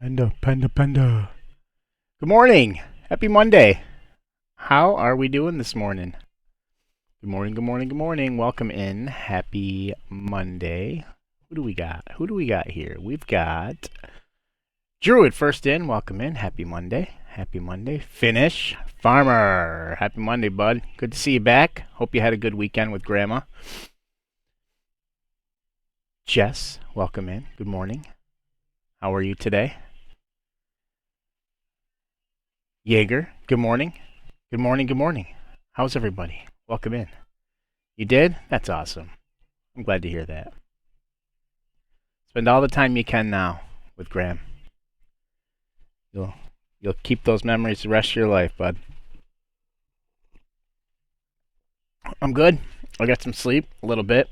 Panda, panda, panda. Good morning. Happy Monday. How are we doing this morning? Good morning, good morning, good morning. Welcome in. Happy Monday. Who do we got? Who do we got here? We've got Druid first in. Welcome in. Happy Monday. Happy Monday. Finish. Farmer. Happy Monday, bud. Good to see you back. Hope you had a good weekend with Grandma. Jess, welcome in. Good morning. How are you today? Jaeger, good morning. Good morning, good morning. How's everybody? Welcome in. You did? That's awesome. I'm glad to hear that. Spend all the time you can now with Graham. You'll keep those memories the rest of your life, bud. I'm good. I got some sleep, a little bit.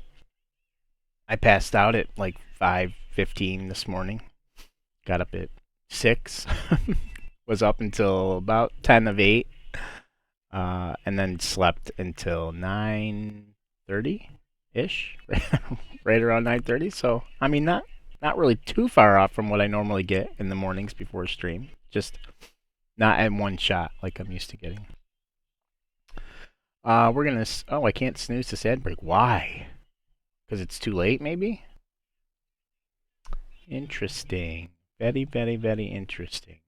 I passed out at like 5:15 this morning. Got up at 6. Was up until about 10 of 8. And then slept until 9:30-ish, right around 9:30. So, I mean, not really too far off from what I normally get in the mornings before stream. Just not in one shot like I'm used to getting. We're gonna. Oh, I can't snooze this ad break. Why? Because it's too late, maybe. Interesting. Very, very, very interesting.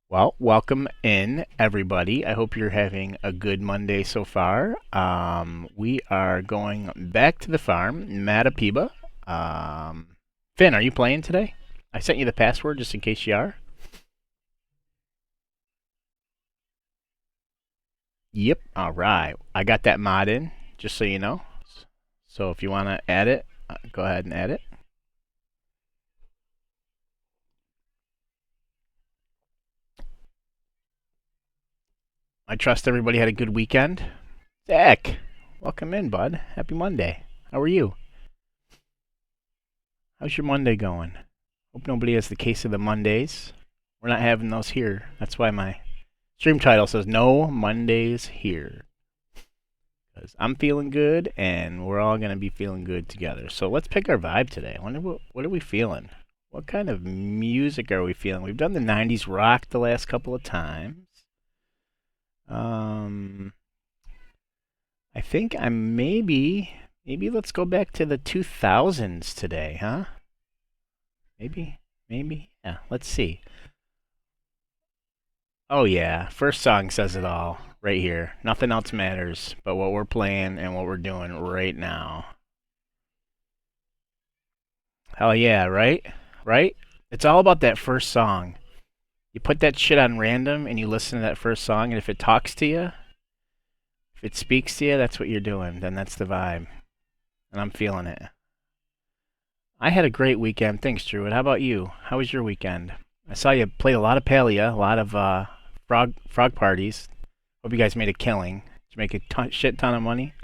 Well, welcome in, everybody. I hope you're having a good Monday so far. We are going back to the farm, Matopiba. Finn, are you playing today? I sent you the password just in case you are. Yep, all right. I got that mod in, just so you know. So if you want to add it, go ahead and add it. I trust everybody had a good weekend. Zach, welcome in, bud. Happy Monday. How are you? How's your Monday going? Hope nobody has the case of the Mondays. We're not having those here. That's why my stream title says no Mondays here. Because I'm feeling good and we're all going to be feeling good together. So let's pick our vibe today. I wonder what are we feeling? What kind of music are we feeling? We've done the 90s rock the last couple of times. I think I'm maybe let's go back to the 2000s today, huh? Maybe. Yeah, let's see. Oh yeah, first song says it all right here. Nothing else matters but what we're playing and what we're doing right now. Hell yeah, right? Right? It's all about that first song. You put that shit on random and you listen to that first song, and if it talks to you, if it speaks to you, that's what you're doing. Then that's the vibe. And I'm feeling it. I had a great weekend. Thanks, Druid. How about you? How was your weekend? I saw you played a lot of Palia, a lot of frog parties. Hope you guys made a killing. Did you make a shit ton of money?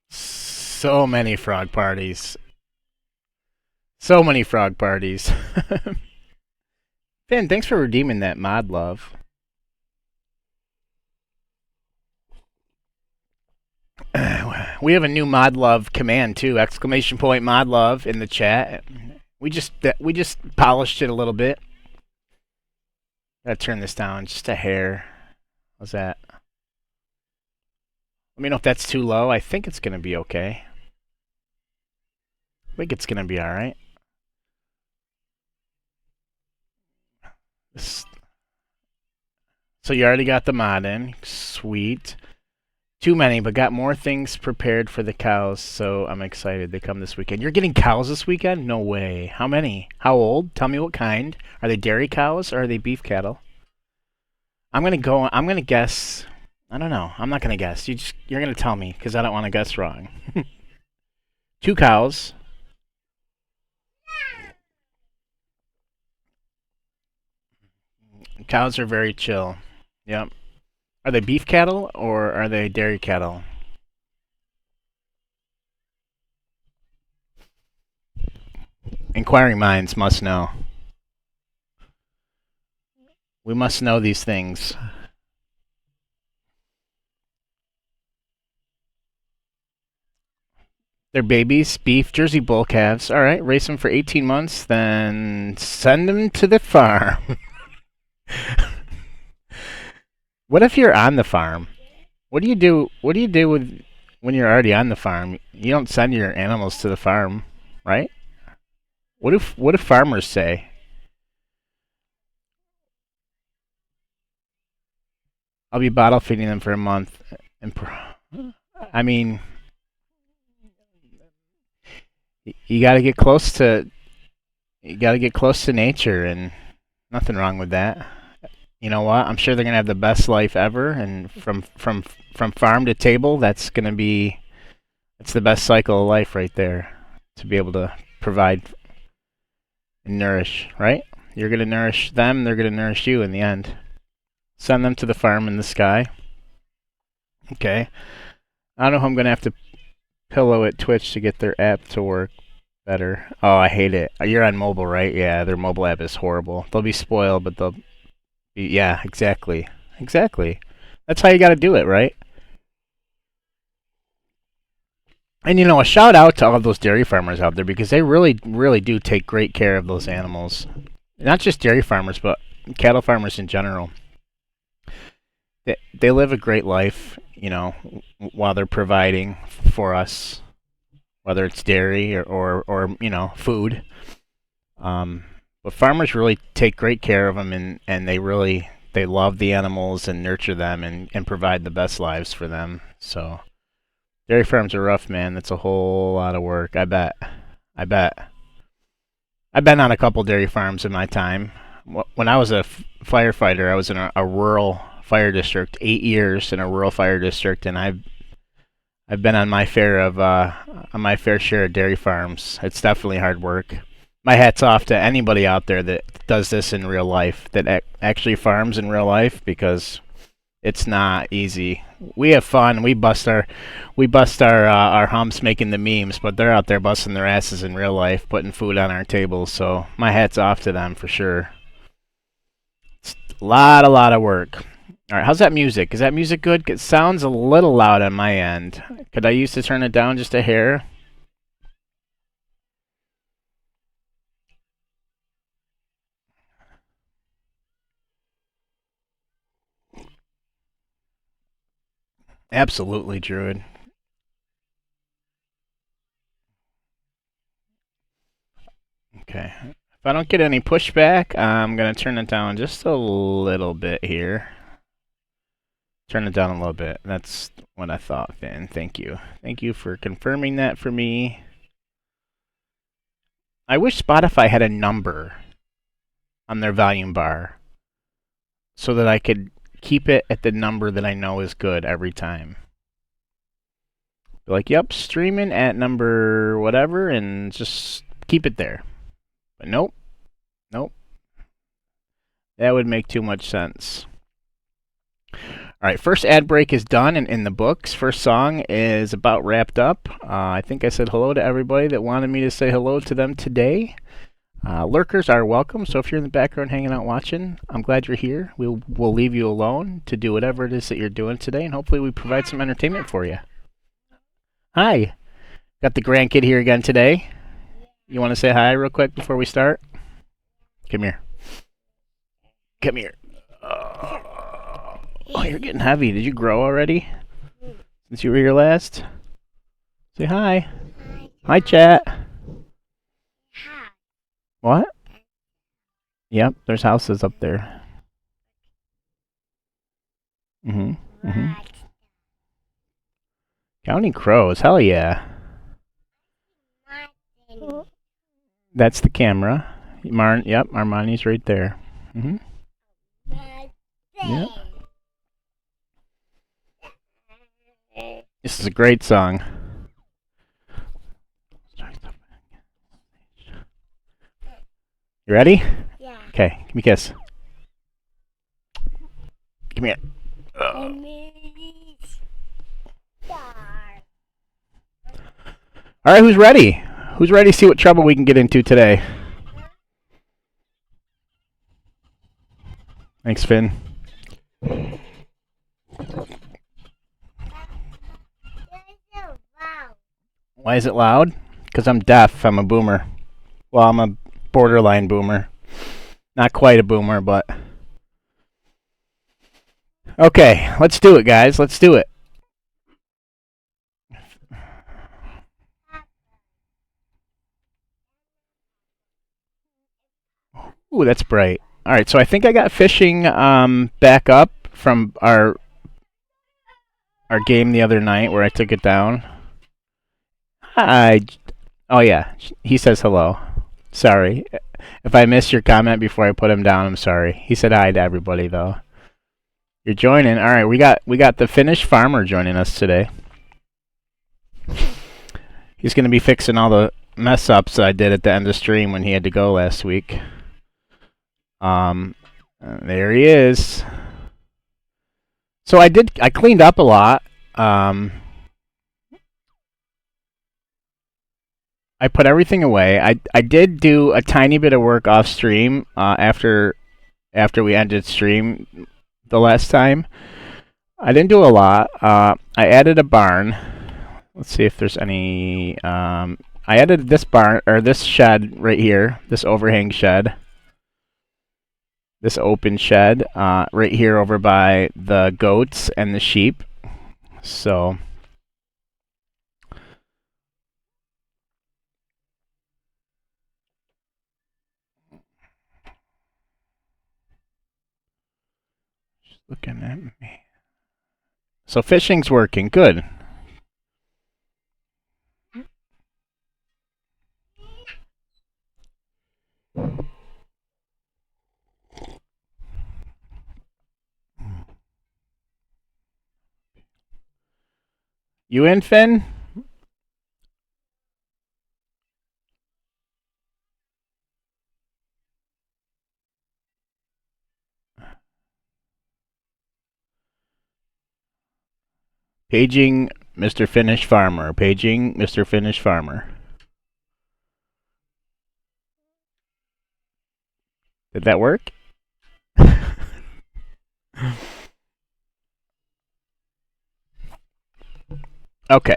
So many frog parties. So many frog parties. Finn, thanks for redeeming that mod love. We have a new mod love command too! Exclamation point mod love in the chat. We just polished it a little bit. Gotta turn this down just a hair. How's that? Let me know if that's too low. I think it's gonna be okay. I think it's gonna be all right. So you already got the mod in. Sweet. Too many, but got more things prepared for the cows, so I'm excited. They come this weekend. You're getting cows this weekend? No way. How many? How old? Tell me what kind. Are they dairy cows or are they beef cattle? I'm gonna guess. I don't know. I'm not gonna guess. You're gonna tell me because I don't want to guess wrong. 2 cows. Cows are very chill. Yep. Are they beef cattle or are they dairy cattle? Inquiring minds must know. We must know these things. They're babies, beef, Jersey bull calves. All right, raise them for 18 months, then send them to the farm. What if you're on the farm? What do you do? What do you do with when you're already on the farm? You don't send your animals to the farm, right? What if farmers say, "I'll be bottle feeding them for a month," and I mean, you got to get close to nature, and nothing wrong with that. You know what? I'm sure they're gonna have the best life ever, and from farm to table, it's the best cycle of life right there. To be able to provide and nourish, right? You're gonna nourish them, they're gonna nourish you in the end. Send them to the farm in the sky. Okay. I don't know how I'm gonna have to pillow at Twitch to get their app to work better. Oh, I hate it. You're on mobile, right? Yeah, their mobile app is horrible. They'll be spoiled, but they'll be, yeah, exactly. Exactly. That's how you gotta do it, right? And you know, a shout out to all of those dairy farmers out there because they really, really do take great care of those animals. Not just dairy farmers, but cattle farmers in general. They live a great life, you know, while they're providing for us, whether it's dairy or you know, food. Um, but farmers really take great care of them, and they love the animals and nurture them and provide the best lives for them. So dairy farms are rough, man. That's a whole lot of work. I bet. I bet. I've been on a couple dairy farms in my time. When I was a firefighter, I was in a rural fire district, 8 years in a rural fire district, and I've been on my fair share of dairy farms. It's definitely hard work. My hat's off to anybody out there that does this in real life, that actually farms in real life, because it's not easy. We have fun. We bust our humps making the memes, but they're out there busting their asses in real life, putting food on our tables. So my hat's off to them for sure. It's a lot of work. All right, how's that music? Is that music good? It sounds a little loud on my end. Could I use to turn it down just a hair? Absolutely, Druid. Okay. If I don't get any pushback, I'm going to turn it down just a little bit here. Turn it down a little bit. That's what I thought, Finn. Thank you. Thank you for confirming that for me. I wish Spotify had a number on their volume bar so that I could keep it at the number that I know is good every time. Be like, yep, streaming at number whatever, and just keep it there. But nope. Nope. That would make too much sense. All right, first ad break is done and in the books. First song is about wrapped up. I think I said hello to everybody that wanted me to say hello to them today. Lurkers are welcome, so if you're in the background hanging out watching, I'm glad you're here. We'll leave you alone to do whatever it is that you're doing today, and hopefully we provide some entertainment for you. Hi. Got the grandkid here again today. You want to say hi real quick before we start? Come here. Come here. Oh, you're getting heavy. Did you grow already? Since you were here last? Say hi. Hi, chat. What? Yep, there's houses up there. Counting crows. Hell yeah. That's the camera. Yep, Armani's right there. Yep. This is a great song. You ready? Yeah. Okay, give me a kiss. Come here. All right, who's ready? Who's ready to see what trouble we can get into today? Thanks, Finn. Why is it loud? Because I'm deaf. I'm a boomer. Well, I'm a borderline boomer. Not quite a boomer, but... Okay, let's do it, guys. Let's do it. Ooh, that's bright. All right, so I think I got fishing back up from our game the other night where I took it down. Hi. Oh, yeah. He says hello. Sorry. If I missed your comment before I put him down, I'm sorry. He said hi to everybody, though. You're joining. All right, we got the Finnish farmer joining us today. He's going to be fixing all the mess ups I did at the end of stream when he had to go last week. There he is. So I cleaned up a lot. I put everything away. I did do a tiny bit of work off stream after we ended stream the last time. I didn't do a lot. I added a barn. Let's see if there's any. I added this barn or this shed right here. This overhang shed. This open shed right here over by the goats and the sheep. So just looking at me. So fishing's working good. You in, Finn? Paging Mr. Finnish Farmer. Paging Mr. Finnish Farmer. Did that work? Okay.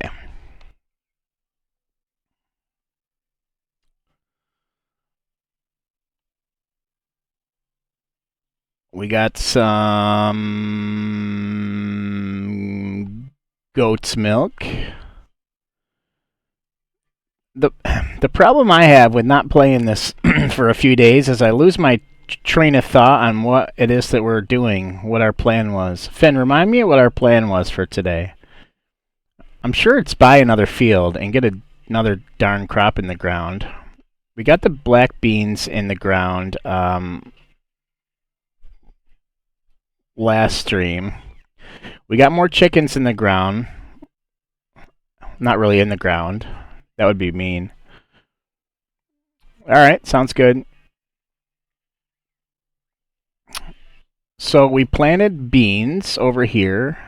We got some goat's milk. The problem I have with not playing this for a few days is I lose my train of thought on what it is that we're doing, what our plan was. Finn, remind me what our plan was for today. I'm sure it's buy another field and get another darn crop in the ground. We got the black beans in the ground last stream. We got more chickens in the ground. Not really in the ground. That would be mean. Alright, sounds good. So we planted beans over here.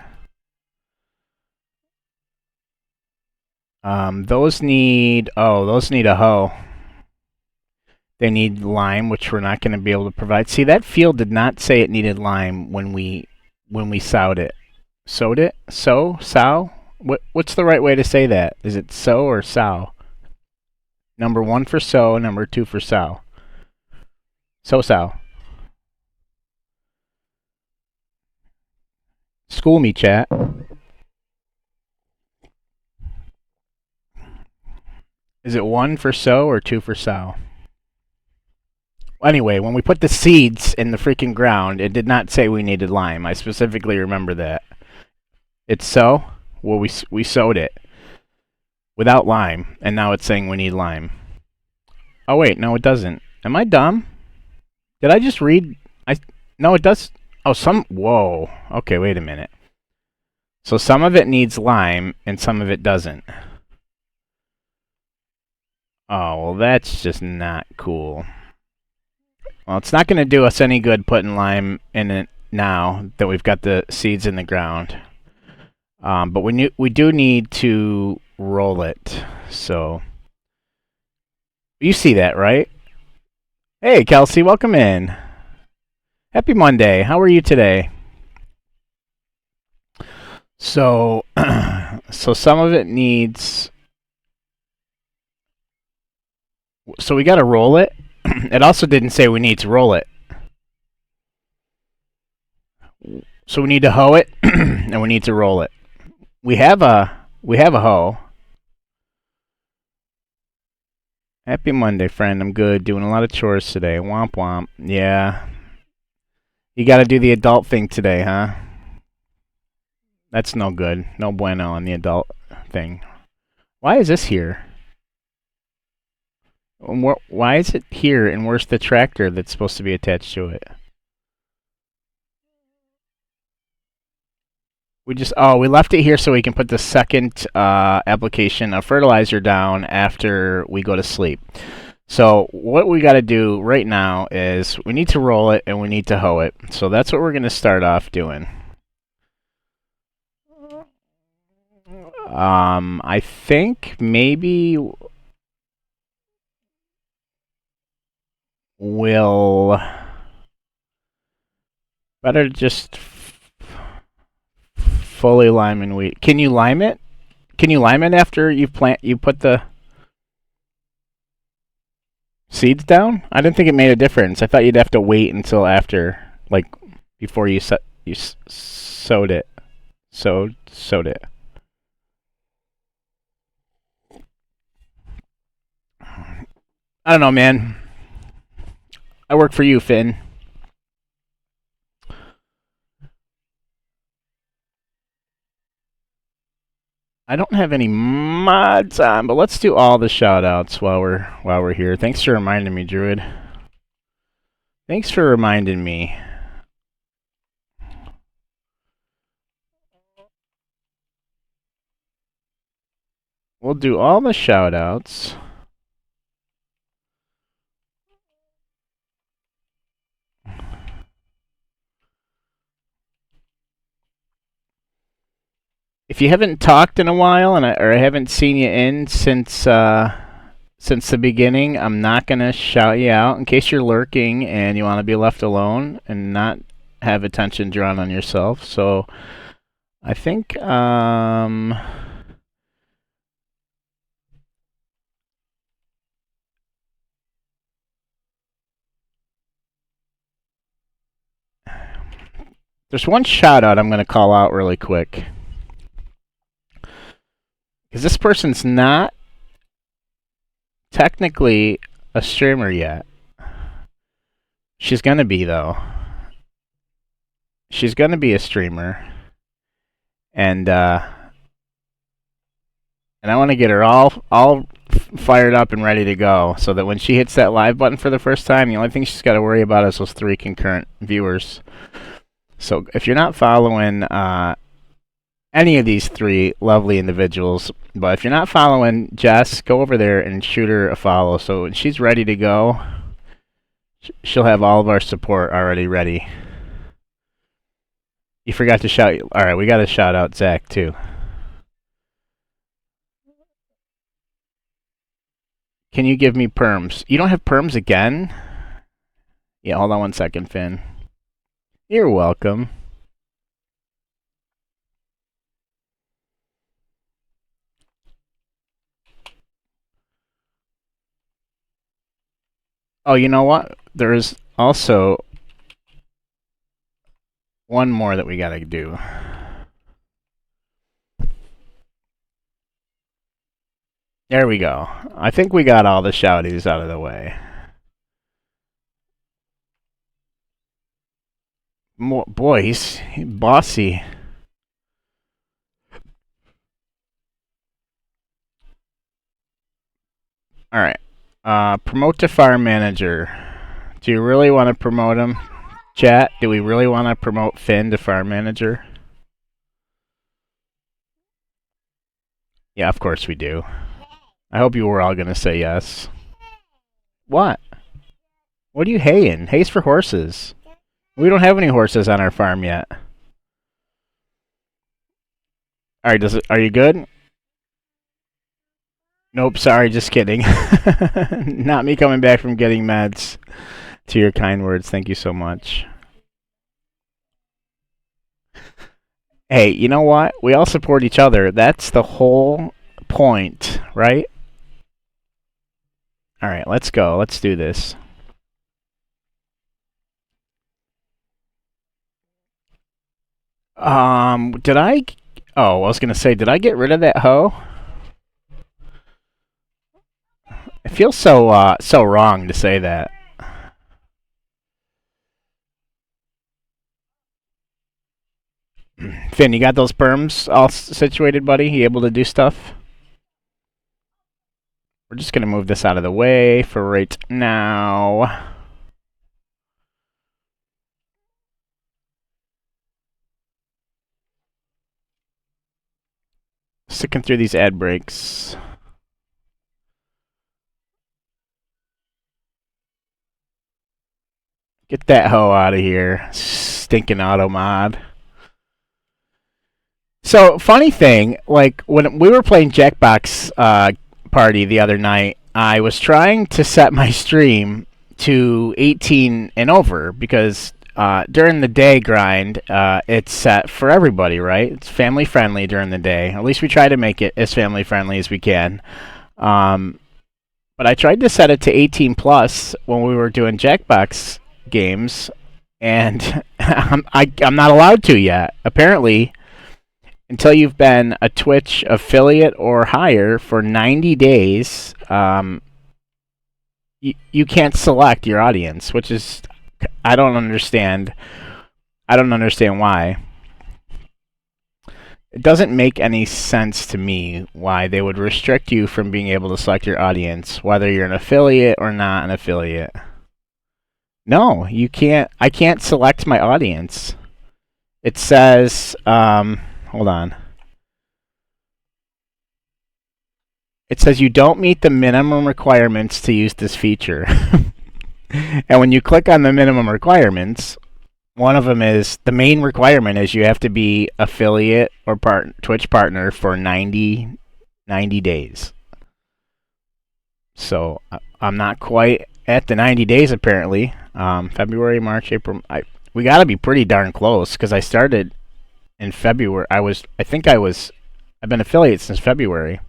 Those need a hoe. They need lime, which we're not going to be able to provide. See, that field did not say it needed lime when we sowed it. Sowed it? Sow? What's the right way to say that? Is it sow or sow? Number 1 for sow, number 2 for sow. Sow. School me, chat. Is it 1 for sow or 2 for sow? Anyway, when we put the seeds in the freaking ground, it did not say we needed lime. I specifically remember that. It's sow? Well, we sowed it without lime, and now it's saying we need lime. Oh wait, no, it doesn't. Am I dumb? Did I just read? No, it does. Oh, whoa. Okay, wait a minute. So some of it needs lime, and some of it doesn't. Oh, well, that's just not cool. Well, it's not going to do us any good putting lime in it now that we've got the seeds in the ground. But we do need to roll it. So you see that, right? Hey, Kelsey, welcome in. Happy Monday. How are you today? So, so some of it needs So we got to roll it. It also didn't say we need to roll it. So we need to hoe it and we need to roll it. We have a hoe. Happy Monday, friend. I'm good. Doing a lot of chores today. Womp womp. Yeah. You got to do the adult thing today, huh? That's no good. No bueno on the adult thing. Why is this here? Why is it here and where's the tractor that's supposed to be attached to it? We left it here so we can put the second application of fertilizer down after we go to sleep. So what we got to do right now is we need to roll it and we need to hoe it. So that's what we're going to start off doing. I think maybe we'll better just fully lime and wheat. Can you lime it? Can you lime it after you put the seeds down? I didn't think it made a difference. I thought you'd have to wait until after, like before you sowed it. Sowed it. I don't know, man. I work for you, Finn. I don't have any mods on, but let's do all the shout-outs while we're here. Thanks for reminding me, Druid. Thanks for reminding me. We'll do all the shout-outs. If you haven't talked in a while or I haven't seen you in since the beginning, I'm not gonna shout you out in case you're lurking and you want to be left alone and not have attention drawn on yourself. So I think there's one shout out I'm gonna call out really quick. Because this person's not technically a streamer yet. She's going to be, though. She's going to be a streamer. And I want to get her all fired up and ready to go so that when she hits that live button for the first time, the only thing she's got to worry about is those 3 concurrent viewers. So if you're not following any of these 3 lovely individuals, but if you're not following Jess, go over there and shoot her a follow. So when she's ready to go, she'll have all of our support already ready. You forgot to shout. All right, we got to shout out Zach too. Can you give me perms? You don't have perms again? Yeah, hold on one second, Finn. You're welcome. Oh, you know what? There is also one more that we gotta do. There we go. I think we got all the shouties out of the way. Boy, he's bossy. All right. Promote to farm manager. Do you really want to promote him? Chat, do we really want to promote Finn to farm manager? Yeah, of course we do. I hope you were all going to say yes. What? What are you haying? Hay's for horses. We don't have any horses on our farm yet. All right, are you good? Nope, sorry, just kidding. Not me coming back from getting meds. To your kind words, thank you so much. Hey, you know what? We all support each other. That's the whole point, right? All right, let's go. Let's do this. Did I? Oh, I was gonna say, did I get rid of that hoe? It feels so wrong to say that. Finn, you got those perms all situated, buddy? You able to do stuff? We're just gonna move this out of the way for right now. Sticking through these ad breaks. Get that hoe out of here. Stinking auto mod. So, funny thing, like, when we were playing Jackbox Party the other night, I was trying to set my stream to 18 and over because during the day grind, it's set for everybody, right? It's family friendly during the day. At least we try to make it as family friendly as we can. But I tried to set it to 18 plus when we were doing Jackbox games, and I'm not allowed to yet. Apparently, until you've been a Twitch affiliate or higher for 90 days, you can't select your audience, which is I don't understand. I don't understand why. It doesn't make any sense to me why they would restrict you from being able to select your audience, whether you're an affiliate or not an affiliate. No, you can't. I can't select my audience. It says, hold on. It says you don't meet the minimum requirements to use this feature. And when you click on the minimum requirements, one of them is the main requirement is you have to be affiliate or Twitch partner for 90 days. So I'm not quite at the 90 days apparently. February, March, April. We got to be pretty darn close because I started in February. I've been affiliate since February.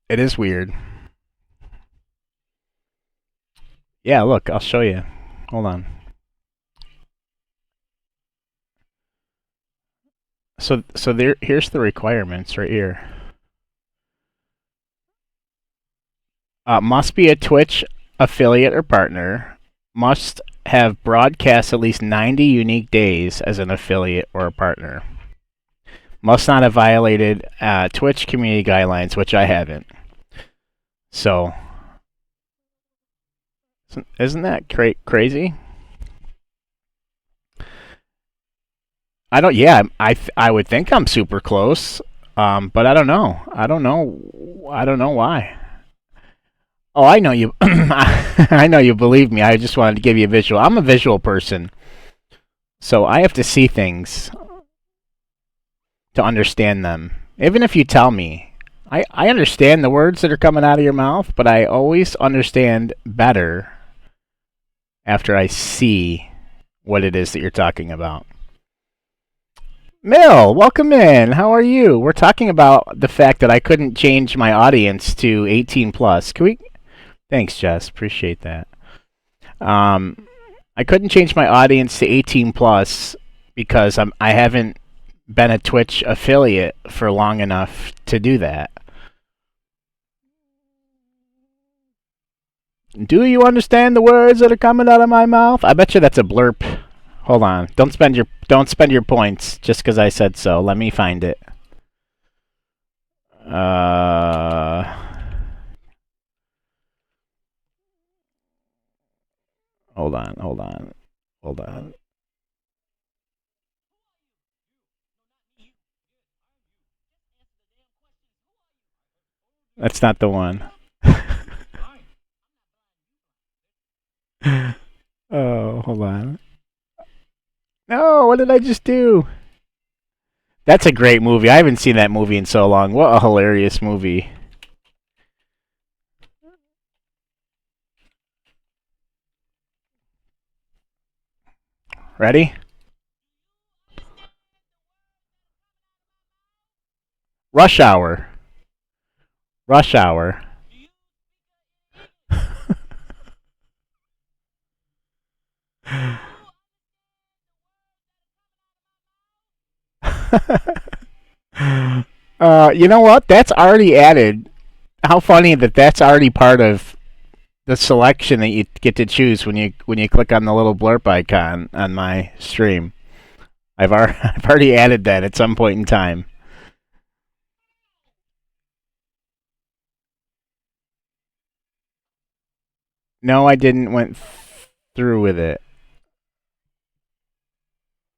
It is weird. Yeah, look, I'll show you. Hold on. So here's the requirements right here. Must be a Twitch affiliate or partner. Must have broadcast at least 90 unique days as an affiliate or a partner. Must not have violated Twitch community guidelines, which I haven't. So, isn't that crazy? I don't. Yeah, I would think I'm super close, but I don't know. I don't know why. Oh, I know you. I know you believe me. I just wanted to give you a visual. I'm a visual person, so I have to see things to understand them. Even if you tell me, I understand the words that are coming out of your mouth, but I always understand better after I see what it is that you're talking about. Mill, welcome in. How are you? We're talking about the fact that I couldn't change my audience to 18 plus. Can we? Thanks, Jess. Appreciate that. I couldn't change my audience to 18 plus because I haven't been a Twitch affiliate for long enough to do that. Do you understand the words that are coming out of my mouth? I bet you that's a blurp. Hold on. Don't spend your points just because I said so. Let me find it. Hold on. That's not the one. Oh, hold on. No, what did I just do? That's a great movie. I haven't seen that movie in so long. What a hilarious movie. Ready? Rush Hour. Rush Hour. You know what? That's already added. How funny that that's already part of the selection that you get to choose when you click on the little blurb icon on my stream. I've already added that at some point in time. No, I didn't went through with it.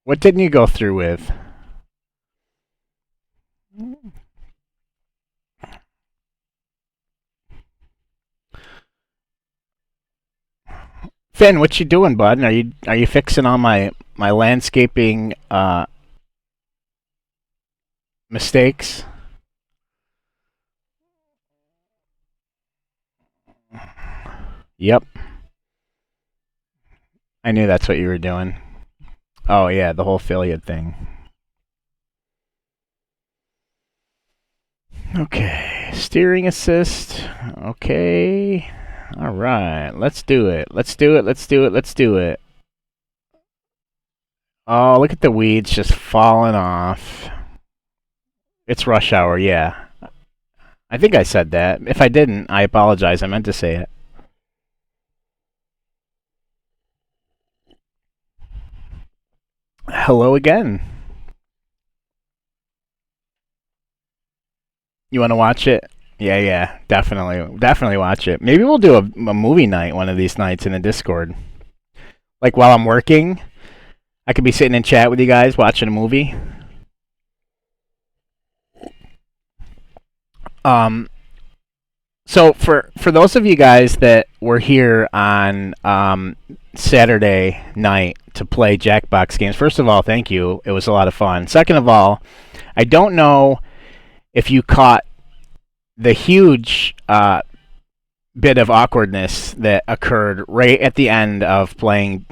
What didn't you go through with? Finn, what you doing, bud? Are you fixing all my landscaping mistakes? Yep, I knew that's what you were doing. Oh yeah, the whole affiliate thing. Okay, steering assist. Okay. All right, let's do it. Let's do it. Let's do it. Let's do it. Oh, look at the weeds just falling off. It's rush hour, yeah. I think I said that. If I didn't, I apologize. I meant to say it. Hello again. You want to watch it? Yeah, yeah, definitely, definitely watch it. Maybe we'll do a movie night one of these nights in the Discord. Like while I'm working, I could be sitting in chat with you guys watching a movie. Um, so for those of you guys that were here on Saturday night to play Jackbox games, first of all, thank you. It was a lot of fun. Second of all, I don't know if you caught the huge bit of awkwardness that occurred right at the end of playing.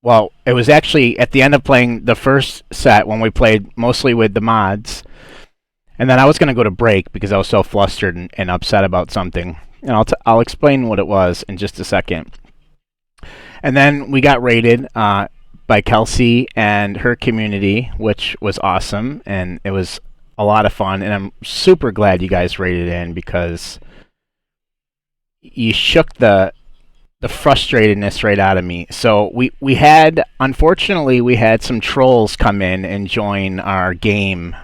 Well, it was actually at the end of playing the first set when we played mostly with the mods. And then I was going to go to break because I was so flustered and upset about something. And I'll explain what it was in just a second. And then we got raided by Kelsey and her community, which was awesome. And it was a lot of fun. And I'm super glad you guys raided in because you shook the frustratedness right out of me. So we had, unfortunately, we had some trolls come in and join our game.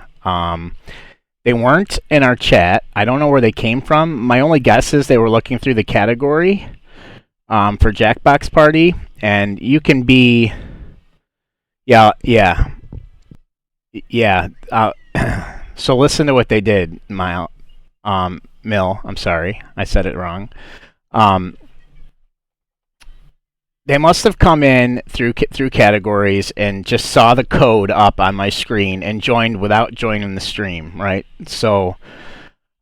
They weren't in our chat. I don't know where they came from. My only guess is they were looking through the category for Jackbox Party, and you can be, yeah, yeah, yeah. So listen to what they did, Mill. I'm sorry, I said it wrong. They must have come in through categories and just saw the code up on my screen and joined without joining the stream, right? So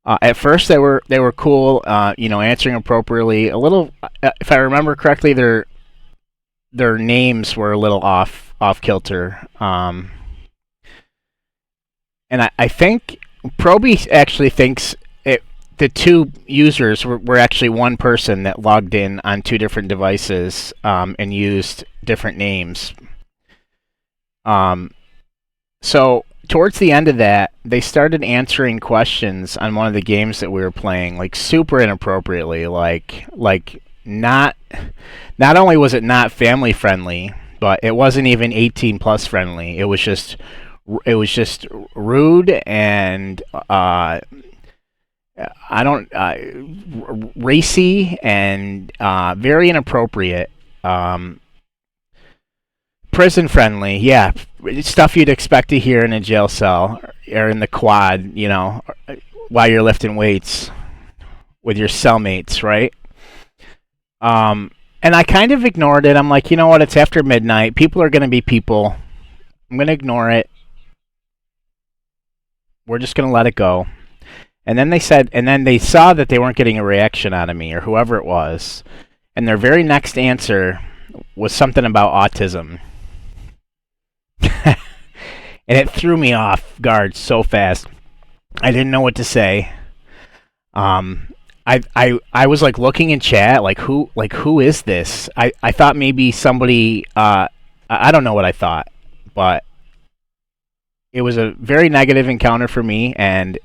at first they were cool, answering appropriately. A little, if I remember correctly, their names were a little off kilter. And I think Proby actually thinks the two users were actually one person that logged in on two different devices and used different names. So towards the end of that, they started answering questions on one of the games that we were playing, like super inappropriately, like not only was it not family friendly, but it wasn't even 18 plus friendly. It was just rude and racy and very inappropriate. Prison friendly, yeah, stuff you'd expect to hear in a jail cell or in the quad, while you're lifting weights with your cellmates, right? And I kind of ignored it. I'm like, you know what? It's after midnight. People are going to be people. I'm going to ignore it. We're just going to let it go. And then they saw that they weren't getting a reaction out of me or whoever it was. And their very next answer was something about autism. And it threw me off guard so fast. I didn't know what to say. Um, I was like looking in chat, like who is this? I thought maybe somebody. I don't know what I thought, but it was a very negative encounter for me, and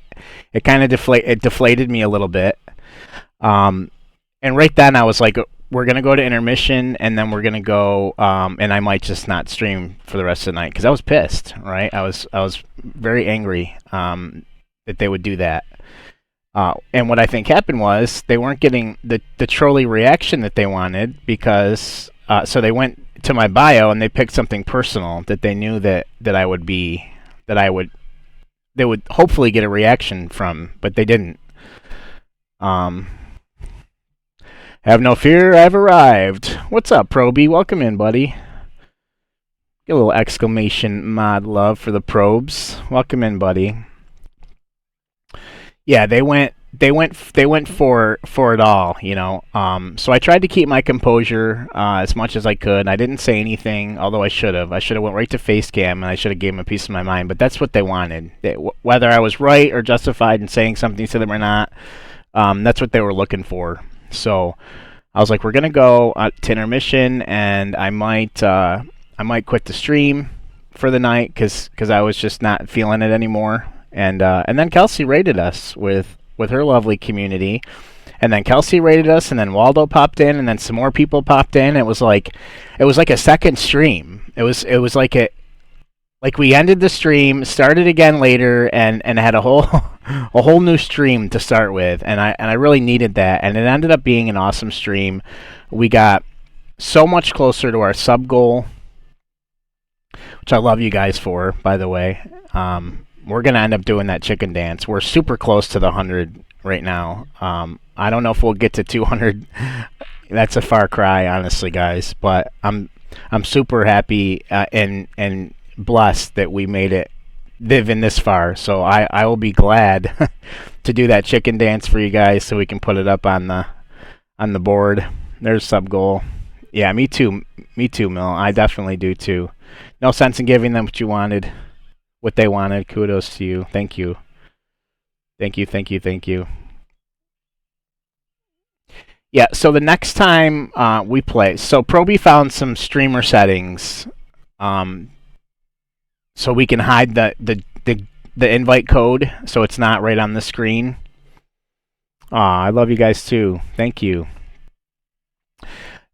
it kind of deflated me a little bit. Um, and right then I was like, we're gonna go to intermission, and then we're gonna go, and I might just not stream for the rest of the night because I was pissed. Right, I was very angry that they would do that. And what I think happened was they weren't getting the trolley reaction that they wanted because so they went to my bio and they picked something personal that they knew that I would be that I would they would hopefully get a reaction from, but they didn't. Um, have no fear, I've arrived. What's up, Proby? Welcome in, buddy. Get a little exclamation mod love for the probes. Welcome in, buddy. Yeah, they went for it all, you know. So I tried to keep my composure as much as I could. I didn't say anything, although I should have. I should have went right to face cam and I should have gave them a piece of my mind. But that's what they wanted. Whether I was right or justified in saying something to them or not, that's what they were looking for. So I was like, we're gonna go to intermission, and I might quit the stream for the night because I was just not feeling it anymore. And then Kelsey rated us with her lovely community, and then Kelsey rated us, and then Waldo popped in, and then some more people popped in. It was like a second stream. It was like we ended the stream, started again later, and had a whole a whole new stream to start with, and I really needed that, and it ended up being an awesome stream. We got so much closer to our sub goal, which I love you guys for, by the way. We're gonna end up doing that chicken dance. We're super close to the 100 right now. I don't know if we'll get to 200. That's a far cry, honestly, guys. But I'm super happy and blessed that we made it live in this far. So I will be glad to do that chicken dance for you guys, so we can put it up on the board. There's sub goal. Yeah, me too, Mill. I definitely do too. No sense in giving them what they wanted. Kudos to you. Thank you. Thank you, thank you, thank you. Yeah, so the next time we play, so Proby found some streamer settings, so we can hide the invite code, so it's not right on the screen. I love you guys too. Thank you.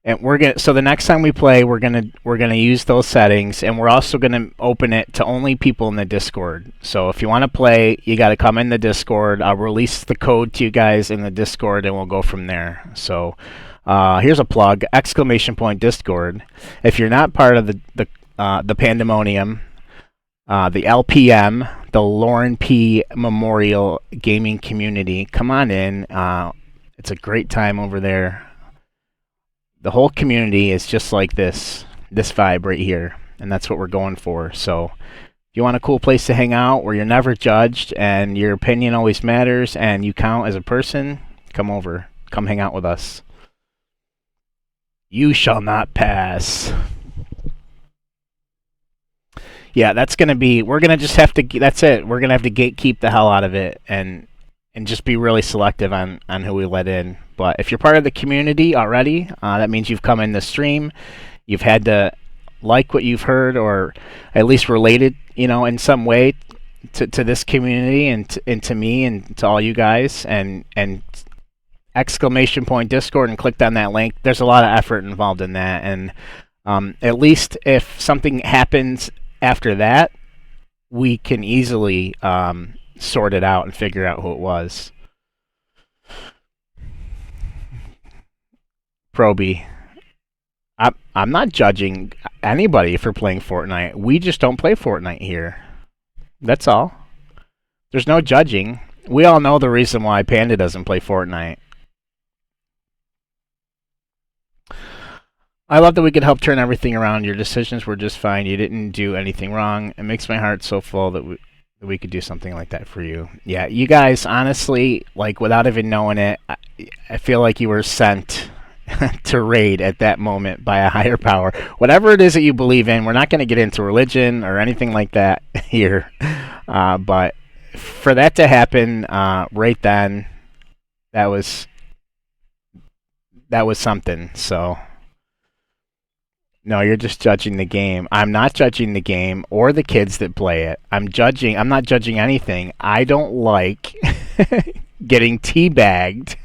And so the next time we play, we're gonna use those settings, and we're also gonna open it to only people in the Discord. So if you want to play, you got to come in the Discord. I'll release the code to you guys in the Discord, and we'll go from there. So here's a plug: !Discord. If you're not part of the Pandemonium, the LPM, the Lauren P. Memorial Gaming Community, come on in. It's a great time over there. The whole community is just like this vibe right here, and that's what we're going for. So if you want a cool place to hang out where you're never judged and your opinion always matters and you count as a person, come over. Come hang out with us. You shall not pass. Yeah, that's going to be, we're going to just have to, that's it. We're going to have to gatekeep the hell out of it and just be really selective on who we let in. But if you're part of the community already, that means you've come in the stream. You've had to like what you've heard, or at least related, in some way to this community and to me and to all you guys. And !Discord and clicked on that link. There's a lot of effort involved in that. And at least if something happens after that, we can easily sort it out and figure out who it was. Proby, I'm not judging anybody for playing Fortnite. We just don't play Fortnite here. That's all. There's no judging. We all know the reason why Panda doesn't play Fortnite. I love that we could help turn everything around. Your decisions were just fine. You didn't do anything wrong. It makes my heart so full that we could do something like that for you. Yeah, you guys, honestly, like without even knowing it, I feel like you were sent to raid at that moment by a higher power. Whatever it is that you believe in, we're not going to get into religion or anything like that here. But for that to happen right then, That was that was something. So no, you're just judging the game. I'm not judging the game or the kids that play it. I'm not judging anything. I don't like getting teabagged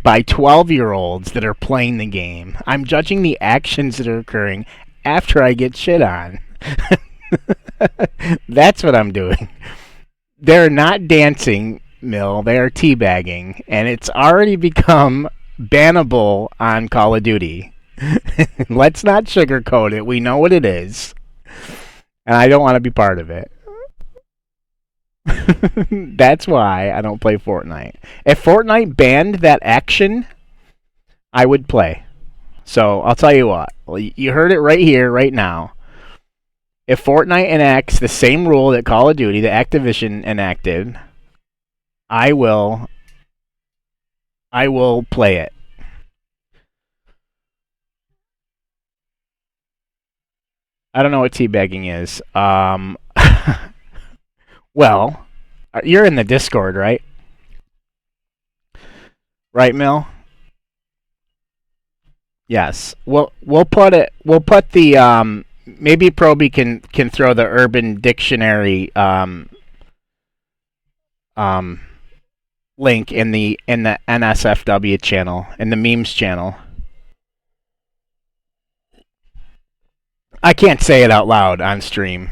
by 12-year-olds that are playing the game. I'm judging the actions that are occurring after I get shit on. That's what I'm doing. They're not dancing, Mill. They are teabagging, and it's already become bannable on Call of Duty. Let's not sugarcoat it. We know what it is, and I don't want to be part of it. That's why I don't play Fortnite. If Fortnite banned that action, I would play. So I'll tell you what. You heard it right here, right now. If Fortnite enacts the same rule that Call of Duty, that Activision enacted, I will play it. I don't know what teabagging is. Well, you're in the Discord, right? Right, Mill? Yes. We'll put it. We'll put the maybe Proby can throw the Urban Dictionary um link in the NSFW channel, in the memes channel. I can't say it out loud on stream.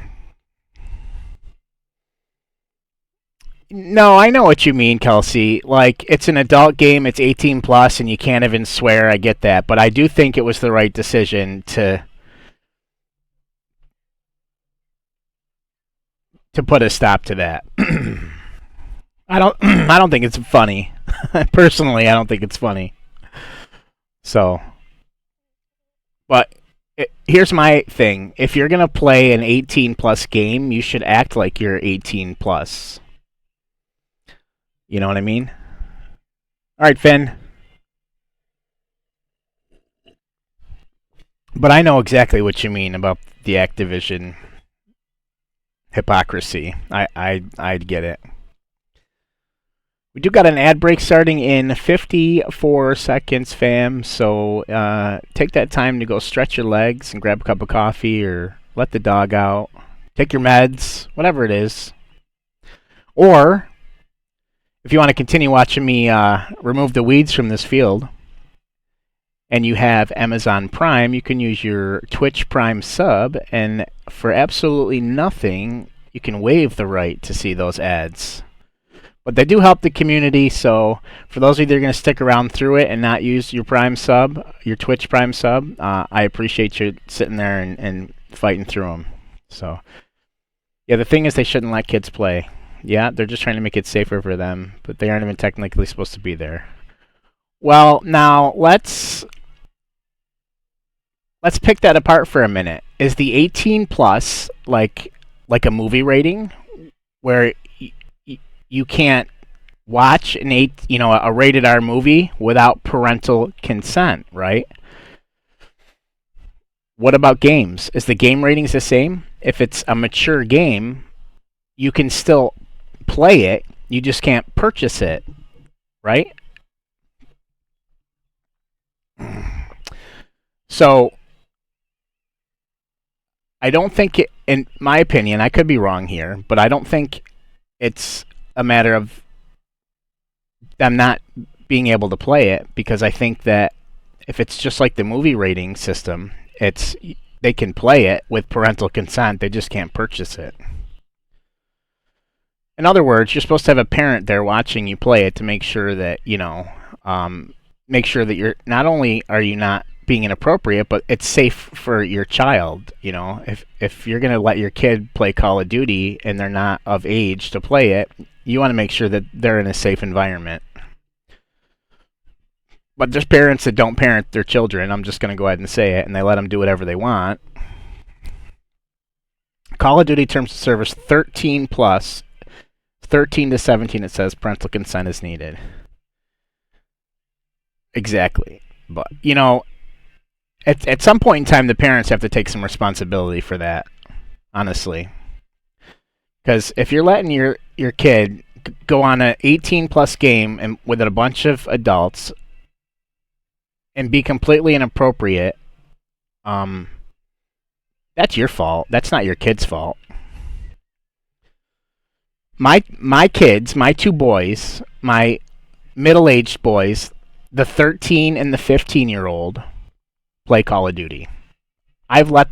No, I know what you mean, Kelsey. Like, it's an adult game, it's 18 plus, and you can't even swear. I get that, but I do think it was the right decision to put a stop to that. I don't I don't think it's funny. Personally, I don't think it's funny. So, but here's my thing. If you're going to play an 18 plus game, you should act like you're 18 plus. You know what I mean? All right, Finn. But I know exactly what you mean about the Activision hypocrisy. I'd get it. We do got an ad break starting in 54 seconds, fam. So take that time to go stretch your legs and grab a cup of coffee or let the dog out. Take your meds, whatever it is. Or if you want to continue watching me remove the weeds from this field, and you have Amazon Prime, you can use your Twitch Prime sub, and for absolutely nothing, you can waive the right to see those ads. But they do help the community, so for those of you that are going to stick around through it and not use your Prime sub, your Twitch Prime sub, I appreciate you sitting there and fighting through them. So, yeah, the thing is they shouldn't let kids play. Yeah, they're just trying to make it safer for them, but they aren't even technically supposed to be there. Well, now let's pick that apart for a minute. Is the 18 plus like a movie rating where you can't watch a rated R movie without parental consent, right? What about games? Is the game ratings the same? If it's a mature game, you can still play it. You just can't purchase it, right? So I don't think in my opinion, I could be wrong here, but I don't think it's a matter of them not being able to play it, because I think that if it's just like the movie rating system, they can play it with parental consent, they just can't purchase it. In other words, you're supposed to have a parent there watching you play it to make sure that, make sure that you're not only are you not being inappropriate, but it's safe for your child. If you're going to let your kid play Call of Duty and they're not of age to play it, you want to make sure that they're in a safe environment. But there's parents that don't parent their children. I'm just going to go ahead and say it, and they let them do whatever they want. Call of Duty terms of service 13 plus, 13 to 17, it says parental consent is needed. Exactly. But, at some point in time, the parents have to take some responsibility for that, honestly. Because if you're letting your kid go on a 18 plus game and with a bunch of adults and be completely inappropriate, um, that's your fault. That's not your kid's fault. My kids, my two boys, my middle-aged boys, the 13 and the 15-year-old play Call of Duty. I've let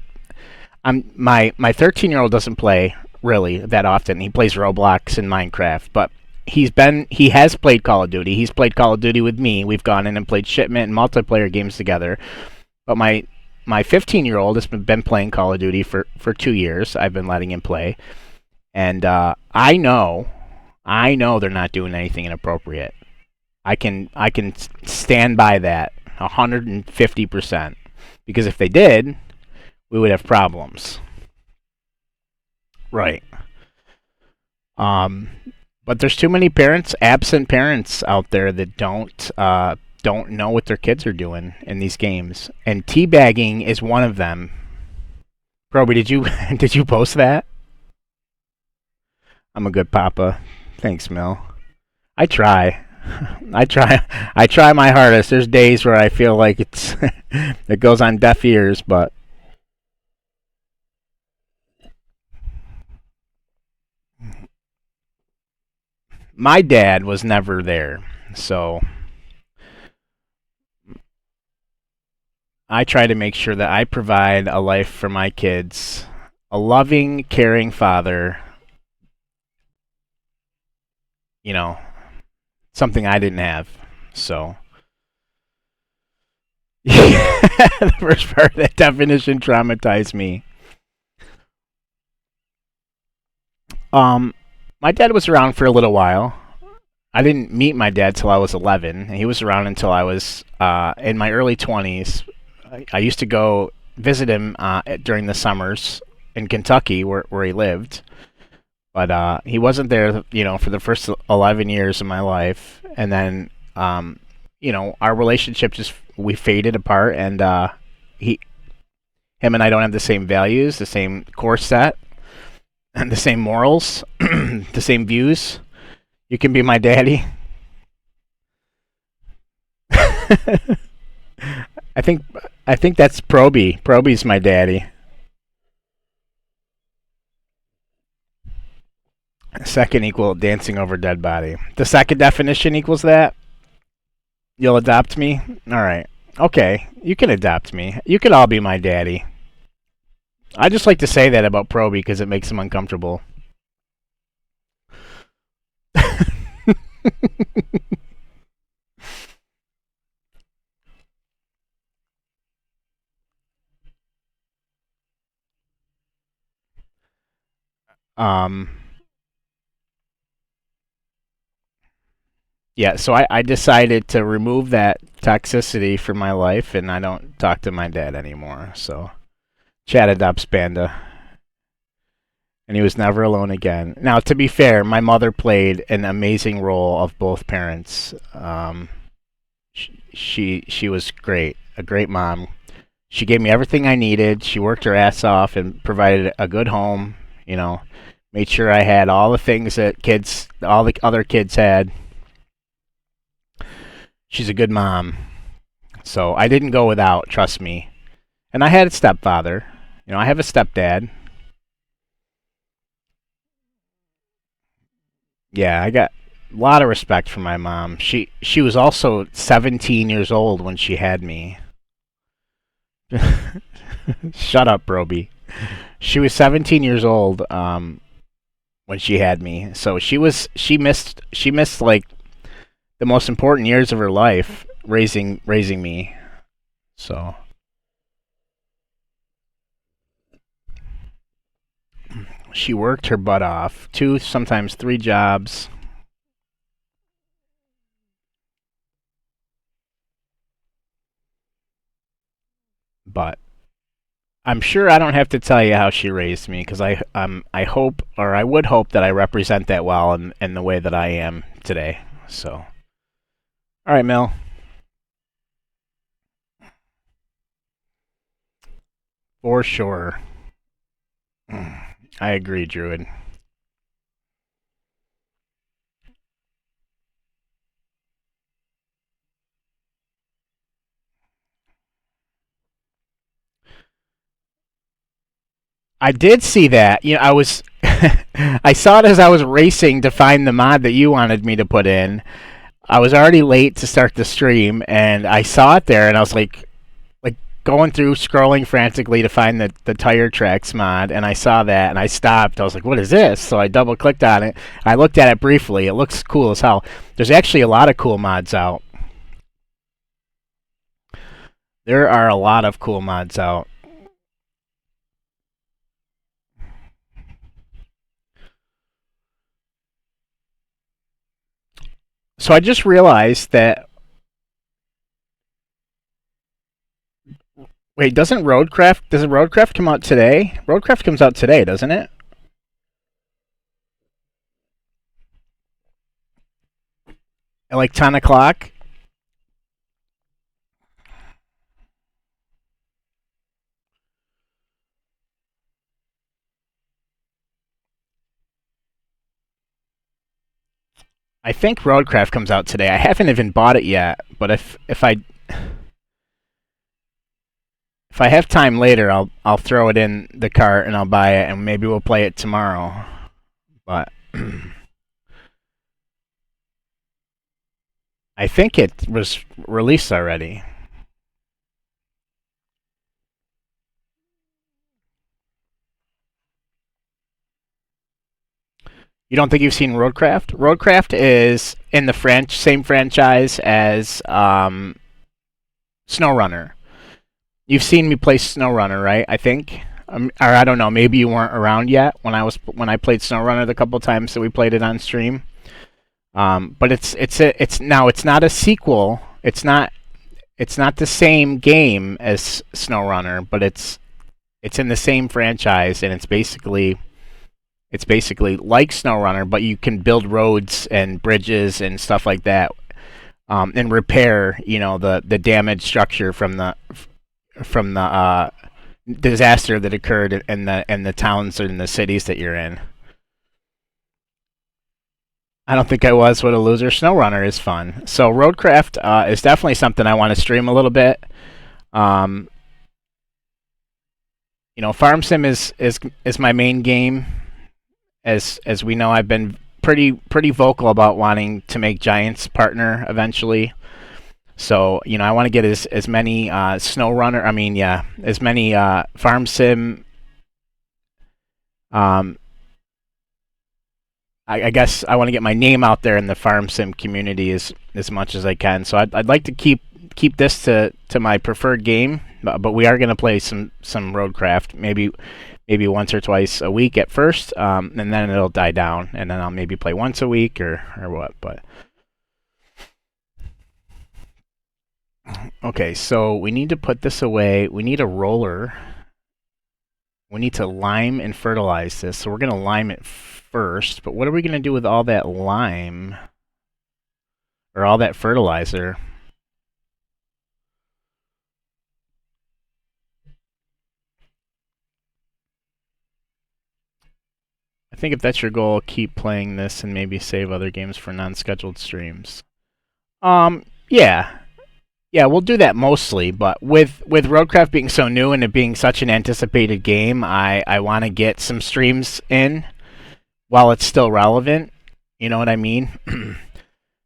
my 13-year-old doesn't play really that often. He plays Roblox and Minecraft, but he has played Call of Duty. He's played Call of Duty with me. We've gone in and played shipment and multiplayer games together. But my 15-year-old has been playing Call of Duty for 2 years. I've been letting him play, and I know they're not doing anything inappropriate. I can stand by that 150% because if they did, we would have problems. Right. Um, but there's too many absent parents out there that don't know what their kids are doing in these games, and teabagging is one of them. Proby, did you did you post that? I'm a good papa. Thanks, Mel. I try. I try. I try my hardest. There's days where I feel like it goes on deaf ears, but my dad was never there, so I try to make sure that I provide a life for my kids, a loving, caring father. You know, something I didn't have. So, the first part of that definition traumatized me. Um, my dad was around for a little while. I didn't meet my dad till I was 11. He was around until I was in my early 20s. I used to go visit him during the summers in Kentucky, where he lived. But he wasn't there, for the first 11 years of my life. And then, our relationship just we faded apart, and he, him, and I don't have the same values, the same core set, and the same morals, the same views. You can be my daddy. I think I think that's Proby. Proby's my daddy. Second equal dancing over dead body. The second definition equals that. You'll adopt me? All right. Okay. You can adopt me. You can all be my daddy. I just like to say that about Proby because it makes him uncomfortable. um, yeah, so I decided to remove that toxicity from my life, and I don't talk to my dad anymore. So Chad adopts Panda, and he was never alone again. Now, to be fair, my mother played an amazing role of both parents. She was great, a great mom. She gave me everything I needed. She worked her ass off and provided a good home. Made sure I had all the things that all the other kids had. She's a good mom. So I didn't go without, trust me. And I had a stepfather. I have a stepdad. Yeah, I got a lot of respect for my mom. She was also 17 years old when she had me. Shut up, Broby. She was 17 years old when she had me. So she missed like the most important years of her life raising me. So she worked her butt off, two, sometimes three jobs. But I'm sure I don't have to tell you how she raised me because I hope, or I would hope, that I represent that well in the way that I am today. So, all right, Mel. For sure. I agree, Druid. I did see that. I was I saw it as I was racing to find the mod that you wanted me to put in. I was already late to start the stream, and I saw it there, and I was like going through scrolling frantically to find the tire tracks mod, and I saw that, and I stopped. I was like, "What is this?" So I double clicked on it. I looked at it briefly. It looks cool as hell. There's actually a lot of cool mods out. There are a lot of cool mods out. So I just realized that. Wait, doesn't Roadcraft come out today? Roadcraft comes out today, doesn't it? At like 10 o'clock? I think Roadcraft comes out today. I haven't even bought it yet, but if I have time later, I'll throw it in the cart and I'll buy it, and maybe we'll play it tomorrow. But I think it was released already. You don't think you've seen Roadcraft? Roadcraft is in the same franchise as SnowRunner. You've seen me play SnowRunner, right? I think, or I don't know. Maybe you weren't around yet when I played SnowRunner the couple times that we played it on stream. But it's not a sequel. It's not the same game as SnowRunner, but it's in the same franchise, and it's basically like SnowRunner, but you can build roads and bridges and stuff like that, and repair the damaged structure from the disaster that occurred in the towns and the cities that you're in. I don't think I was. What a loser. SnowRunner is fun. So Roadcraft is definitely something I want to stream a little bit. Um, FarmSim is my main game. As we know, I've been pretty vocal about wanting to make Giants partner eventually. So I want to get as many SnowRunner. I mean, yeah, as many FarmSim. Um, I guess I want to get my name out there in the FarmSim community as much as I can. So I'd like to keep this to my preferred game, but we are going to play some Roadcraft, maybe once or twice a week at first, and then it'll die down, and then I'll maybe play once a week or what. But okay, so we need to put this away. We need a roller. We need to lime and fertilize this. So we're going to lime it first, but what are we going to do with all that lime or all that fertilizer? I think if that's your goal, keep playing this and maybe save other games for non-scheduled streams. Yeah. Yeah, we'll do that mostly, but with Roadcraft being so new and it being such an anticipated game, I want to get some streams in while it's still relevant. You know what I mean?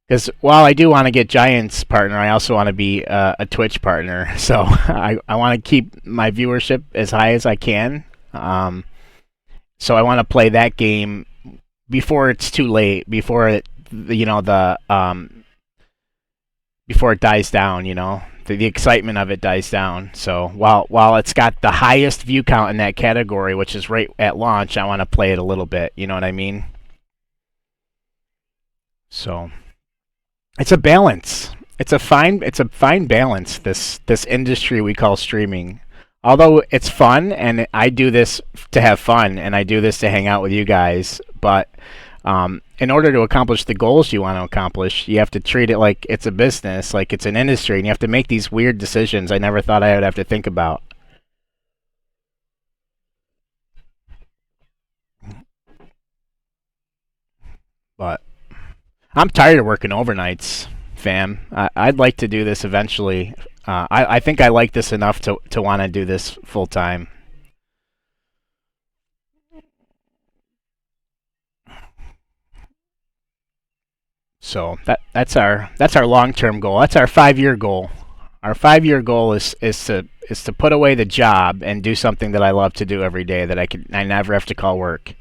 Because while I do want to get Giants partner, I also want to be a Twitch partner. So I want to keep my viewership as high as I can. So I want to play that game before it's too late, before before it dies down. The excitement of it dies down. So while it's got the highest view count in that category, which is right at launch, I want to play it a little bit. You know what I mean? So it's a balance. It's a fine balance. This industry we call streaming. Although it's fun, and I do this to have fun, and I do this to hang out with you guys, but in order to accomplish the goals you want to accomplish, you have to treat it like it's a business, like it's an industry, and you have to make these weird decisions I never thought I would have to think about. But I'm tired of working overnights, fam. I'd like to do this eventually. I think I like this enough to want to do this full time. So that's our long-term goal. That's our 5-year goal. Our 5-year goal is to put away the job and do something that I love to do every day that I never have to call work.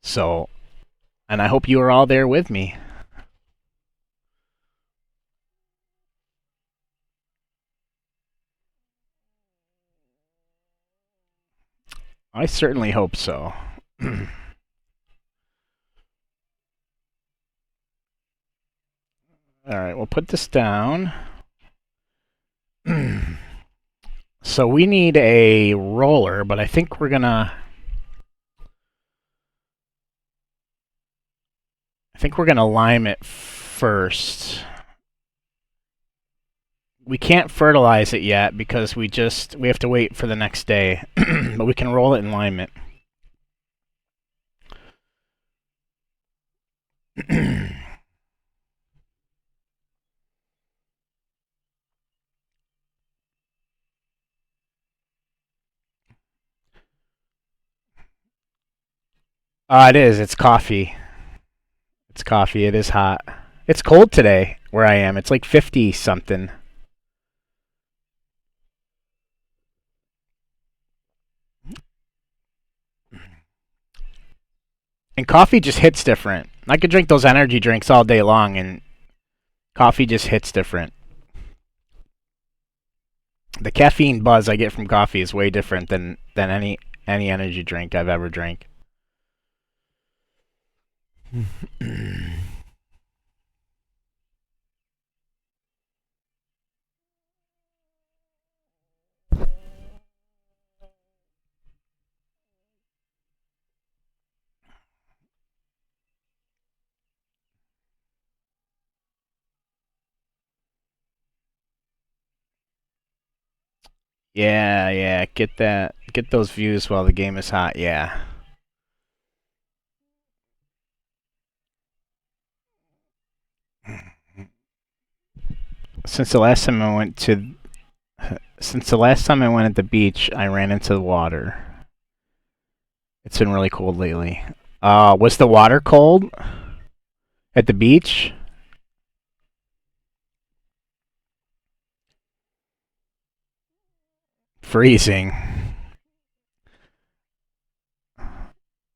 So, and I hope you are all there with me. I certainly hope so. All right, we'll put this down. So we need a roller, but I think we're gonna lime it first. We can't fertilize it yet because we have to wait for the next day, but we can roll it and lime it. It is. It's coffee. It's coffee. It is hot. It's cold today where I am. It's like 50 something. And coffee just hits different. I could drink those energy drinks all day long, and coffee just hits different. The caffeine buzz I get from coffee is way different than any energy drink I've ever drank. Yeah, yeah, get those views while the game is hot. Yeah. Since the last time I went to Since the last time I went at the beach, I ran into the water. It's been really cold lately. Was the water cold at the beach? Freezing.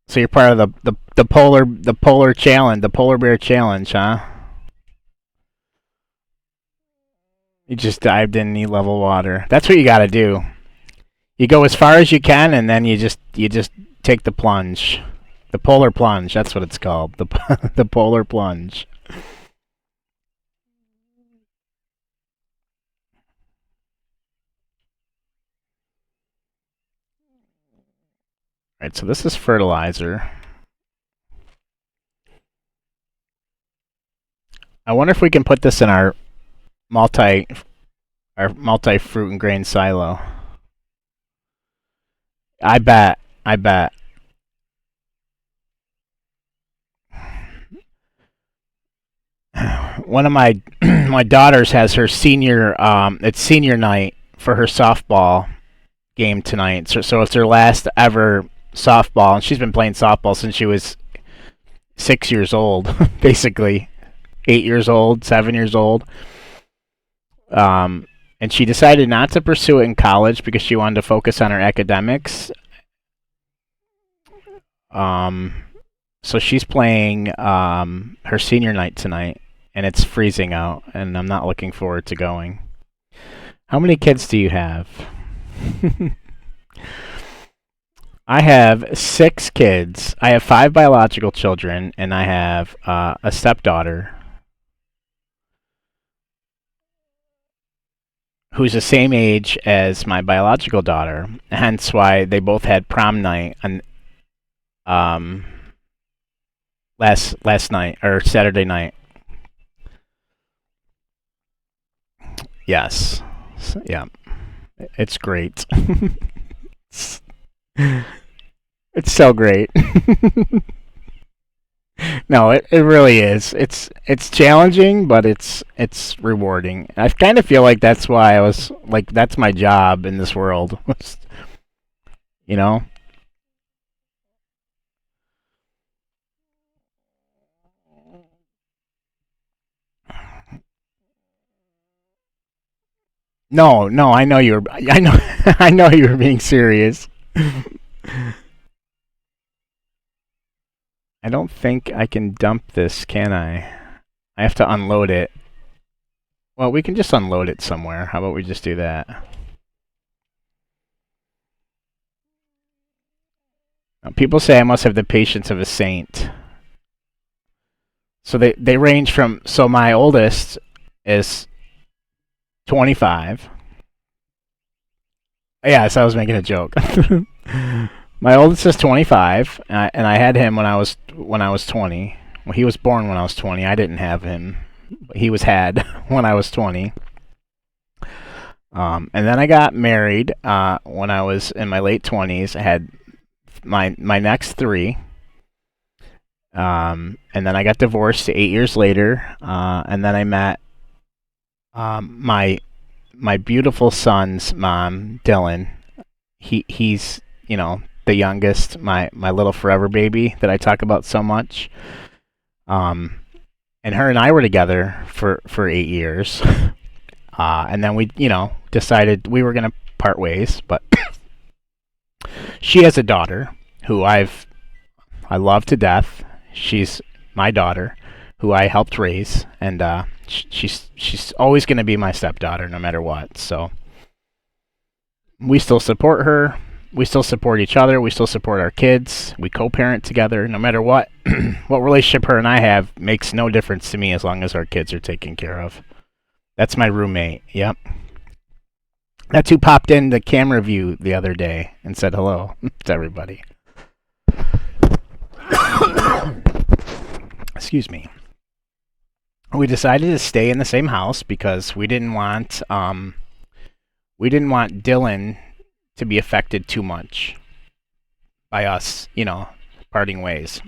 So you're part of the polar challenge, the polar bear challenge, huh? You just dived in knee level water. That's what you got to do. You go as far as you can, and then you just take the plunge, the polar plunge. That's what it's called. The polar plunge. All right. So this is fertilizer. I wonder if we can put this in multi multi fruit and grain silo. I bet. I bet. One of my my daughters has her senior it's senior night for her softball game tonight. So it's her last ever softball, and she's been playing softball since she was 6 years old, basically 8 years old, 7 years old. And she decided not to pursue it in college because she wanted to focus on her academics. So she's playing her senior night tonight, and it's freezing out, and I'm not looking forward to going. How many kids do you have? I have 6 kids. I have 5 biological children, and I have a stepdaughter who's the same age as my biological daughter. Hence why they both had prom night on um, last night or Saturday night. Yes. Yeah. It's great. it's, it's so great. No, it really is. It's challenging, but it's rewarding. I kind of feel like that's why I was like that's my job in this world. You know? No, no, I know you were. I know, I know you were being serious. I don't think I can dump this, can I? I have to unload it. Well, we can just unload it somewhere. How about we just do that? Now, people say I must have the patience of a saint. So they range from. So my oldest is 25. Yes, I was making a joke. My oldest is 25, and I had him when I was 20. Well, he was born when I was 20. I didn't have him. He was had when I was 20. And then I got married when I was in my late 20s. I had my next three. And then I got divorced 8 years later. And then I met my beautiful son's mom, Dylan. He's the youngest, my little forever baby that I talk about so much. Um, and her and I were together for 8 years. And then we decided we were gonna part ways. But she has a daughter who I love to death. She's my daughter, who I helped raise, and she's always gonna be my stepdaughter no matter what. So we still support her. We still support each other. We still support our kids. We co-parent together. No matter what what relationship her and I have makes no difference to me as long as our kids are taken care of. That's my roommate. Yep. That's who popped in the camera view the other day and said hello to everybody. Excuse me. We decided to stay in the same house because we didn't want Dylan to be affected too much by us, parting ways.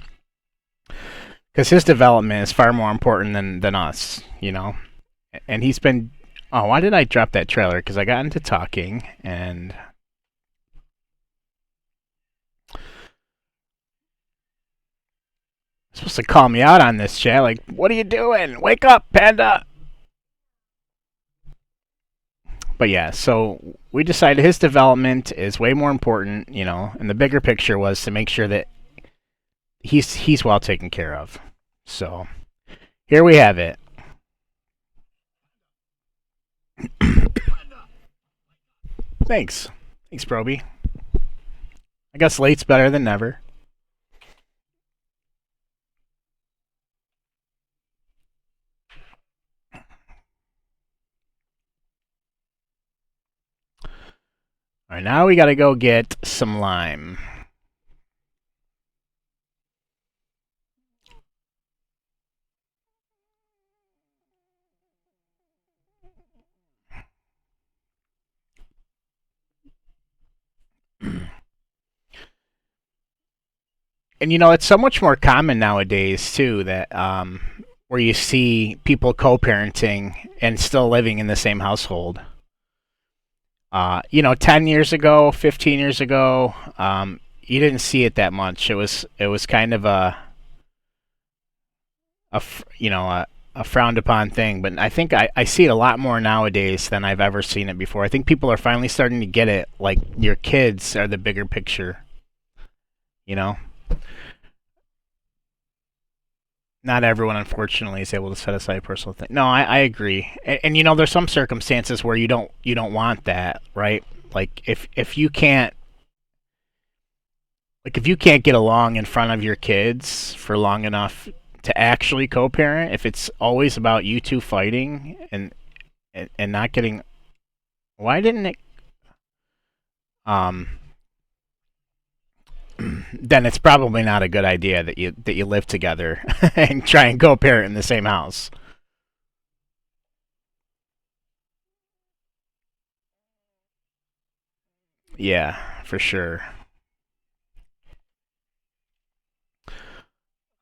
Because his development is far more important than us. And he's been. Oh, why did I drop that trailer? Because I got into talking and. Supposed to call me out on this, chat. Like, what are you doing? Wake up, Panda! But yeah, so we decided his development is way more important, and the bigger picture was to make sure that he's well taken care of. So here we have it. Thanks, Proby. I guess late's better than never. All right, now we gotta go get some lime. And it's so much more common nowadays too that where you see people co-parenting and still living in the same household. 10 years ago, 15 years ago, you didn't see it that much. It was kind of a frowned upon thing. But I think I see it a lot more nowadays than I've ever seen it before. I think people are finally starting to get it. Like your kids are the bigger picture. You know, not everyone unfortunately is able to set aside a personal thing. No, I agree. And there's some circumstances where you don't want that, right? Like if you can't get along in front of your kids for long enough to actually co-parent, if it's always about you two fighting and not getting, why didn't it um then it's probably not a good idea that you live together and try and co-parent in the same house. Yeah, for sure.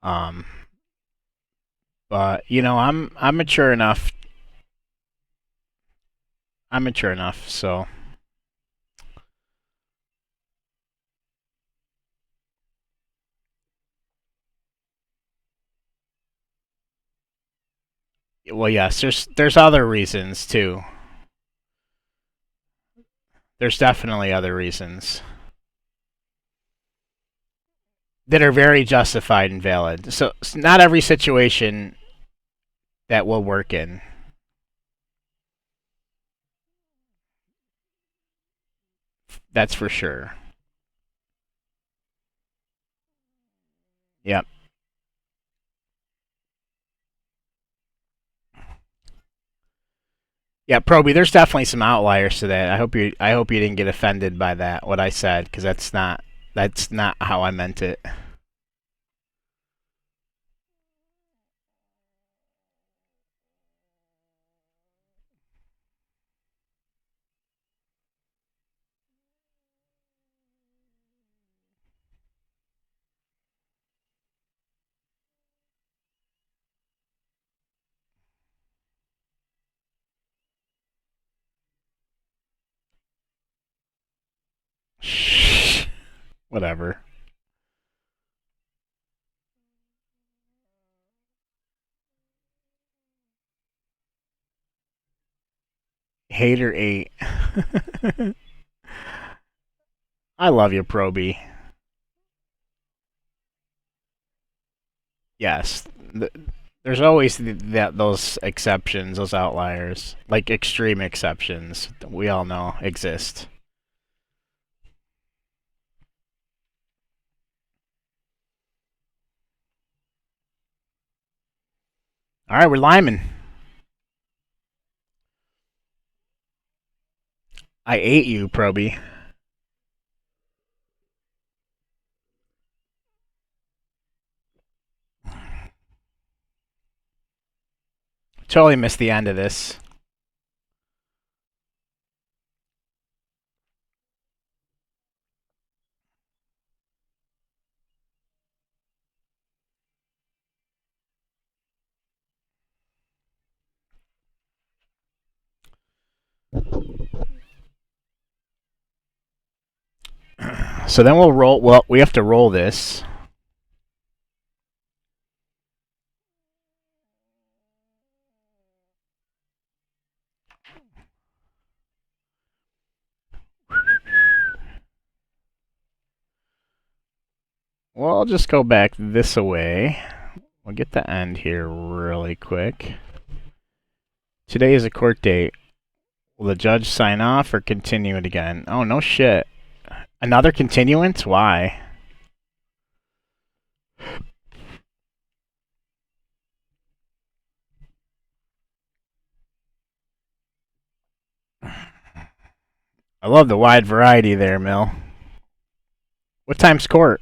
Um but I'm mature enough. I'm mature enough, so well, yes. There's other reasons too. There's definitely other reasons that are very justified and valid. So not every situation that will work in. That's for sure. Yep. Yeah, Proby, there's definitely some outliers to that. I hope you didn't get offended by that what I said because that's not how I meant it. Shh. Whatever. Hater 8. I love you, Proby. Yes. There's always those exceptions, those outliers, like extreme exceptions that we all know exist. All right, we're liming. I ate you, Proby. Totally missed the end of this. So then we'll roll. Well, we have to roll this. Well, I'll just go back this way. We'll get the end here really quick. Today is a court date. Will the judge sign off or continue it again? Oh, no shit. Another continuance? Why? I love the wide variety there, Mill. What time's court?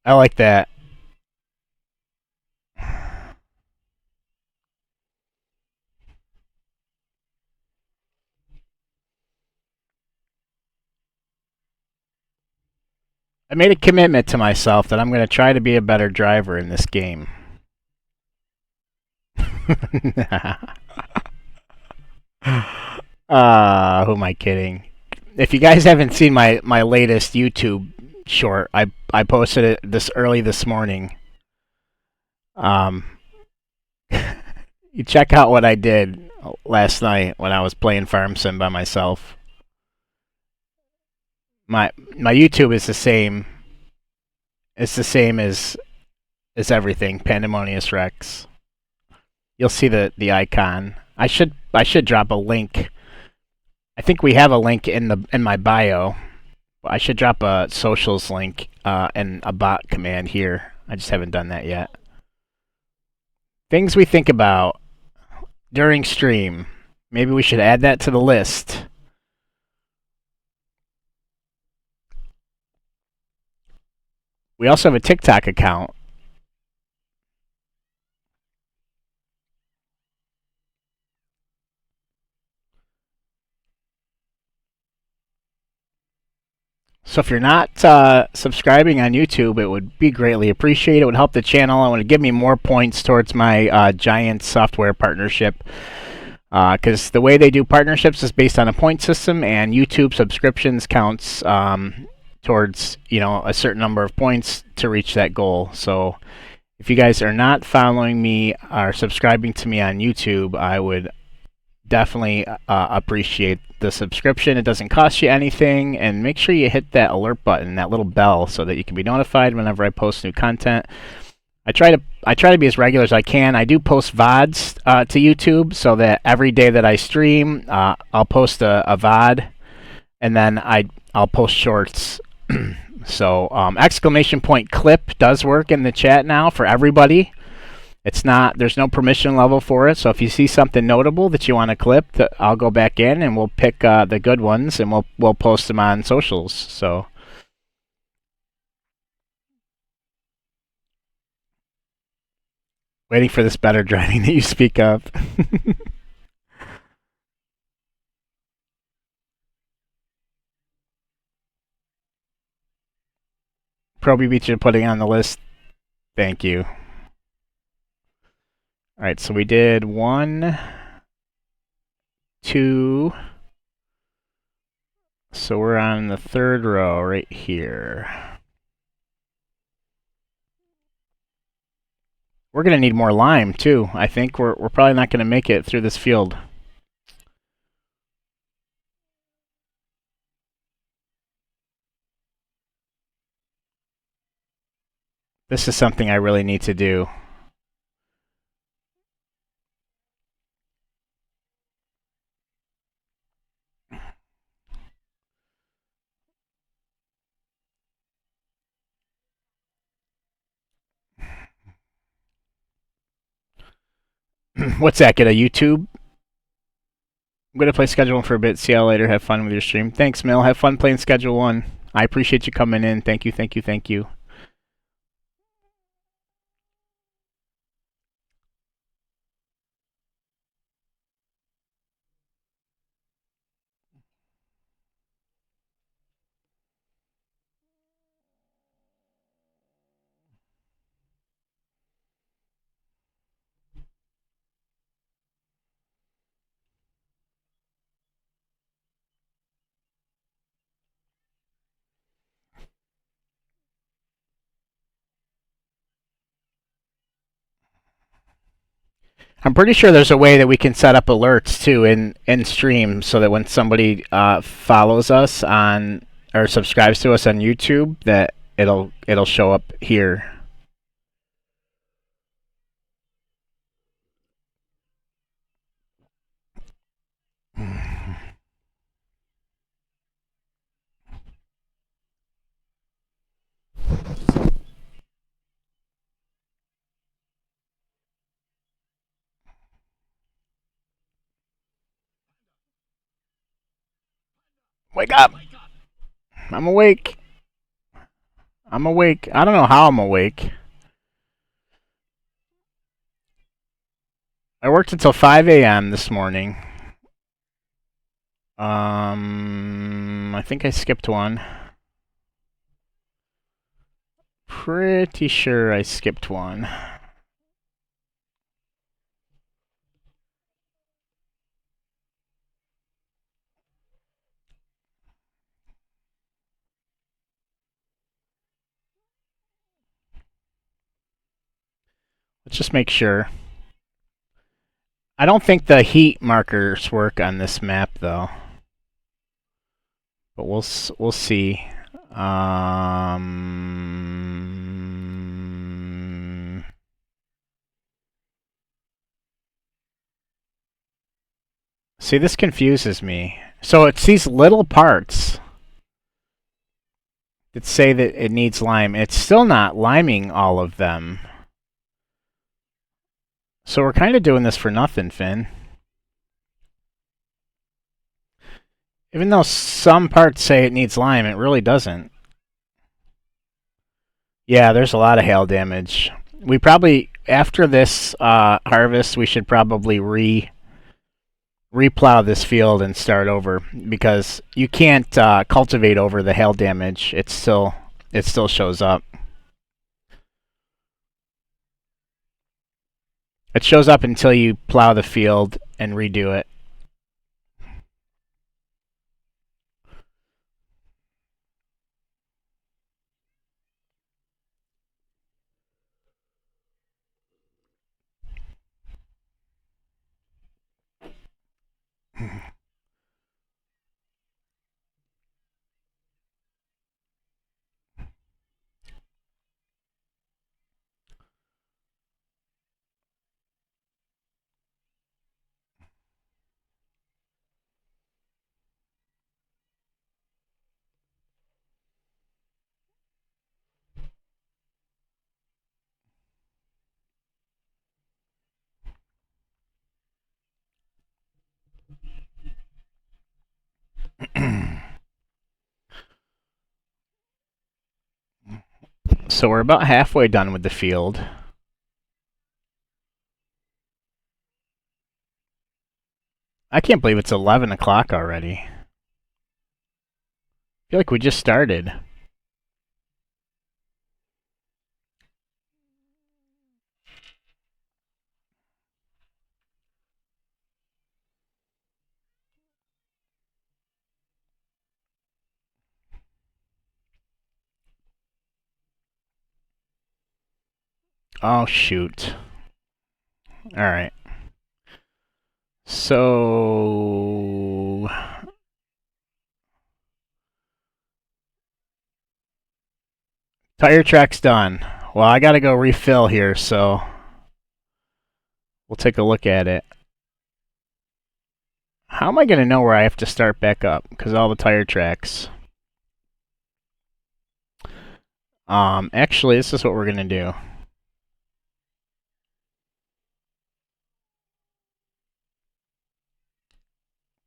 I like that. I made a commitment to myself that I'm going to try to be a better driver in this game. Who am I kidding? If you guys haven't seen my latest YouTube short, I posted it this morning. You check out what I did last night when I was playing FarmSim by myself. My YouTube is the same. It's the same as everything. Pandemonious Rex. You'll see the icon. I should drop a link. I think we have a link in my bio. I should drop a socials link and a bot command here. I just haven't done that yet. Things we think about during stream. Maybe we should add that to the list. We also have a TikTok account. So if you're not subscribing on YouTube, it would be greatly appreciated. It would help the channel and would give me more points towards my Giant software partnership. Because the way they do partnerships is based on a point system, and YouTube subscriptions counts towards a certain number of points to reach that goal. So if you guys are not following me or subscribing to me on YouTube, I would definitely appreciate the subscription. It doesn't cost you anything, and make sure you hit that alert button, that little bell, so that you can be notified whenever I post new content. I try to be as regular as I can. I do post VODs to YouTube, so that every day that I stream, I'll post a VOD, and then I'll post shorts. So exclamation point clip does work in the chat now for everybody. There's no permission level for it, so if you see something notable that you want to clip, I'll go back in and we'll pick the good ones and we'll post them on socials. So waiting for this better driving that you speak of. Proby Beach, you're putting on the list. Thank you. All right, so we did 1, 2. So we're on the third row right here. We're going to need more lime too. I think we're probably not going to make it through this field. This is something I really need to do. What's that? Get a YouTube? I'm going to play Schedule 1 for a bit. See y'all later. Have fun with your stream. Thanks, Mill. Have fun playing Schedule 1. I appreciate you coming in. Thank you, thank you, thank you. I'm pretty sure there's a way that we can set up alerts too in stream, so that when somebody follows us on or subscribes to us on YouTube, that it'll show up here. Wake up! I'm awake. I'm awake. I don't know how I'm awake. I worked until 5 a.m. this morning. I think I skipped one. Pretty sure I skipped one. Let's just make sure. I don't think the heat markers work on this map though, but we'll see. See, this confuses me. So it's these little parts that say that it needs lime. It's still not liming all of them. So we're kind of doing this for nothing, Finn. Even though some parts say it needs lime, it really doesn't. Yeah, there's a lot of hail damage. We probably, after this harvest, we should probably replow this field and start over because you can't cultivate over the hail damage. It still shows up. It shows up until you plow the field and redo it. So we're about halfway done with the field. I can't believe it's 11 o'clock already. I feel like we just started. Oh, shoot. All right. So tire track's done. Well, I gotta go refill here, so we'll take a look at it. How am I gonna know where I have to start back up? Because all the tire tracks. Actually, this is what we're gonna do.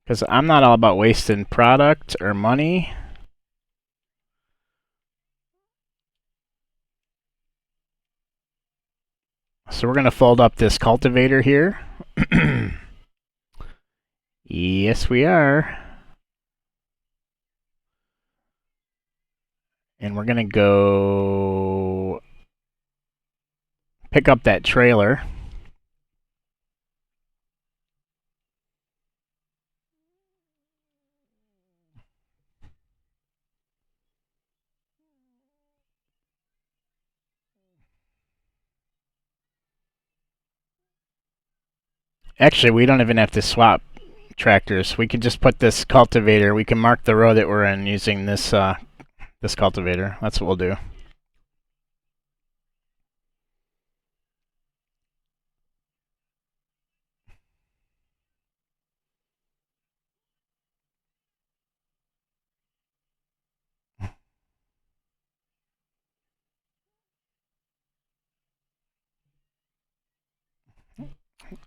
Because I'm not all about wasting product or money. So we're gonna fold up this cultivator here. Yes, we are. And we're gonna go pick up that trailer. Actually, we don't even have to swap tractors. We can just put this cultivator. We can mark the row that we're in using this this cultivator. That's what we'll do.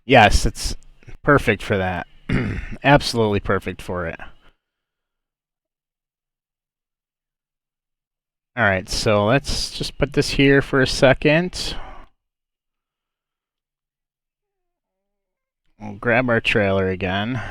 Yes, it's perfect for that. Absolutely perfect for it. All right, so let's just put this here for a second. We'll grab our trailer again.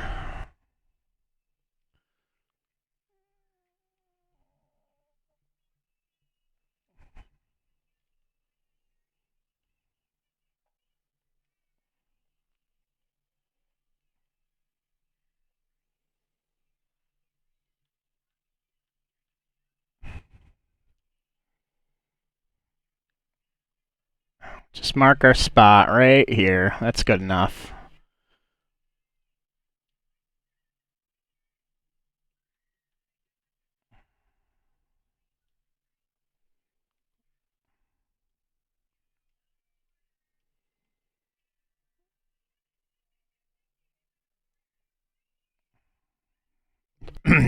Just mark our spot right here. That's good enough.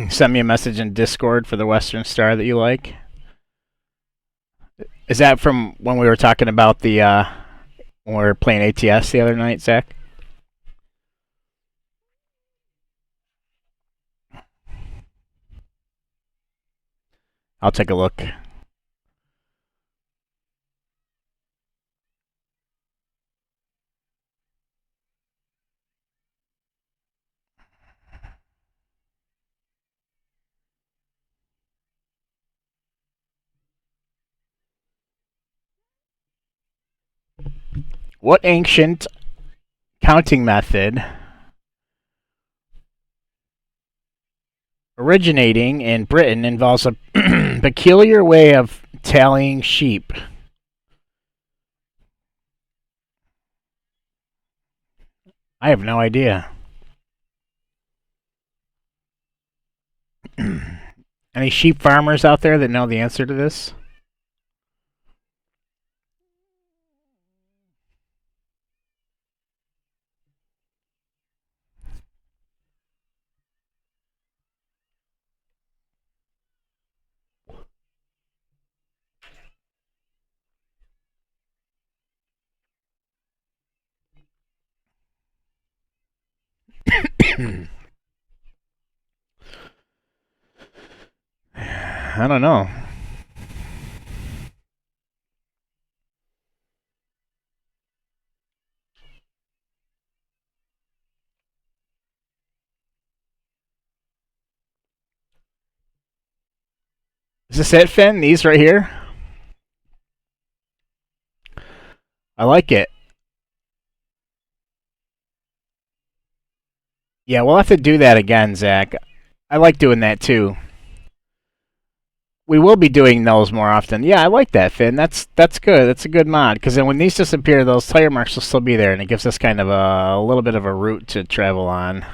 Send me a message in Discord for the Western Star that you like. Is that from when we were talking about the when we were playing ATS the other night, Zach? I'll take a look. What ancient counting method originating in Britain involves a peculiar way of tallying sheep? I have no idea. Any sheep farmers out there that know the answer to this? I don't know. Is this it, Finn? These right here? I like it. Yeah, we'll have to do that again, Zach. I like doing that too. We will be doing those more often. Yeah, I like that, Finn. That's good. That's a good mod because then when these disappear, those tire marks will still be there, and it gives us kind of a little bit of a route to travel on.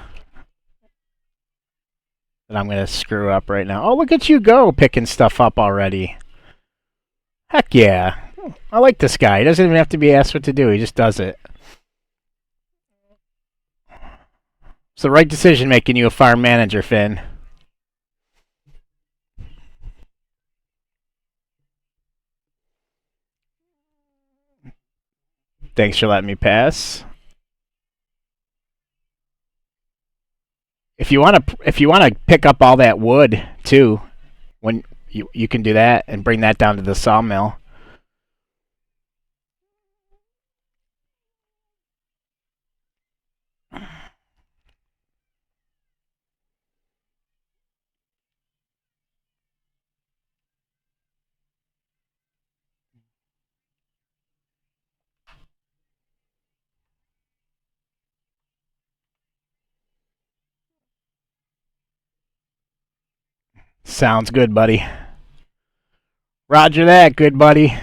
That I'm gonna screw up right now. Oh, look at you go picking stuff up already. Heck yeah. I like this guy. He doesn't even have to be asked what to do. He just does it. It's the right decision making you a farm manager, Finn. Thanks for letting me pass. If you want to pick up all that wood too, when you can do that and bring that down to the sawmill. Sounds good, buddy. Roger that, good buddy.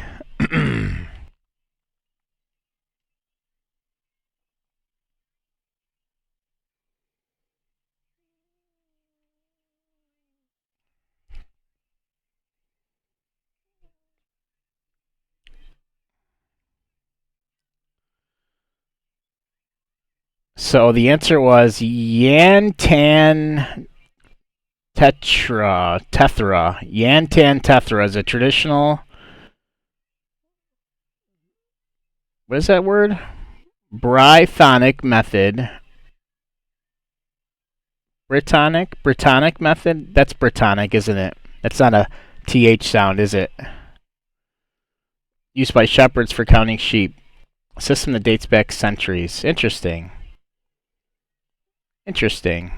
So the answer was Yantan Tethra. Yantan Tethra is a traditional. What is that word? Brythonic method. Brittonic method? That's Brittonic, isn't it? That's not a TH sound, is it? Used by shepherds for counting sheep. A system that dates back centuries. Interesting. Interesting.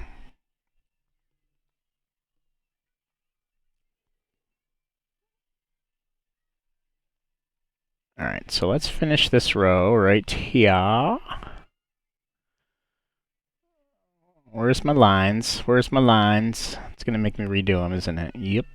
Alright, so let's finish this row right here. Where's my lines? Where's my lines? It's gonna make me redo them, isn't it? Yep.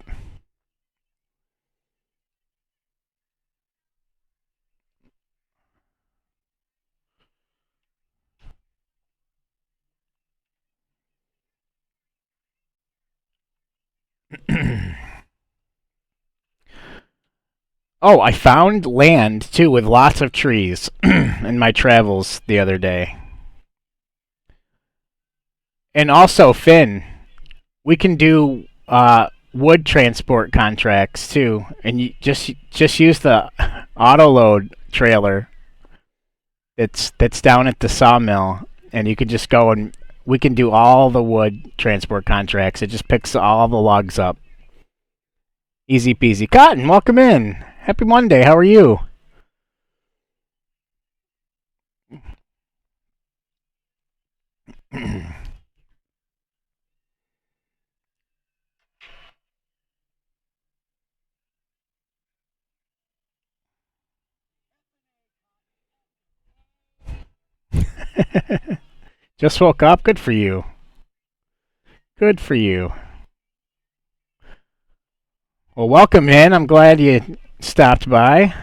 Oh, I found land too with lots of trees in my travels the other day. And also, Finn, we can do wood transport contracts too, and you just use the auto load trailer that's down at the sawmill, and you can just go and we can do all the wood transport contracts. It just picks all the logs up. Easy peasy. Cotton, welcome in. Happy Monday. How are you? Just woke up. Good for you. Good for you. Well, welcome in. I'm glad you stopped by.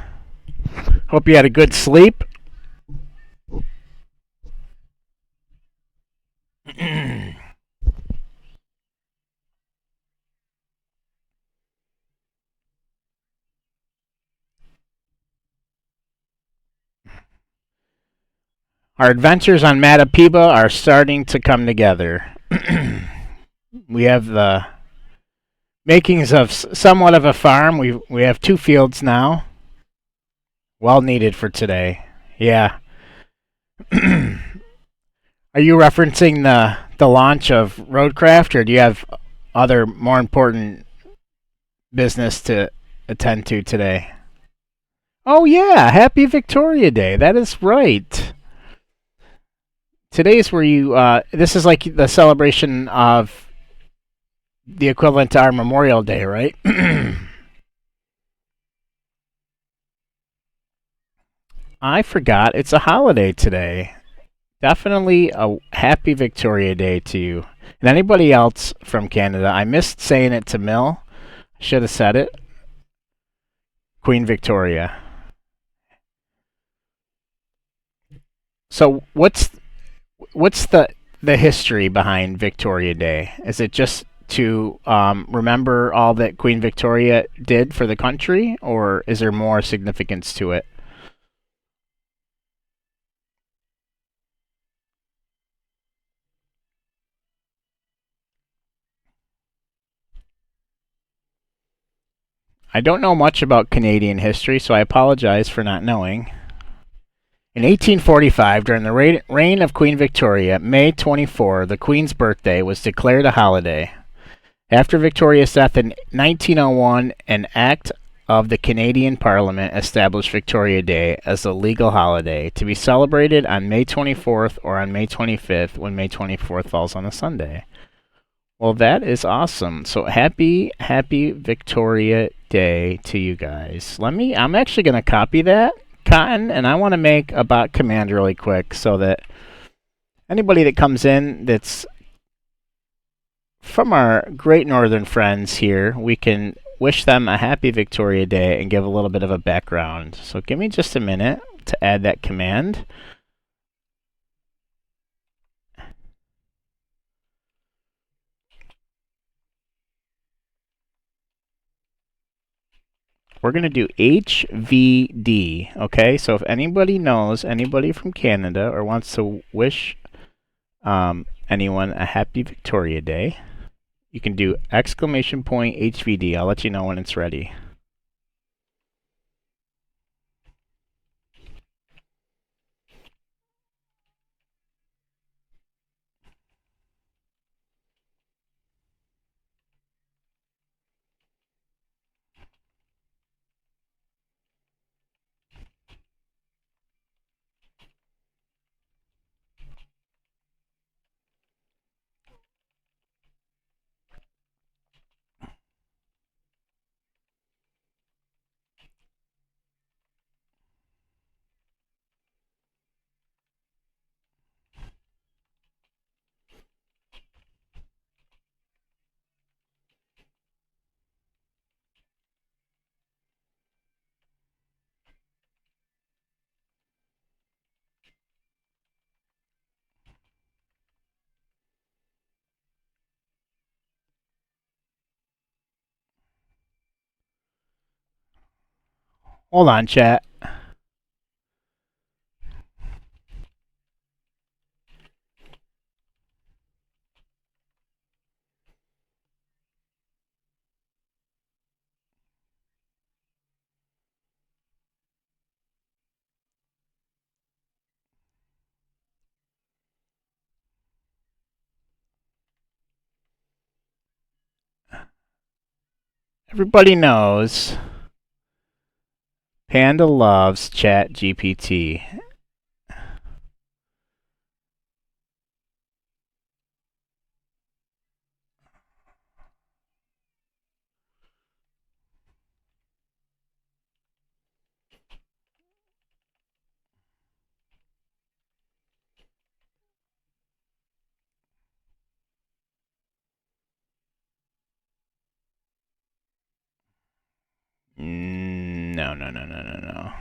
Hope you had a good sleep. Our adventures on Matopiba are starting to come together. We have the makings of somewhat of a farm. We have 2 fields now. Well needed for today. Yeah. Are you referencing the launch of Roadcraft, or do you have other more important business to attend to today? Oh yeah, Happy Victoria Day. That is right. Today's where you. This is like the celebration of the equivalent to our Memorial Day, right? I forgot. It's a holiday today. Definitely a happy Victoria Day to you. And anybody else from Canada. I missed saying it to Mill. Should have said it. Queen Victoria. So what's the history behind Victoria Day? Is it just to remember all that Queen Victoria did for the country, or is there more significance to it? I don't know much about Canadian history, so I apologize for not knowing. In 1845, during the reign of Queen Victoria, May 24, the Queen's birthday, was declared a holiday. After Victoria's death in 1901, an act of the Canadian Parliament established Victoria Day as a legal holiday to be celebrated on May 24th or on May 25th when May 24th falls on a Sunday. Well, that is awesome. So happy Victoria Day to you guys. I'm actually going to copy that, Cotton, and I want to make a bot command really quick so that anybody that comes in that's from our great northern friends here, we can wish them a happy Victoria Day and give a little bit of a background. So give me just a minute to add that command. We're going to do HVD, okay? So if anybody knows anybody from Canada or wants to wish anyone a happy Victoria Day, you can do exclamation point HVD. I'll let you know when it's ready. Hold on, chat. Everybody knows Panda loves Chat GPT. No, no, no, no, no, no.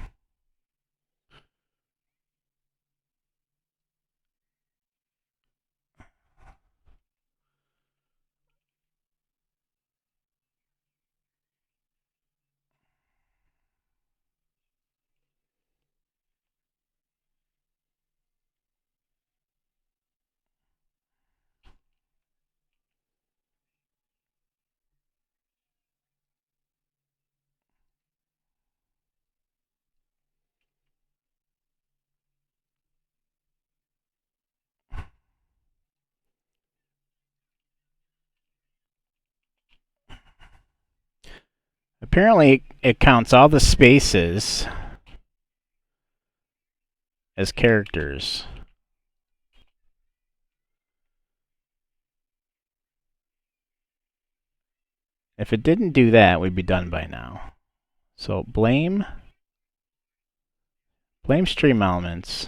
Apparently, it counts all the spaces as characters. If it didn't do that, we'd be done by now. So blame stream elements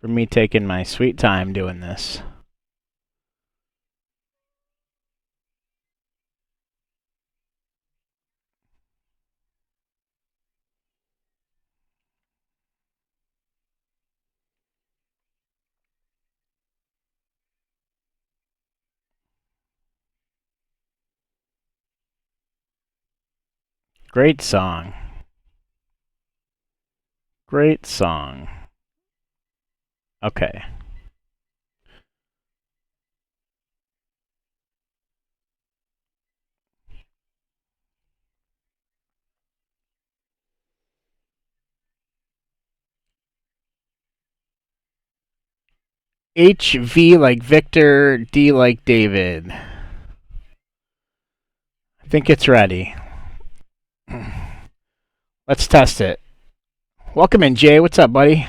for me taking my sweet time doing this. Great song. Great song. Okay. HV like Victor, D like David. I think it's ready. Let's test it. Welcome in, Jay. What's up, buddy?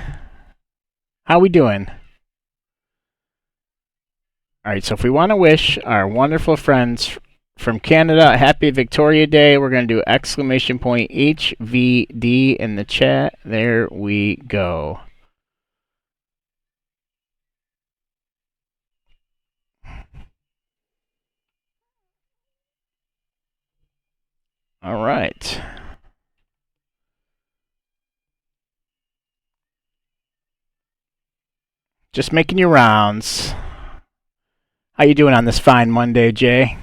How we doing? All right, so if we want to wish our wonderful friends from Canada a happy Victoria Day, we're going to do exclamation point HVD in the chat. There we go. All right. Just making your rounds. How you doing on this fine Monday, Jay?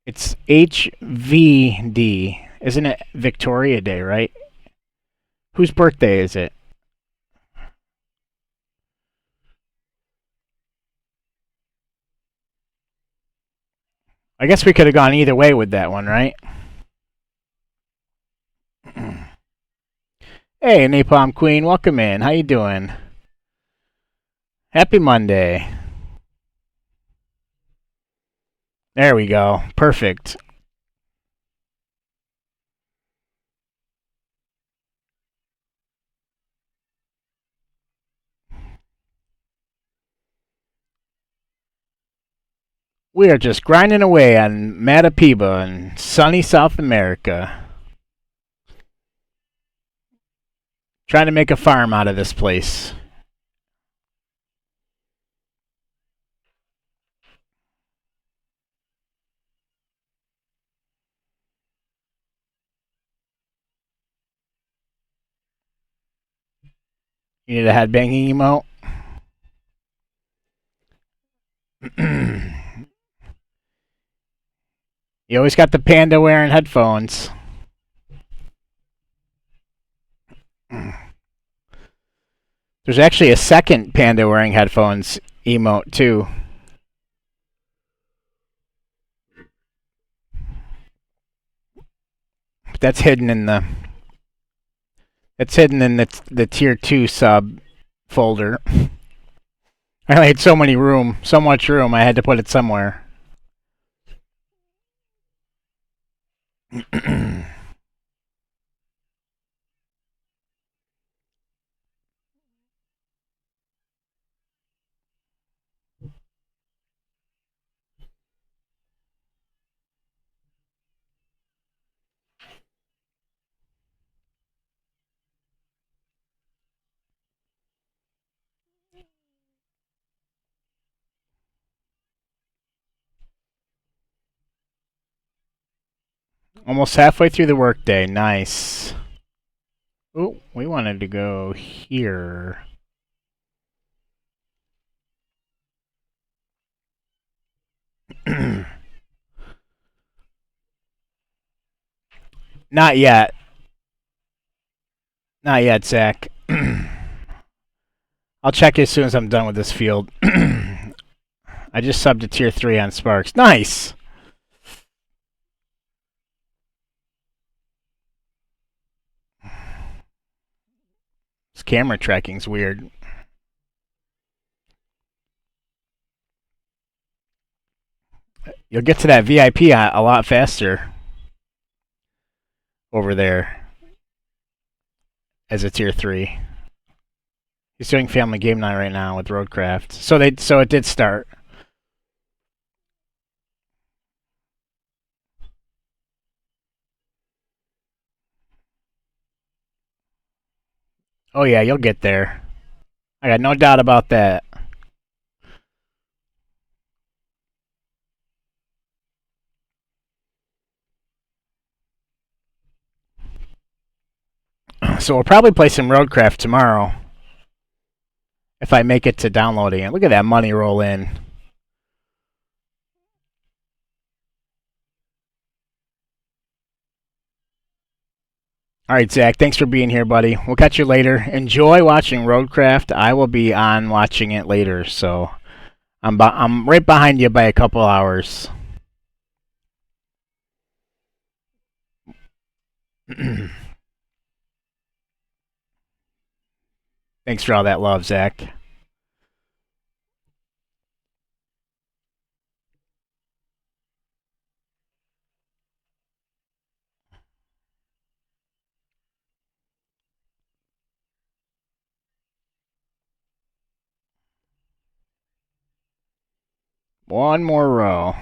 It's HVD. Isn't it Victoria Day, right? Whose birthday is it? I guess we could have gone either way with that one, right? Hey, Napalm Queen, welcome in. How you doing? Happy Monday. There we go. Perfect. We are just grinding away on Matopiba in sunny South America. Trying to make a farm out of this place. You need a headbanging emote? You always got the panda wearing headphones. There's actually a second panda wearing headphones emote too. That's hidden in the the tier 2 sub folder. I only had so much room, I had to put it somewhere. Almost halfway through the workday. Nice. Oh, we wanted to go here. Not yet. Not yet, Zach. I'll check as soon as I'm done with this field. I just subbed to tier 3 on Sparks. Nice! This camera tracking's weird. You'll get to that VIP a lot faster over there as a tier 3. He's doing family game night right now with Roadcraft. So it did start. Oh yeah, you'll get there. I got no doubt about that. So we'll probably play some Roadcraft tomorrow. If I make it to downloading it. Look at that money roll in. All right, Zach, thanks for being here, buddy. We'll catch you later. Enjoy watching Roadcraft. I will be on watching it later, so I'm right behind you by a couple hours. Thanks for all that love, Zach. One more row.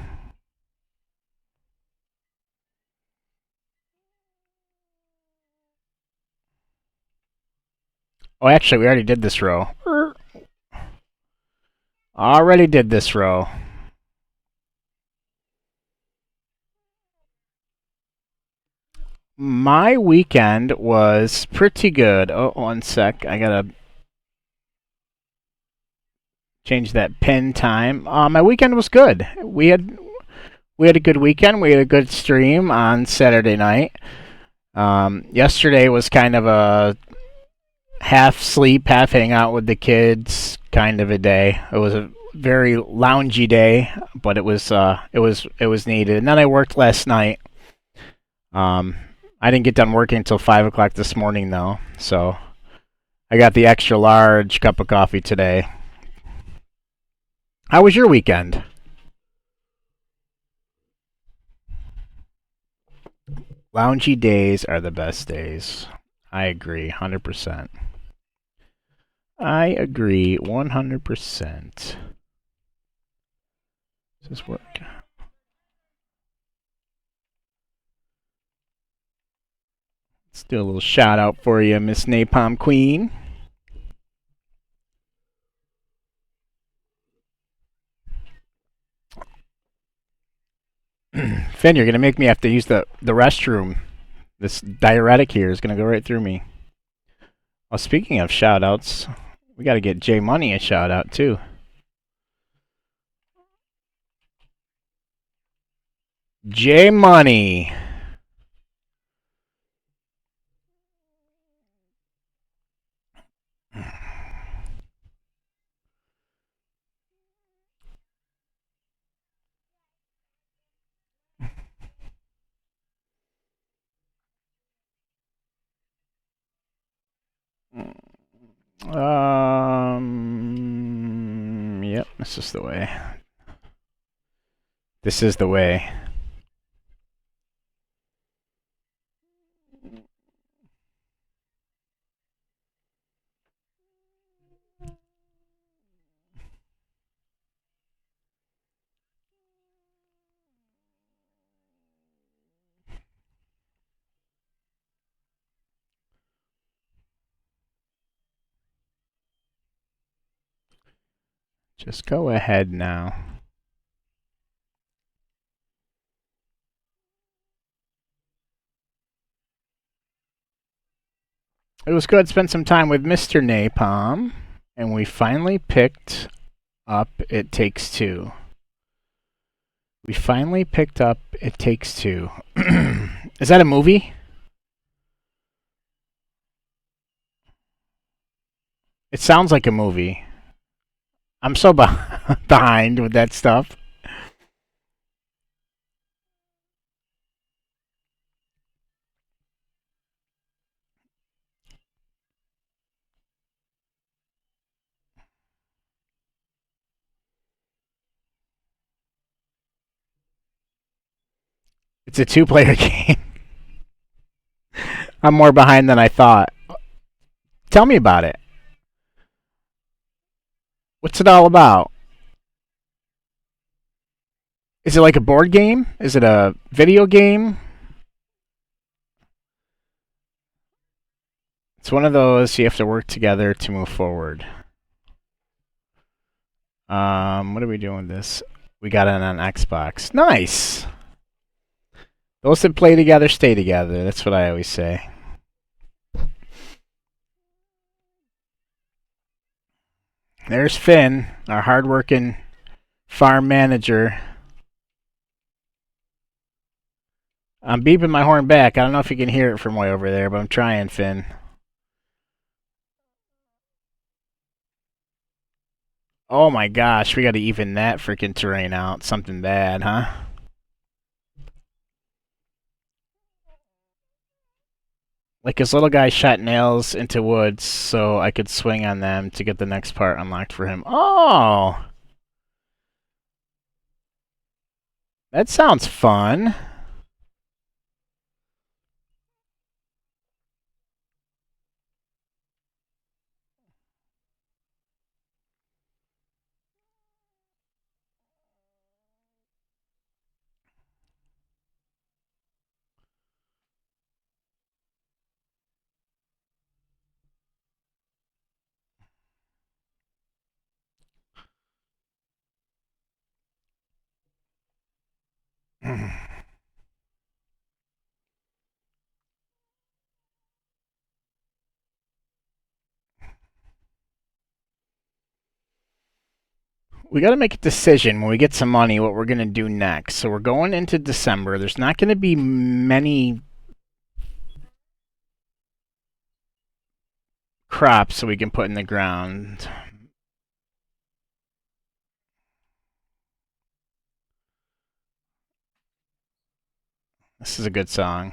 Oh, actually, we already did this row. Already did this row. My weekend was pretty good. Oh, one sec. I gotta change that pin time. My weekend was good. We had a good weekend. We had a good stream on Saturday night. Yesterday was kind of a half sleep, half hang out with the kids kind of a day. It was a very loungy day, but it was needed. And then I worked last night. I didn't get done working until 5 o'clock this morning though, so I got the extra large cup of coffee today. How was your weekend? Loungy days are the best days. I agree, 100%. I agree, 100%. Does this work? Let's do a little shout out for you, Miss Napalm Queen. Finn, you're gonna make me have to use the restroom. This diuretic here is gonna go right through me. Well, speaking of shout outs, we gotta get J Money a shout out too. J Money. Yep, this is the way. This is the way. Just go ahead now. It was good to spend some time with Mr. Napalm, and we finally picked up It Takes Two. We finally picked up It Takes Two. Is that a movie? It sounds like a movie. I'm so behind with that stuff. It's a two-player game. I'm more behind than I thought. Tell me about it. What's it all about? Is it like a board game? Is it a video game? It's one of those you have to work together to move forward. What are we doing with this? We got it on Xbox. Nice. Those that play together stay together. That's what I always say. There's Finn, our hardworking farm manager. I'm beeping my horn back. I don't know if you can hear it from way over there, but I'm trying, Finn. Oh my gosh, we got to even that freaking terrain out. Something bad, huh? Like his little guy shot nails into woods so I could swing on them to get the next part unlocked for him. Oh! That sounds fun. We got to make a decision when we get some money what we're going to do next. So we're going into December. There's not going to be many crops that we can put in the ground. This is a good song.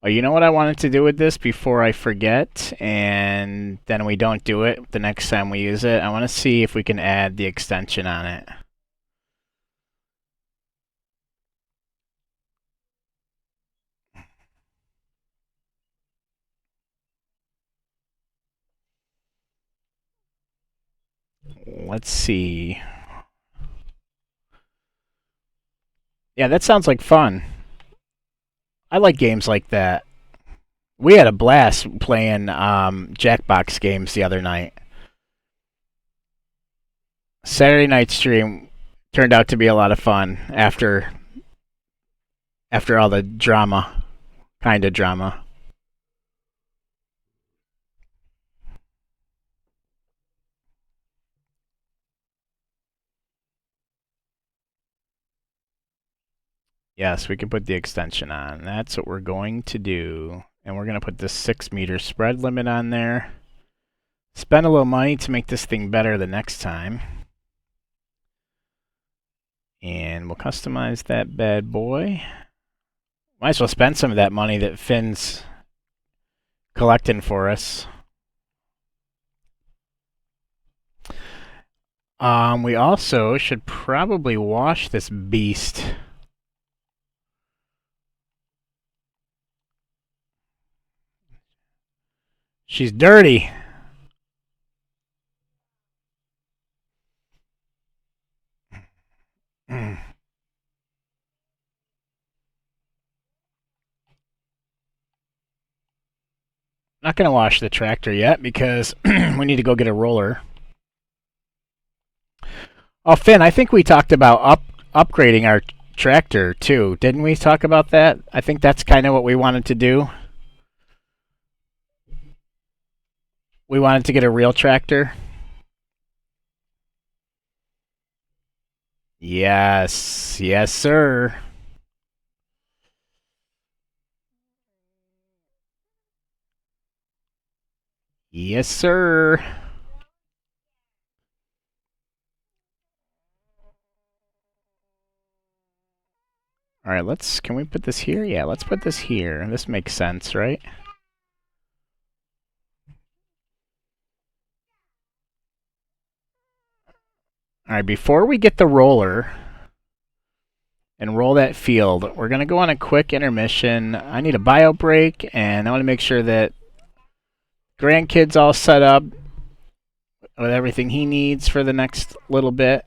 Oh, you know what I wanted to do with this before I forget, and then we don't do it the next time we use it? I want to see if we can add the extension on it. Let's see. Yeah, that sounds like fun. I like games like that. We had a blast playing Jackbox games the other night. Saturday night stream turned out to be a lot of fun after all the drama, kind of drama. Yes, we can put the extension on. That's what we're going to do. And we're going to put this 6-meter spread limit on there. Spend a little money to make this thing better the next time. And we'll customize that bad boy. Might as well spend some of that money that Finn's collecting for us. We also should probably wash this beast. She's dirty. Not going to wash the tractor yet because we need to go get a roller. Oh, Finn, I think we talked about upgrading our tractor too. Didn't we talk about that? I think that's kind of what we wanted to do. We wanted to get a real tractor. Yes. Yes, sir. Yes, sir. All right, can we put this here? Yeah, let's put this here. This makes sense, right? All right, before we get the roller and roll that field, we're going to go on a quick intermission. I need a bio break, and I want to make sure that grandkid's all set up with everything he needs for the next little bit.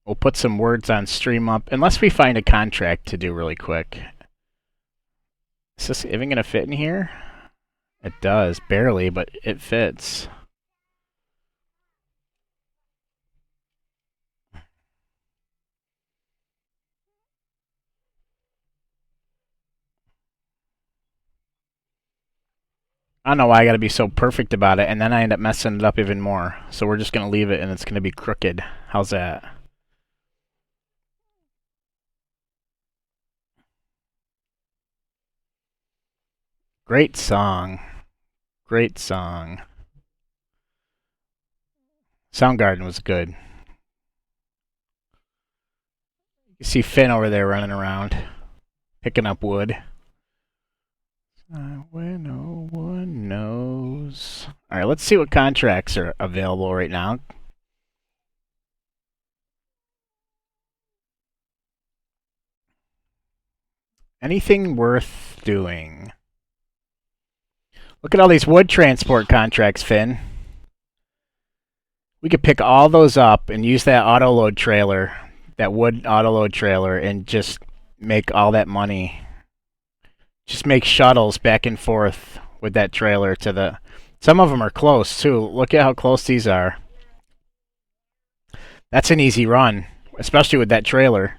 We'll put some words on stream up, unless we find a contract to do really quick. Is this even going to fit in here? It does, barely, but it fits. I don't know why I gotta be so perfect about it, and then I end up messing it up even more. So we're just gonna leave it, and it's gonna be crooked. How's that? Great song. Great song. Soundgarden was good. You see Finn over there running around, picking up wood. When no one knows. All right, let's see what contracts are available right now. Anything worth doing? Look at all these wood transport contracts, Finn. We could pick all those up and use that auto load trailer, that wood auto load trailer, and just make all that money. Just make shuttles back and forth with that trailer to the... Some of them are close, too. Look at how close these are. That's an easy run, especially with that trailer.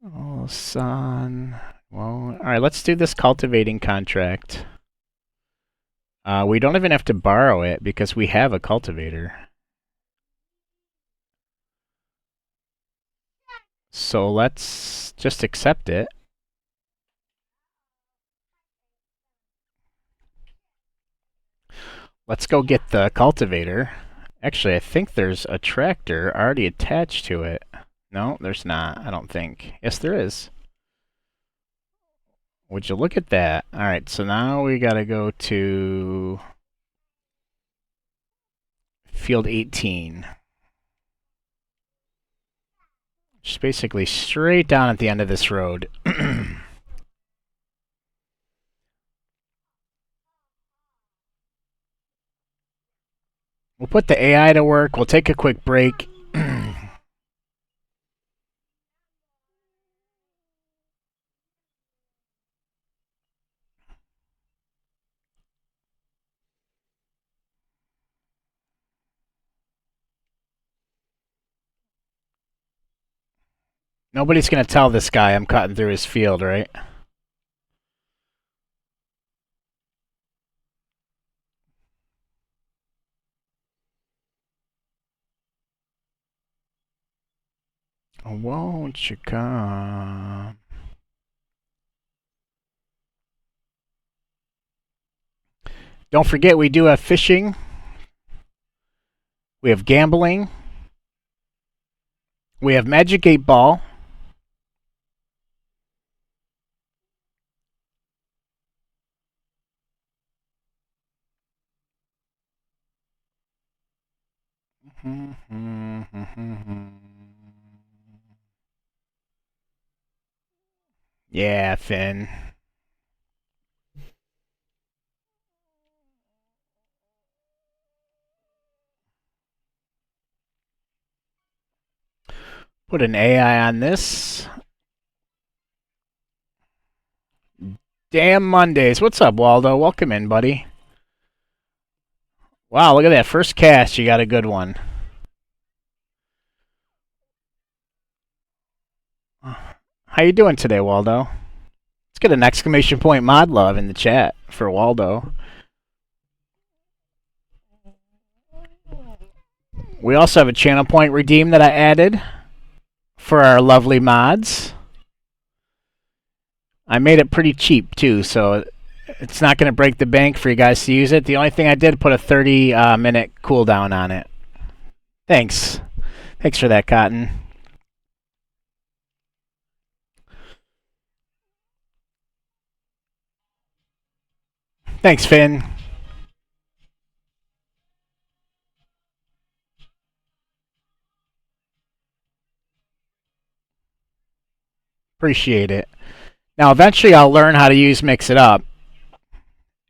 Oh, son. Well, all right, let's do this cultivating contract. We don't even have to borrow it because we have a cultivator. So let's just accept it. Let's go get the cultivator. Actually, I think there's a tractor already attached to it. No, there's not, I don't think. Yes, there is. Would you look at that? All right, so now we gotta go to field 18. Just basically straight down at the end of this road. We'll put the AI to work. We'll take a quick break. Nobody's going to tell this guy I'm cutting through his field, right? Won't you come? Don't forget, we do have fishing. We have gambling. We have Magic 8 Ball. Yeah, Finn. Put an AI on this. Damn Mondays. What's up, Waldo? Welcome in, buddy. Wow, look at that. First cast, you got a good one. How you doing today, Waldo? Let's get an exclamation point mod love in the chat for Waldo. We also have a channel point redeem that I added for our lovely mods. I made it pretty cheap too, so it's not going to break the bank for you guys to use it. The only thing I did put a 30-minute cooldown on it. Thanks. Thanks for that, Cotton. Thanks, Finn. Appreciate it. Now, eventually, I'll learn how to use Mix It Up,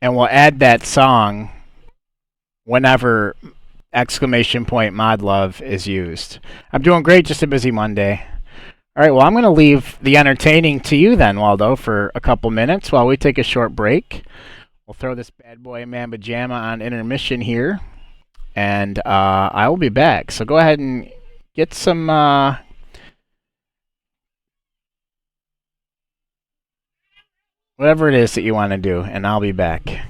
and we'll add that song whenever exclamation point mod love is used. I'm doing great, just a busy Monday. All right, well, I'm going to leave the entertaining to you then, Waldo, for a couple minutes while we take a short break. We'll throw this bad boy Mamba Jamma on intermission here, and I will be back. So go ahead and get some whatever it is that you want to do, and I'll be back.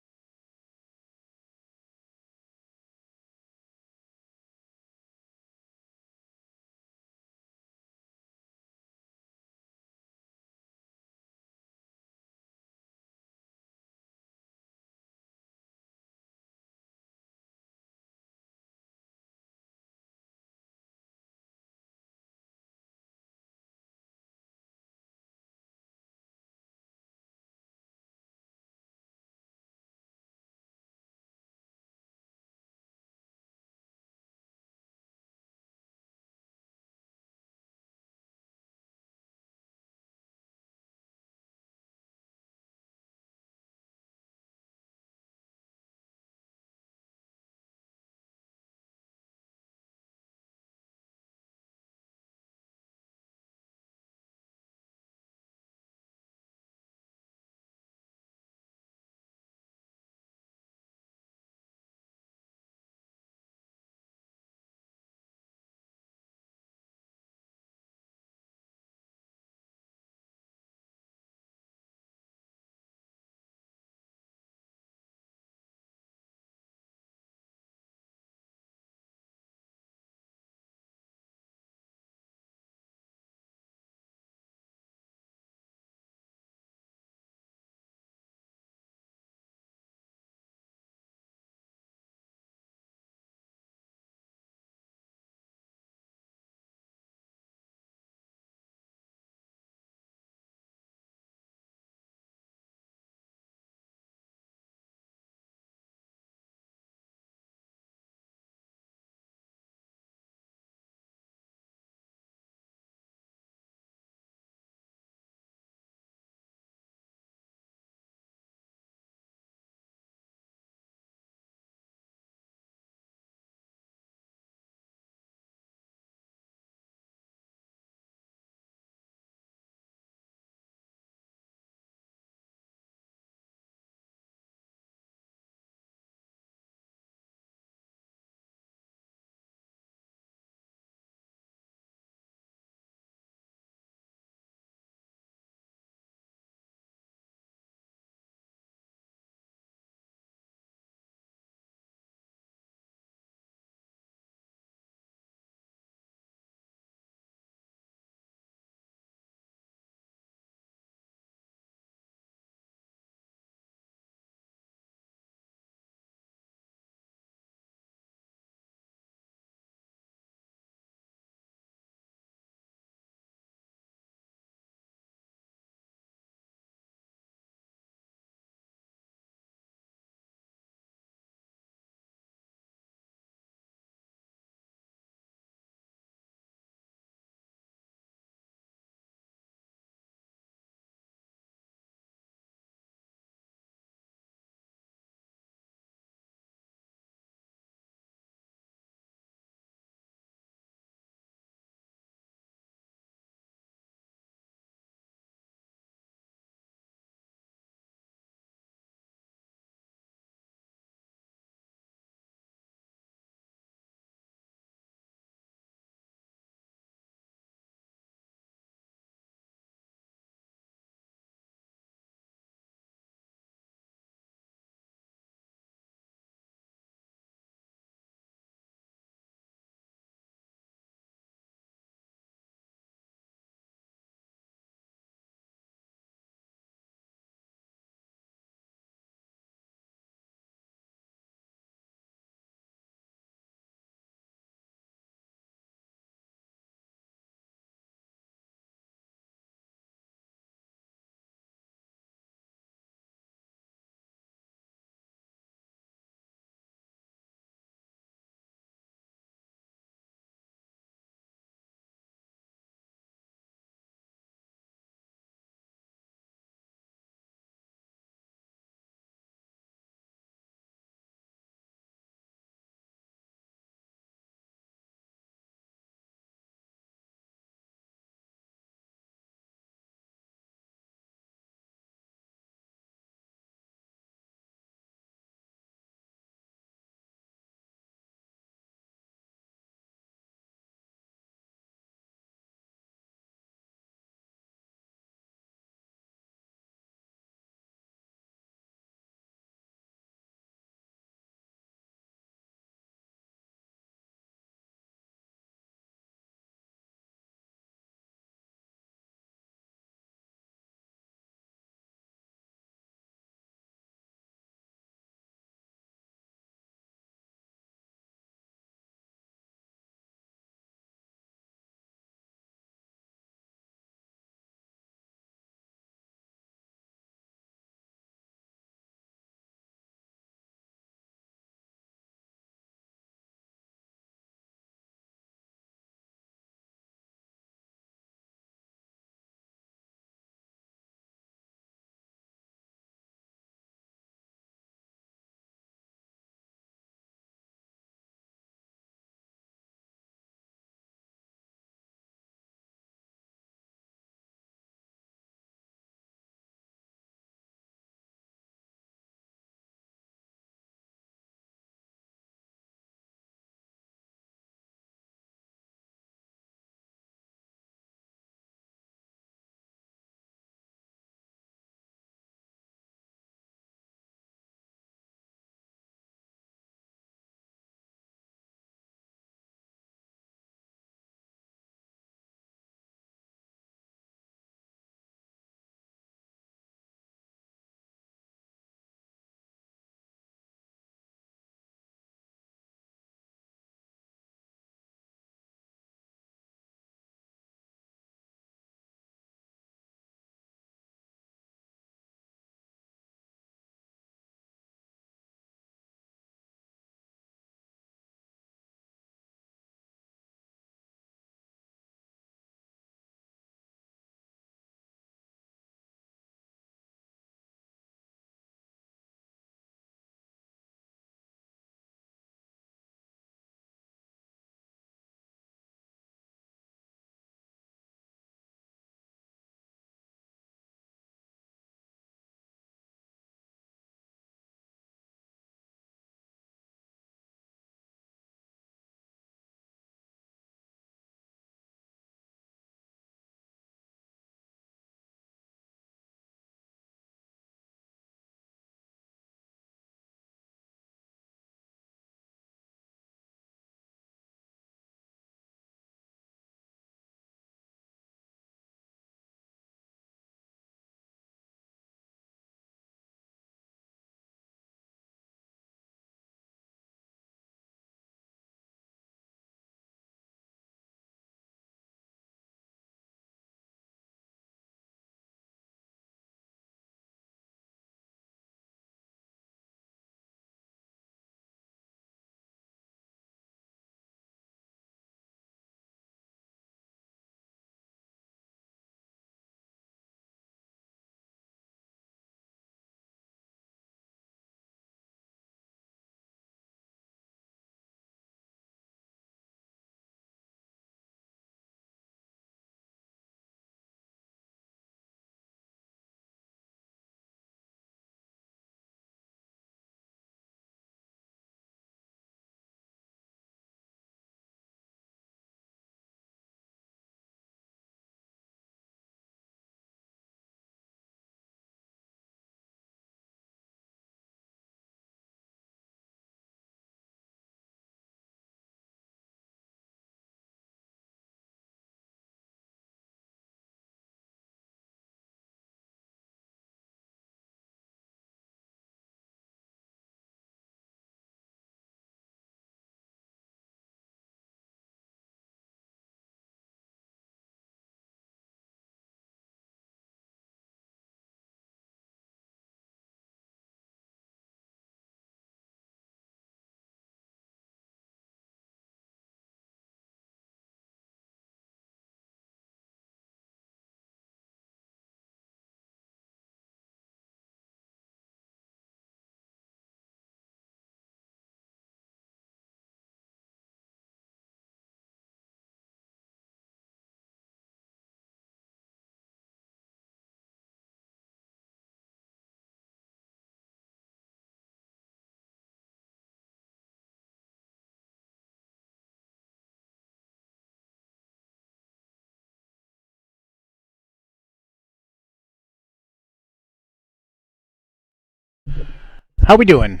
How we doing?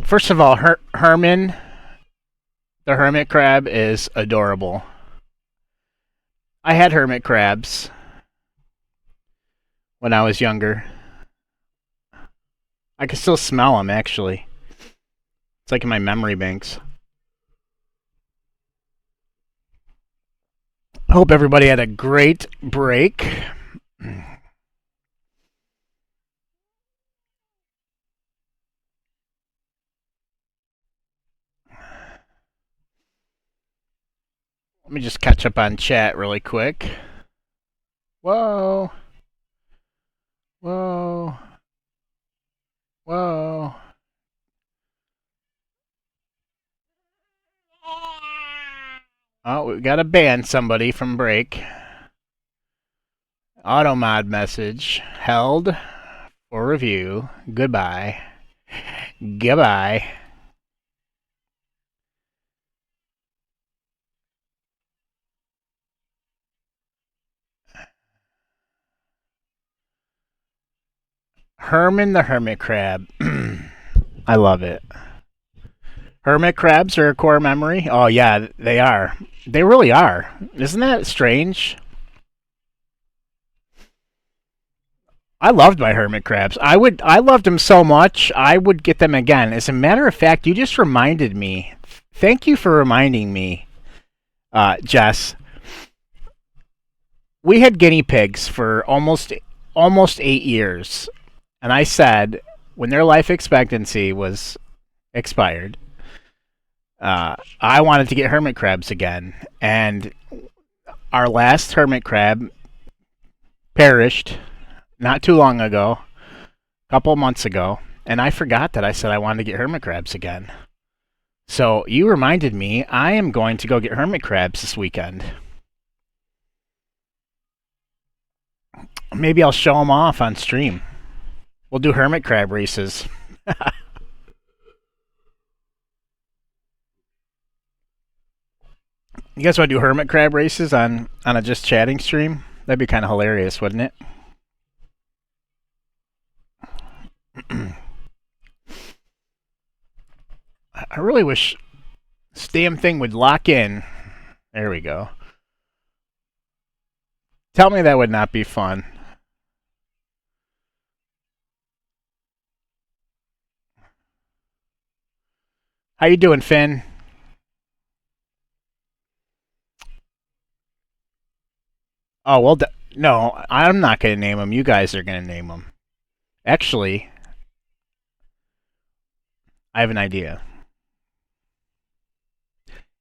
First of all, Herman, the hermit crab, is adorable. I had hermit crabs when I was younger. I can still smell them, actually. It's like in my memory banks. I hope everybody had a great break. Let me just catch up on chat really quick. Whoa. Whoa. Whoa. Oh, we got to ban somebody from break. Automod message held for review. Goodbye. Goodbye. Herman the hermit crab. I love it. Hermit crabs are a core memory. Oh yeah, they are. They really are. Isn't that strange? I loved my hermit crabs. I loved them so much. I would get them again. As a matter of fact, you just reminded me. Thank you for reminding me, Jess. We had guinea pigs for almost 8 years, and I said when their life expectancy was expired, I wanted to get hermit crabs again, and our last hermit crab perished not too long ago, a couple of months ago, and I forgot that I said I wanted to get hermit crabs again. So you reminded me. I am going to go get hermit crabs this weekend. Maybe I'll show them off on stream. We'll do hermit crab races. You guys want to do hermit crab races on a just chatting stream? That'd be kind of hilarious, wouldn't it? I really wish this damn thing would lock in. There we go. Tell me that would not be fun. How you doing, Finn? Oh, well, no, I'm not going to name them. You guys are going to name them. Actually, I have an idea.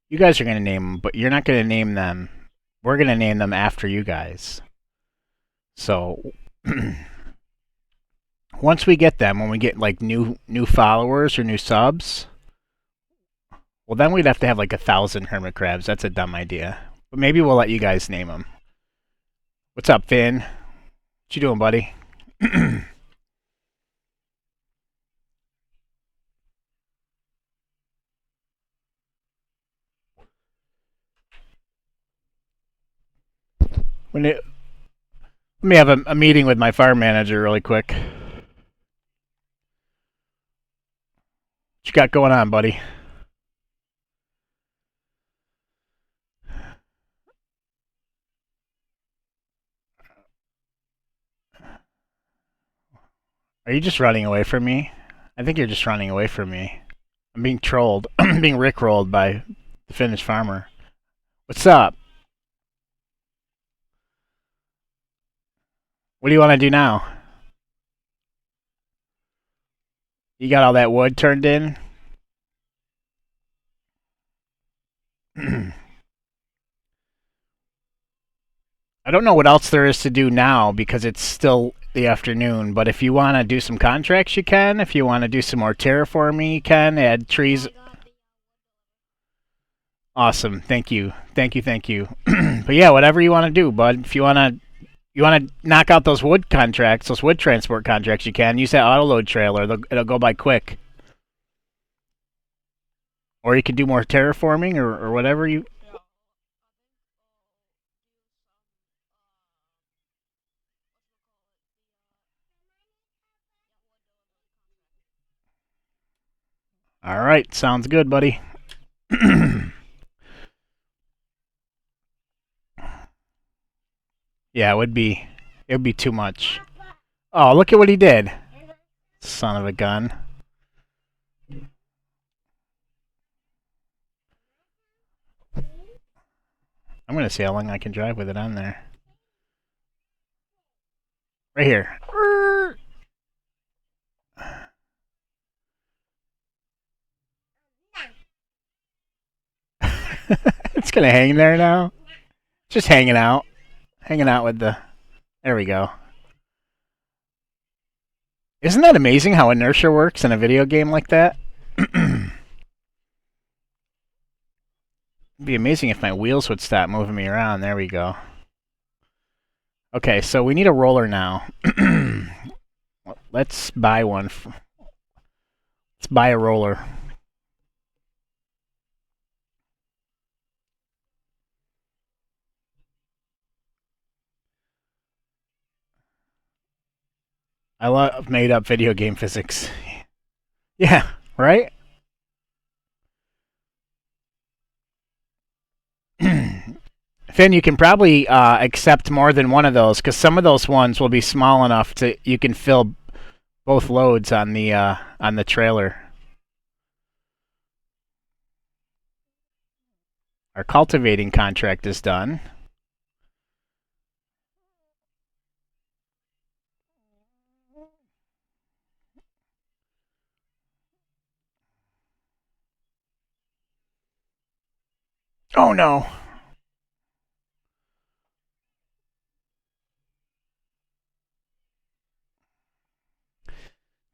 You guys are going to name them, but you're not going to name them. We're going to name them after you guys. So once we get them, when we get like new followers or new subs, well, then we'd have to have like 1,000 hermit crabs. That's a dumb idea. But maybe we'll let you guys name them. What's up, Finn? What you doing, buddy? Let me have a meeting with my farm manager really quick. What you got going on, buddy? Are you just running away from me? I think you're just running away from me. I'm being trolled. I'm being rickrolled by the Finnish farmer. What's up? What do you want to do now? You got all that wood turned in? I don't know what else there is to do now because it's still the afternoon, but if you want to do some contracts, you can. If you want to do some more terraforming, you can. Add trees. Awesome. Thank you. Thank you. Thank you. But yeah, whatever you want to do, bud. If you want to knock out those wood contracts, those wood transport contracts, you can. Use that auto load trailer. It'll go by quick. Or you can do more terraforming or whatever you. right, sounds good, buddy. Yeah, it would be too much. Oh, look at what he did. Son of a gun. I'm gonna see how long I can drive with it on there. Right here. It's gonna hang there now. Just hanging out. Hanging out with the... There we go. Isn't that amazing how inertia works in a video game like that? It'd be amazing if my wheels would stop moving me around. There we go. Okay, so we need a roller now. Let's buy one. Let's buy a roller. I love made up video game physics. Yeah, right? Finn, you can probably accept more than one of those because some of those ones will be small enough to you can fill both loads on the trailer. Our cultivating contract is done. Oh no.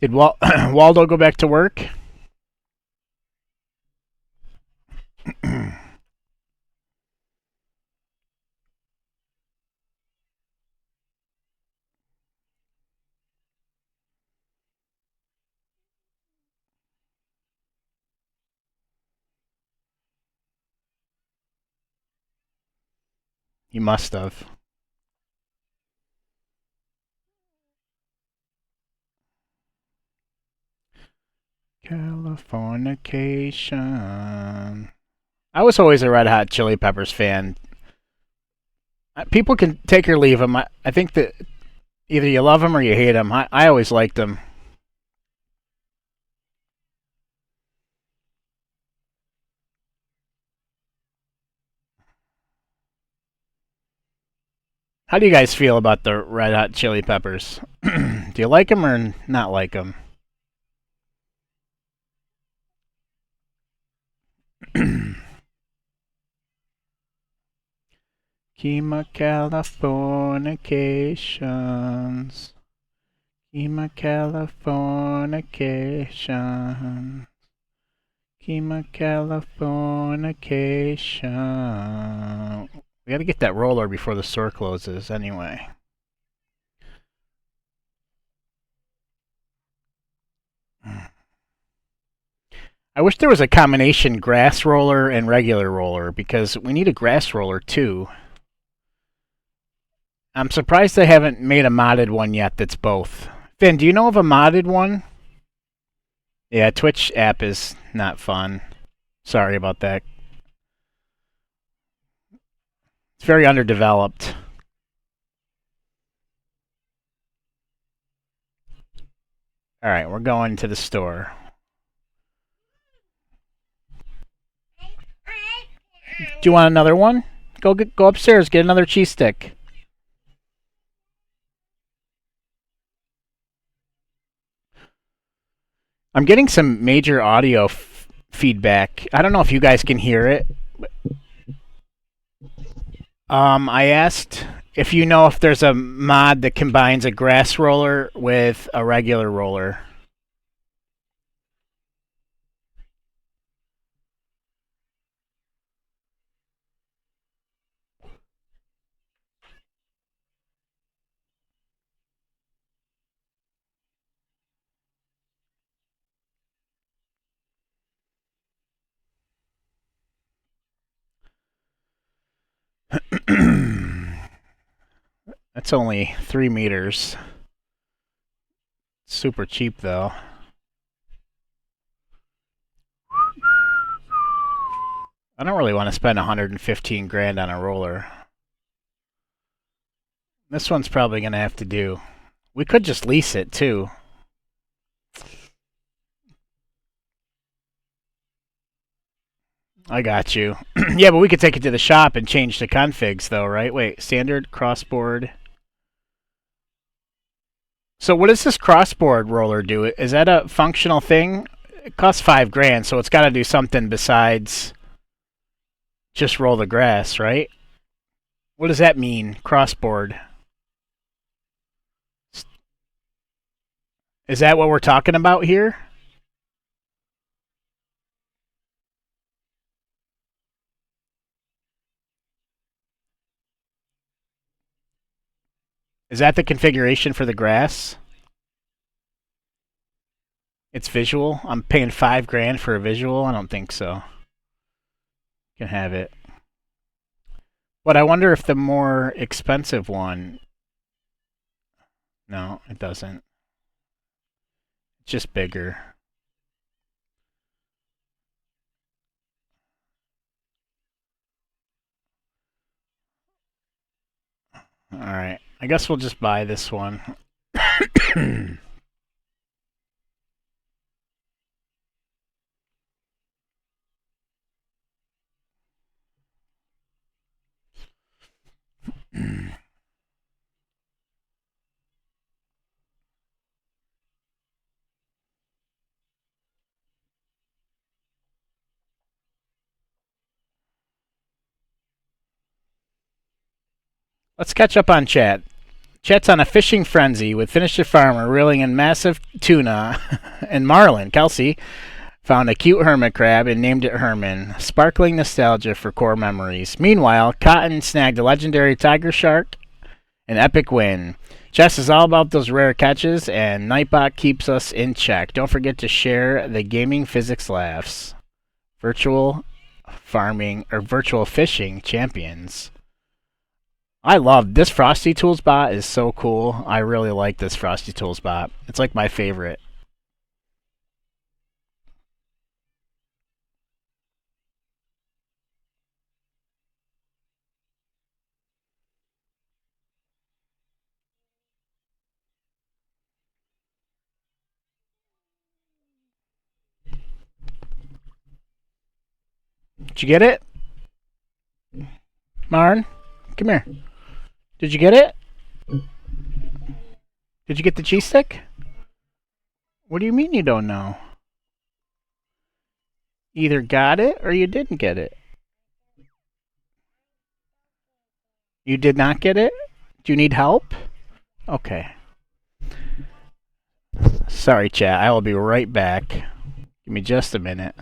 Did Waldo go back to work? He must have. Californication. I was always a Red Hot Chili Peppers fan. People can take or leave them. I think that either you love them or you hate them. I always liked them. How do you guys feel about the Red Hot Chili Peppers? Do you like them or not like them? Kima Californications. Kima Californication. Kima Californication. We gotta get that roller before the store closes anyway. I wish there was a combination grass roller and regular roller because we need a grass roller too. I'm surprised they haven't made a modded one yet that's both. Finn, do you know of a modded one? Yeah, Twitch app is not fun. Sorry about that. It's very underdeveloped. All right, we're going to the store. Do you want another one? Go upstairs, get another cheese stick. I'm getting some major audio feedback. I don't know if you guys can hear it. I asked if you know if there's a mod that combines a grass roller with a regular roller. That's only 3 meters. Super cheap though. I don't really want to spend 115 grand on a roller. This one's probably going to have to do. We could just lease it too. I got you. Yeah, but we could take it to the shop and change the configs though, right? Wait, standard crossboard. So what does this crossboard roller do? Is that a functional thing? It costs 5 grand, so it's got to do something besides just roll the grass, right? What does that mean, crossboard? Is that what we're talking about here? Is that the configuration for the grass? It's visual? I'm paying 5 grand for a visual? I don't think so. You can have it. But I wonder if the more expensive one. No, it doesn't. It's just bigger. Alright. I guess we'll just buy this one. Let's catch up on chat. Chat's on a fishing frenzy with Finish the Farmer reeling in massive tuna and marlin. Kelsey found a cute hermit crab and named it Herman. Sparkling nostalgia for core memories. Meanwhile, Cotton snagged a legendary tiger shark, an epic win. Chess is all about those rare catches, and Nightbot keeps us in check. Don't forget to share the gaming physics laughs. Virtual farming or virtual fishing champions. I love this Frosty Tools bot is so cool. I really like this Frosty Tools bot. It's like my favorite. Did you get it? Marn? Come here. Did you get it? Did you get the cheese stick? What do you mean you don't know? Either got it or you didn't get it. You did not get it? Do you need help? Okay. Sorry, chat. I will be right back. Give me just a minute.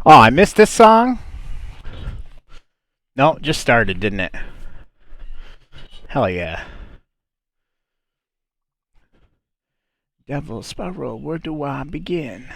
Oh, I missed this song? No, just started, didn't it? Hell yeah. Devil Sparrow, where do I begin?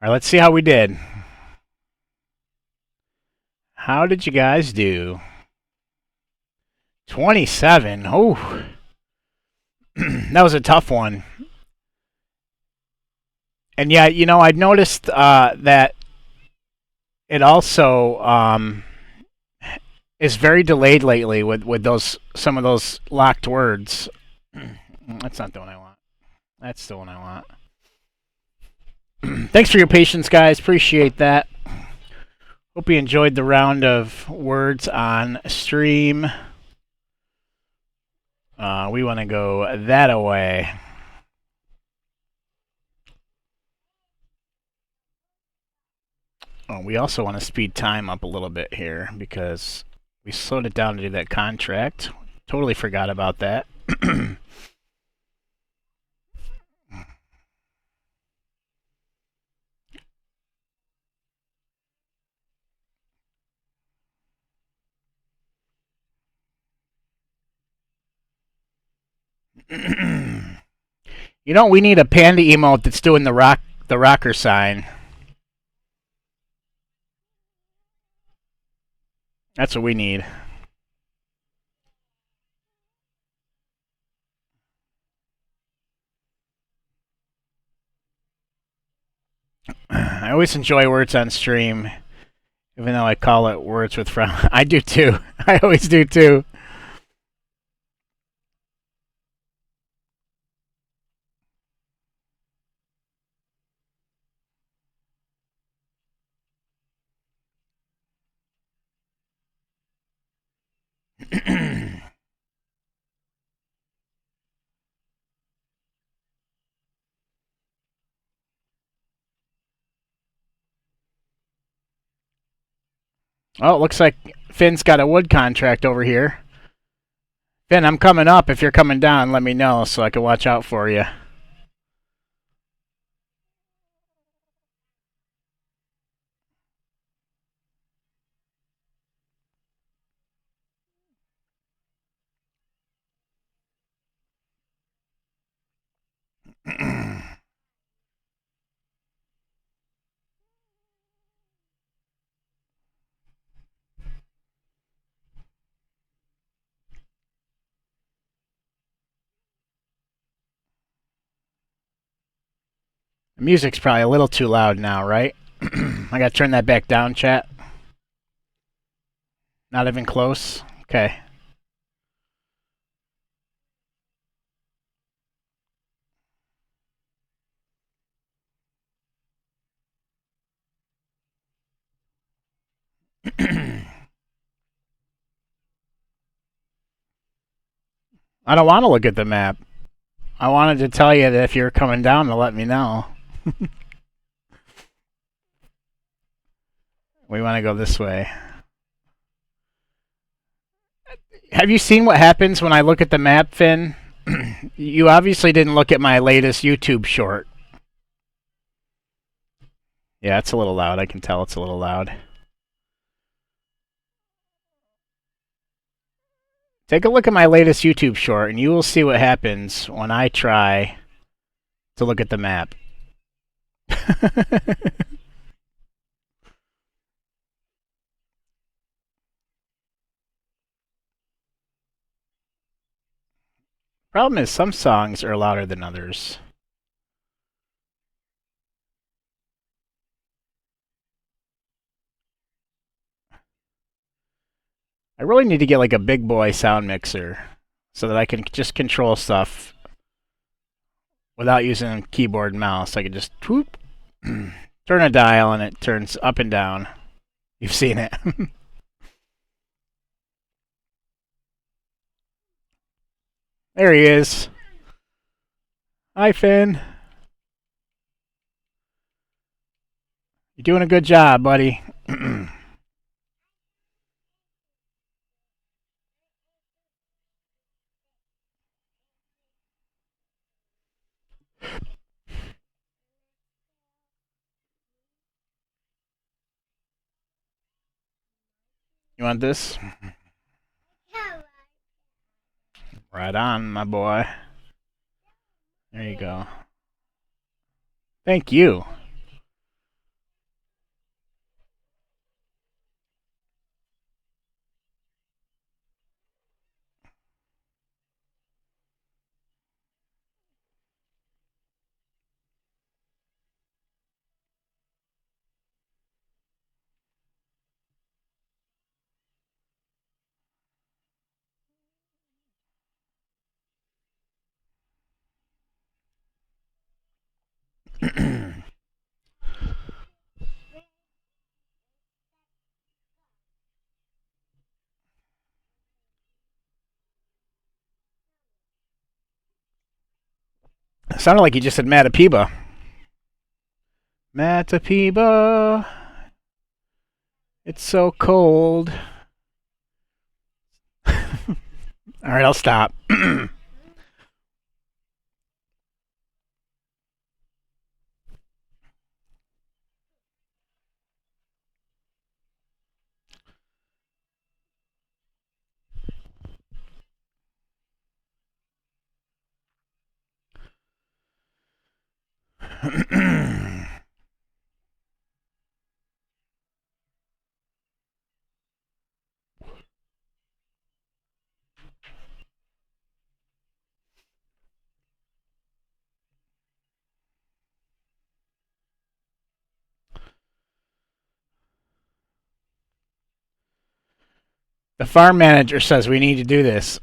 All right, let's see how we did. How did you guys do? 27. Oh, that was a tough one. And yeah, you know, I'd noticed that it also is very delayed lately with those some of those locked words. That's not the one I want. That's the one I want. Thanks for your patience, guys. Appreciate that. Hope you enjoyed the round of words on stream. We want to go that away. Oh, we also want to speed time up a little bit here because we slowed it down to do that contract. Totally forgot about that. You know, we need a panda emote that's doing the rocker sign. That's what we need. I always enjoy words on stream, even though I call it words with friends. I do too. I always do too. Oh, it looks like Finn's got a wood contract over here. Finn, I'm coming up. If you're coming down, let me know so I can watch out for you. The music's probably a little too loud now, right? I gotta turn that back down, chat. Not even close. Okay. I don't want to look at the map. I wanted to tell you that if you're coming down to let me know. We want to go this way. Have you seen what happens when I look at the map, Finn? You obviously didn't look at my latest YouTube short. Yeah, it's a little loud. I can tell it's a little loud. Take a look at my latest YouTube short, and you will see what happens when I try to look at the map. Problem is, some songs are louder than others. I really need to get like a big boy sound mixer so that I can just control stuff without using a keyboard and mouse. I can just whoop, turn a dial and it turns up and down. You've seen it. There he is. Hi, Finn. You're doing a good job, buddy. You want this? Right on, my boy. There you go. Thank you. It sounded like you just said Matopiba. Matopiba. It's so cold. Alright, I'll stop. The farm manager says we need to do this.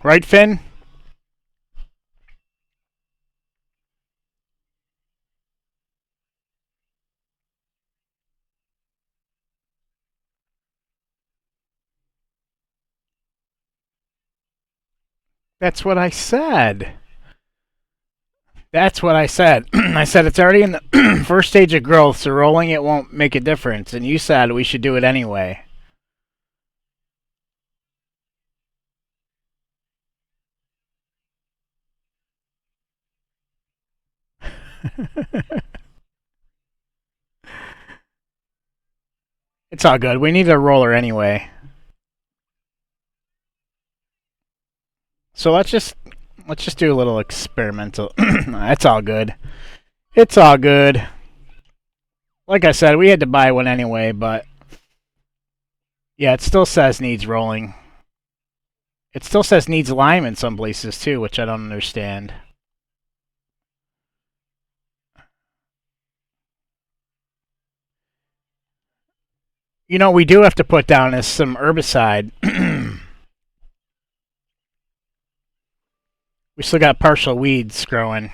Right, Finn? That's what I said. That's what I said. I said it's already in the first stage of growth, so rolling it won't make a difference. And you said we should do it anyway. It's all good. We need a roller anyway. So let's just do a little experimental. It's all good. It's all good. Like I said, we had to buy one anyway, but yeah, it still says needs rolling. It still says needs lime in some places too, which I don't understand. You know, we do have to put down is some herbicide. We still got partial weeds growing.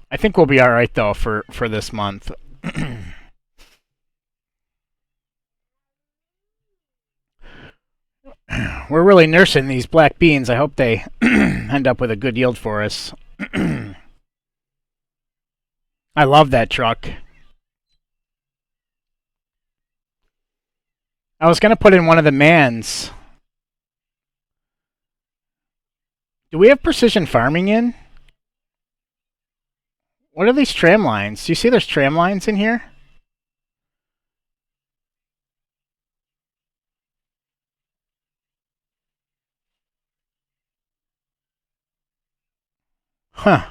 I think we'll be all right though for this month. We're really nursing these black beans. I hope they end up with a good yield for us. I love that truck. I was gonna put in one of the mans. Do we have precision farming in? What are these tram lines? Do you see there's tram lines in here? Huh.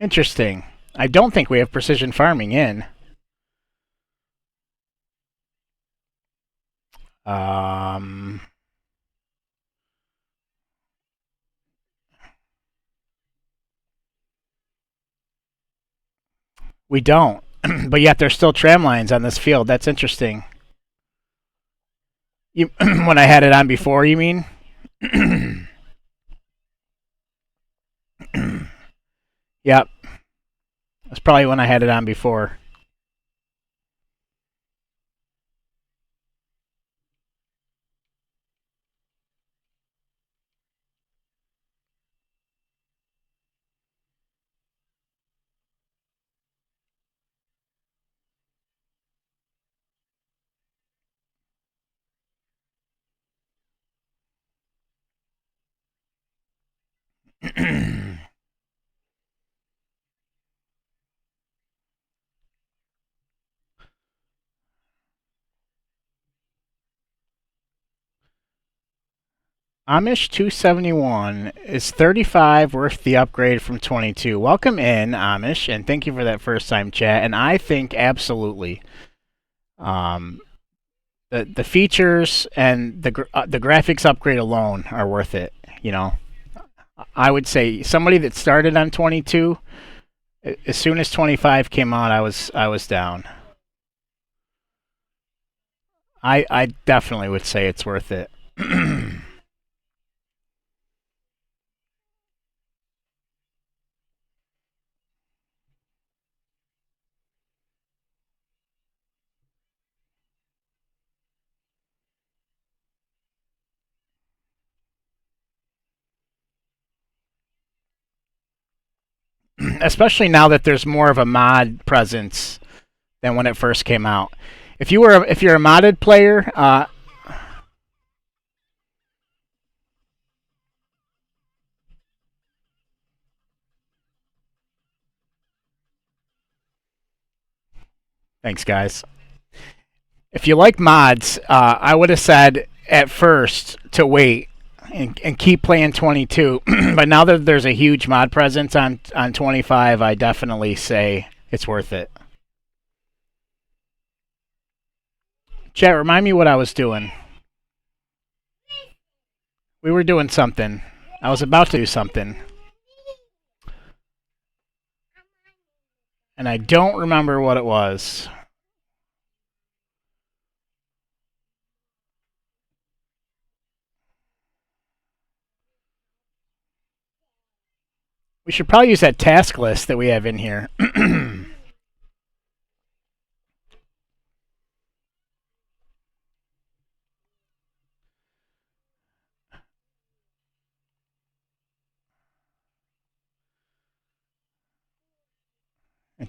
Interesting. I don't think we have precision farming in. Um, we don't. But yet there's still tram lines on this field. That's interesting. You, when I had it on before, you mean? Yep. That's probably when I had it on before. Amish 271 is 35 worth the upgrade from 22. Welcome in, Amish, and thank you for that first time chat. And I think absolutely, um, the features and the graphics upgrade alone are worth it. You know, I would say somebody that started on 22, as soon as 25 came out, I was down. I definitely would say it's worth it. Especially now that there's more of a mod presence than when it first came out. If you're a modded player, thanks guys. If you like mods, I would have said at first to wait and keep playing 22. But now that there's a huge mod presence on 25, I definitely say it's worth it. Chat, remind me what I was doing. We were doing something. I was about to do something. And I don't remember what it was. We should probably use that task list that we have in here. I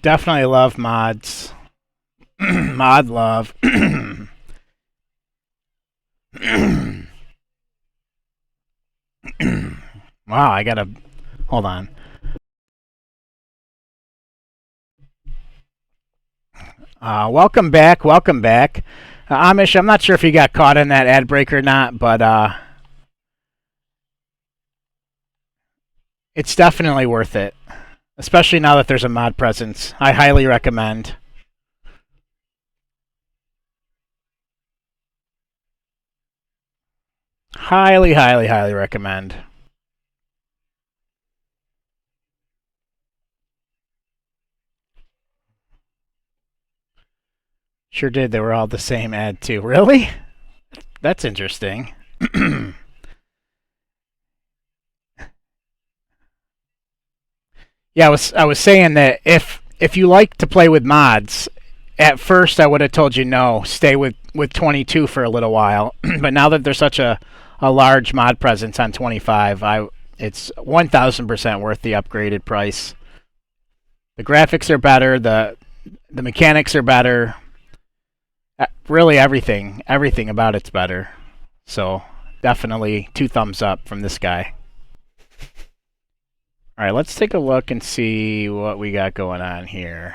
definitely love mods. Mod love. Wow, I gotta hold on. Welcome back, welcome back. Amish, I'm not sure if you got caught in that ad break or not, but it's definitely worth it. Especially now that there's a mod presence. I highly recommend. Highly, highly, highly recommend. Sure did. They were all the same ad too. Really? That's interesting. Yeah, I was saying that if you like to play with mods, at first I would have told you no, stay with 22 for a little while. But now that there's such a large mod presence on 25, it's 1,000% worth the upgraded price. The graphics are better, the mechanics are better. Really everything about it's better. So, definitely 2 thumbs up from this guy. All right, let's take a look and see what we got going on here.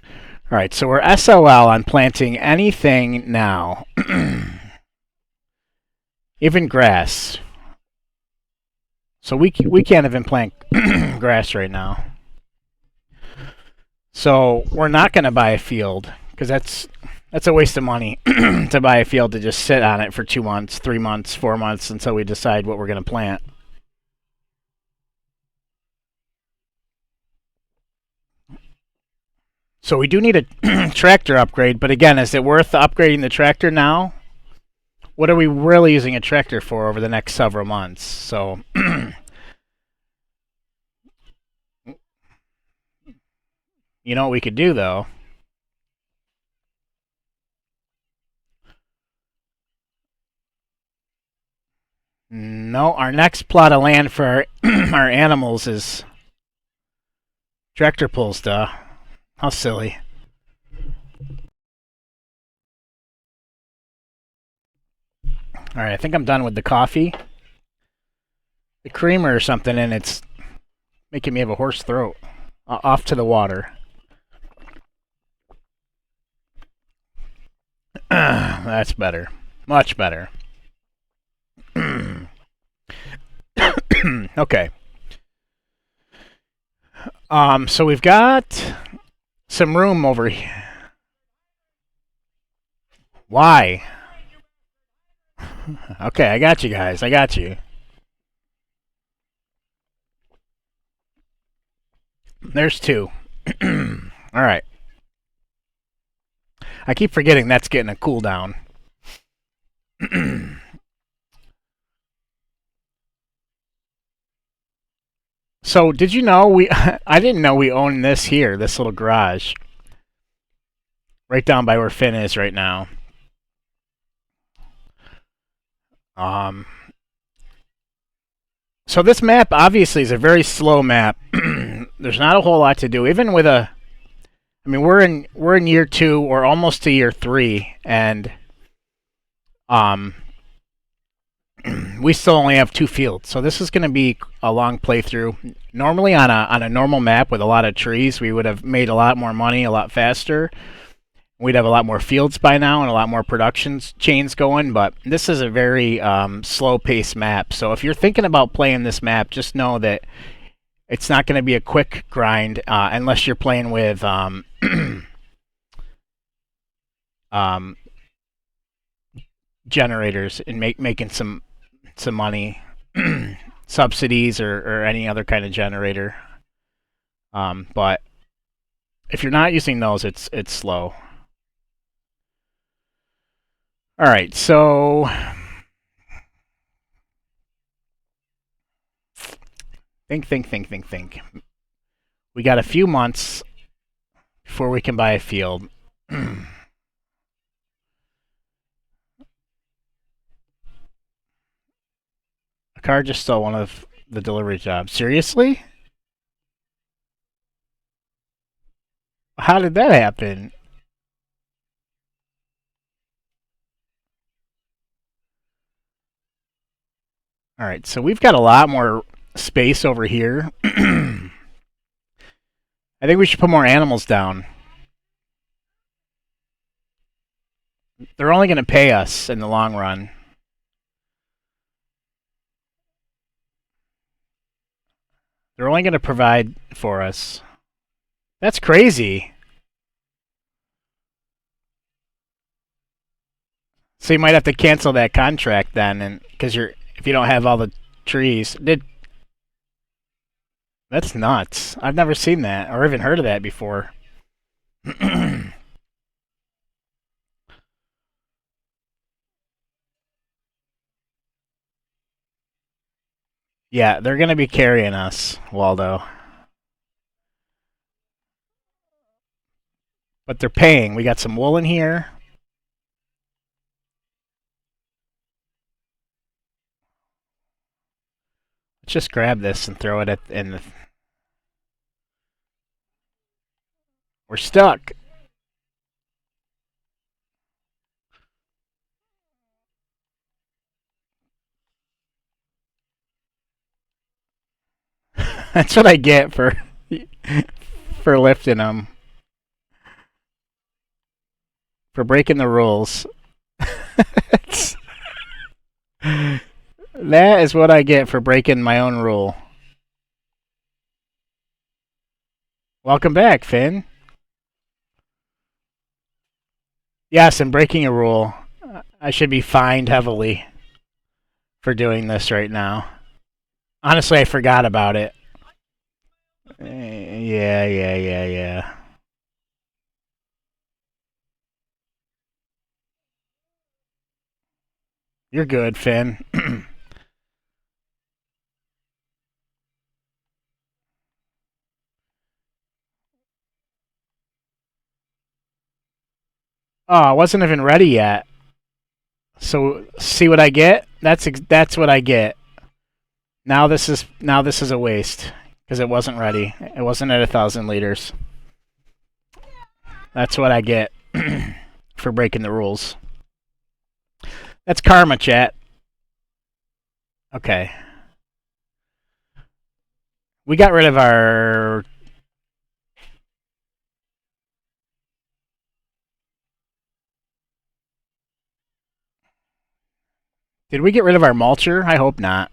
All right, so we're SOL on planting anything now. Even grass. So we can't even plant grass right now. So we're not going to buy a field because that's a waste of money to buy a field to just sit on it for 2 months, 3 months, 4 months until we decide what we're going to plant. So we do need a tractor upgrade, but again, is it worth upgrading the tractor now? What are we really using a tractor for over the next several months? So you know what we could do though? No, our next plot of land for our animals is tractor pulls, duh. How silly. Alright, I think I'm done with the coffee. The creamer or something, and it's making me have a hoarse throat. Off to the water. That's better. Much better. Okay. So we've got some room over here. Why? Okay, I got you guys. I got you. There's 2. Alright. I keep forgetting that's getting a cooldown. So, did you know I didn't know we own this here, this little garage. Right down by where Finn is right now. So this map obviously is a very slow map. There's not a whole lot to do. Even with I mean, we're in year 2 or almost to year 3, and we still only have 2 fields. So this is going to be a long playthrough. Normally on a normal map with a lot of trees, we would have made a lot more money a lot faster. We'd have a lot more fields by now and a lot more production chains going, but this is a very slow-paced map. So if you're thinking about playing this map, just know that it's not going to be a quick grind unless you're playing with generators and making some money, subsidies or any other kind of generator. But if you're not using those, it's slow. All right, so think. We got a few months before we can buy a field. A car just stole one of the delivery jobs. Seriously? How did that happen? All right, so we've got a lot more space over here. I think we should put more animals down. They're only going to pay us in the long run. They're only going to provide for us. That's crazy. So you might have to cancel that contract then, and because if you don't have all the trees. That's nuts. I've never seen that or even heard of that before. Yeah, they're gonna be carrying us, Waldo. But they're paying. We got some wool in here. Let's just grab this and throw it at in the. We're stuck. That's what I get for lifting them, for breaking the rules. That is what I get for breaking my own rule. Welcome back, Finn. Yes, I'm breaking a rule. I should be fined heavily for doing this right now. Honestly, I forgot about it. Yeah. You're good, Finn. Oh, I wasn't even ready yet. So see what I get? That's what I get. Now this is a waste because it wasn't ready. It wasn't at 1,000 liters. That's what I get for breaking the rules. That's karma, chat. Okay. We got rid of our. Did we get rid of our mulcher? I hope not.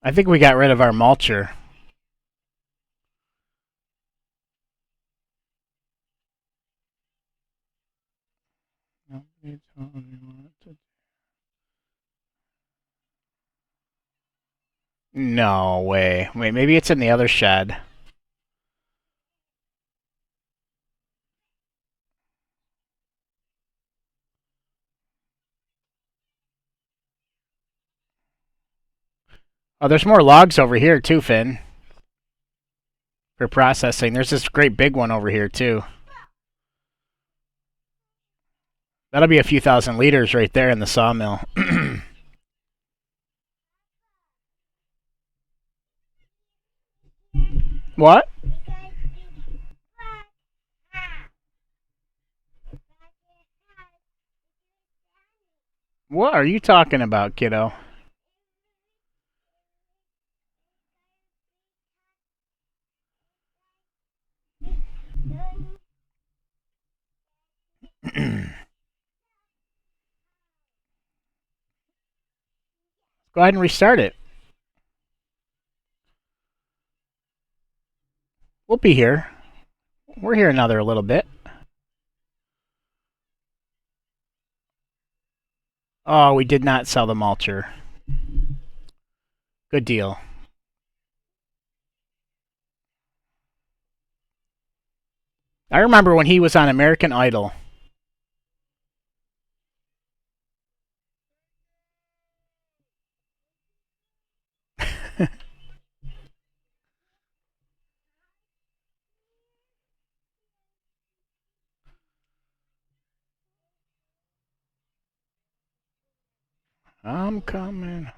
I think we got rid of our mulcher. No way. Wait, maybe it's in the other shed. Oh, there's more logs over here too, Finn. For processing. There's this great big one over here too. That'll be a few 1,000 liters right there in the sawmill. What? What are you talking about, kiddo? Go ahead and restart it. We'll be here. We're here another little bit. Oh, we did not sell the mulcher. Good deal. I remember when he was on American Idol. I'm coming.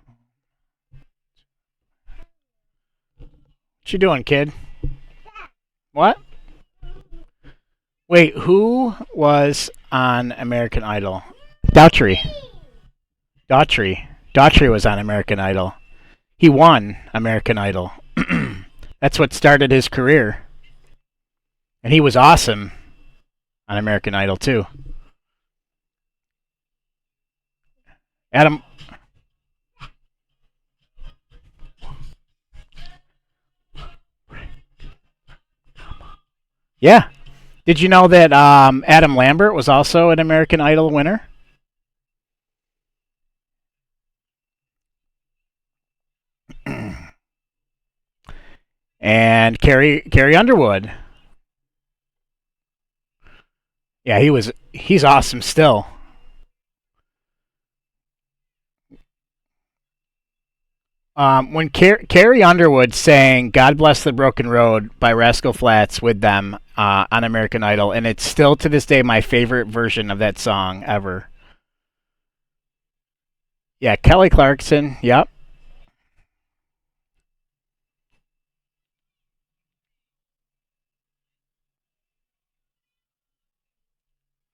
What you doing, kid? What? Wait, who was on American Idol? Daughtry. Daughtry was on American Idol. He won American Idol. That's what started his career. And he was awesome on American Idol too. Adam. Yeah. Did you know that Adam Lambert was also an American Idol winner? And Carrie Underwood. Yeah, he's awesome still. When Carrie Underwood sang "God Bless the Broken Road" by Rascal Flatts with them on American Idol, and it's still to this day my favorite version of that song ever. Yeah, Kelly Clarkson. Yep.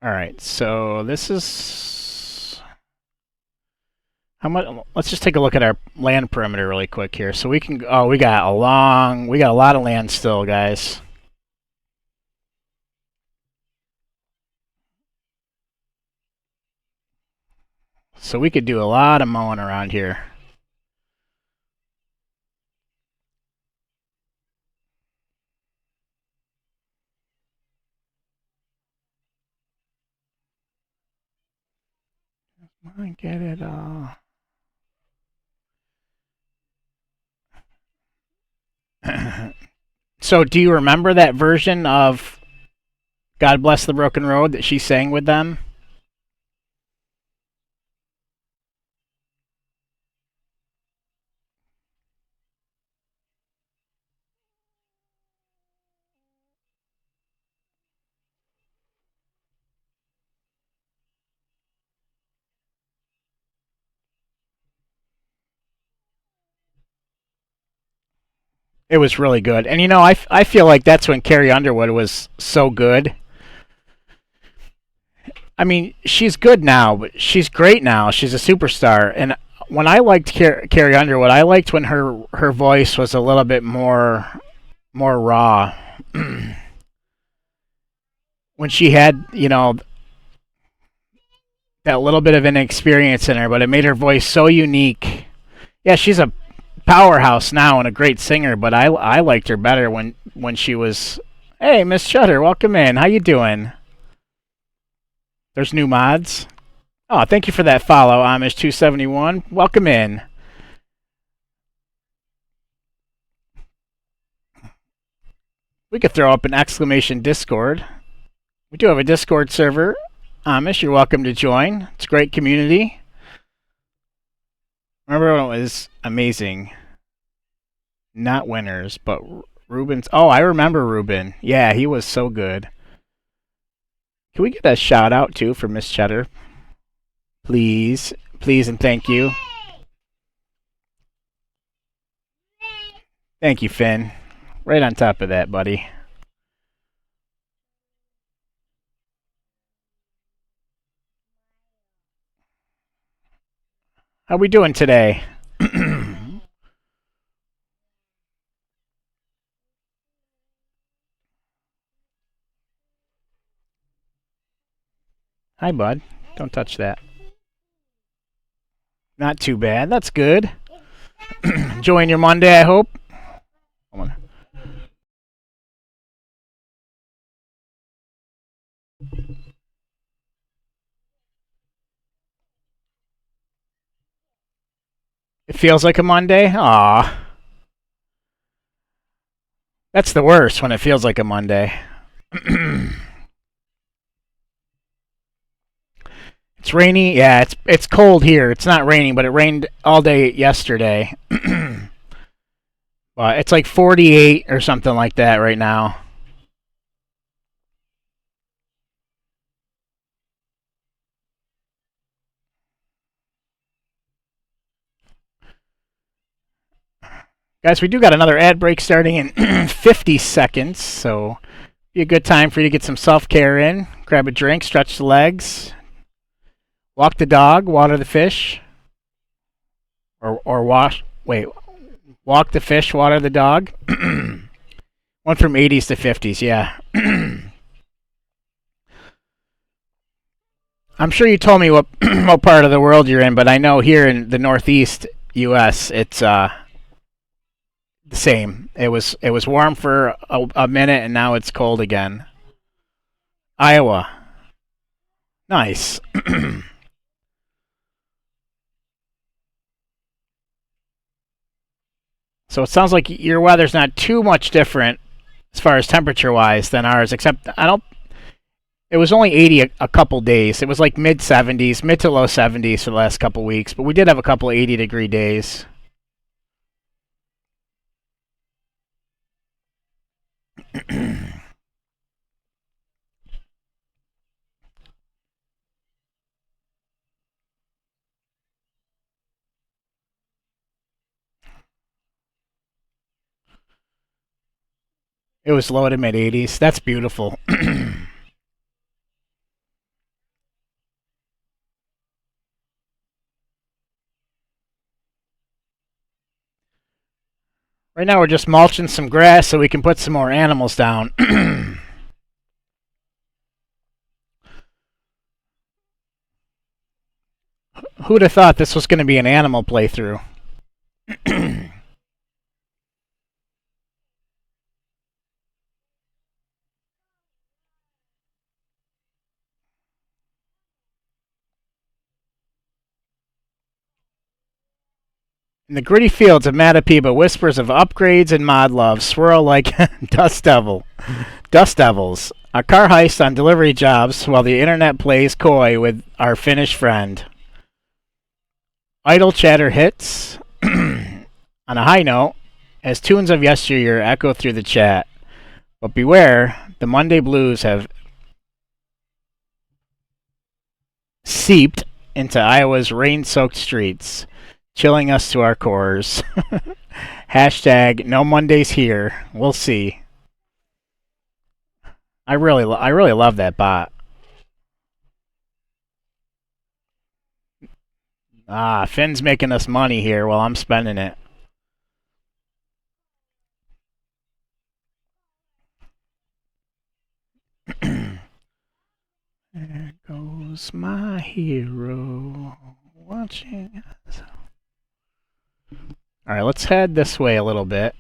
All right. So this is how much. Let's just take a look at our land perimeter really quick here. So we can. Oh, we got a lot of land still, guys. So we could do a lot of mowing around here. I get it all. So, do you remember that version of "God Bless the Broken Road" that she sang with them? It was really good. And I feel like that's when Carrie Underwood was so good. I mean, she's good now, but she's great now. She's a superstar. And when I liked Carrie Underwood, I liked when her voice was a little bit more raw. When she had, that little bit of inexperience in her, but it made her voice so unique. Yeah, she's a powerhouse now and a great singer, but I liked her better when she was. Hey, Miss Shutter, welcome in. How you doing? There's new mods. Oh, thank you for that follow, Amish271. Welcome in. We could throw up an exclamation Discord. We do have a Discord server. Amish, you're welcome to join. It's a great community. Remember when it was amazing? Not winners, but Ruben's. Oh, I remember Ruben. Yeah, he was so good. Can we get a shout out too for Miss Cheddar? Please, please, and thank you. Thank you, Finn. Right on top of that, buddy. How we doing today? Hi, bud. Don't touch that. Not too bad. That's good. Enjoying your Monday, I hope. It feels like a Monday? Aw. That's the worst when it feels like a Monday. It's rainy. Yeah, it's cold here. It's not raining, but it rained all day yesterday. But it's like 48 or something like that right now. Guys, we do got another ad break starting in 50 seconds, so be a good time for you to get some self-care in. Grab a drink, stretch the legs, walk the dog, water the fish, or wash. Wait, walk the fish, water the dog. Went from 80s to 50s, yeah. I'm sure you told me what what part of the world you're in, but I know here in the Northeast U.S. it's the same. It was warm for a minute, and now it's cold again. Iowa. Nice. So it sounds like your weather's not too much different as far as temperature wise than ours, except I don't. It was only 80 a couple days. It was like mid 70s, mid to low 70s for the last couple weeks, but we did have a couple 80-degree days. It was low to mid 80s. That's beautiful. Right now we're just mulching some grass so we can put some more animals down. Who'd have thought this was going to be an animal playthrough? In the gritty fields of Matopiba, whispers of upgrades and mod love swirl like dust devils. A car heist on delivery jobs while the internet plays coy with our Finnish friend. Idle chatter hits on a high note as tunes of yesteryear echo through the chat. But beware, the Monday blues have seeped into Iowa's rain-soaked streets, chilling us to our cores. Hashtag no Mondays here. We'll see. I really love that bot. Ah, Finn's making us money here while I'm spending it. There goes my hero watching us. All right, let's head this way a little bit.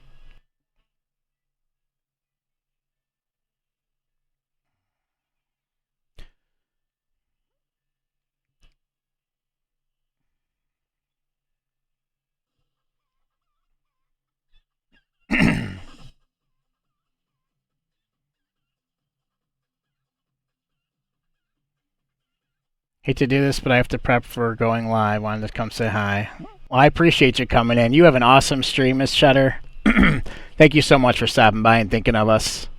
Hate to do this, but I have to prep for going live. Wanted to come say hi. Well, I appreciate you coming in. You have an awesome stream, Miss Cheddar. Thank you so much for stopping by and thinking of us.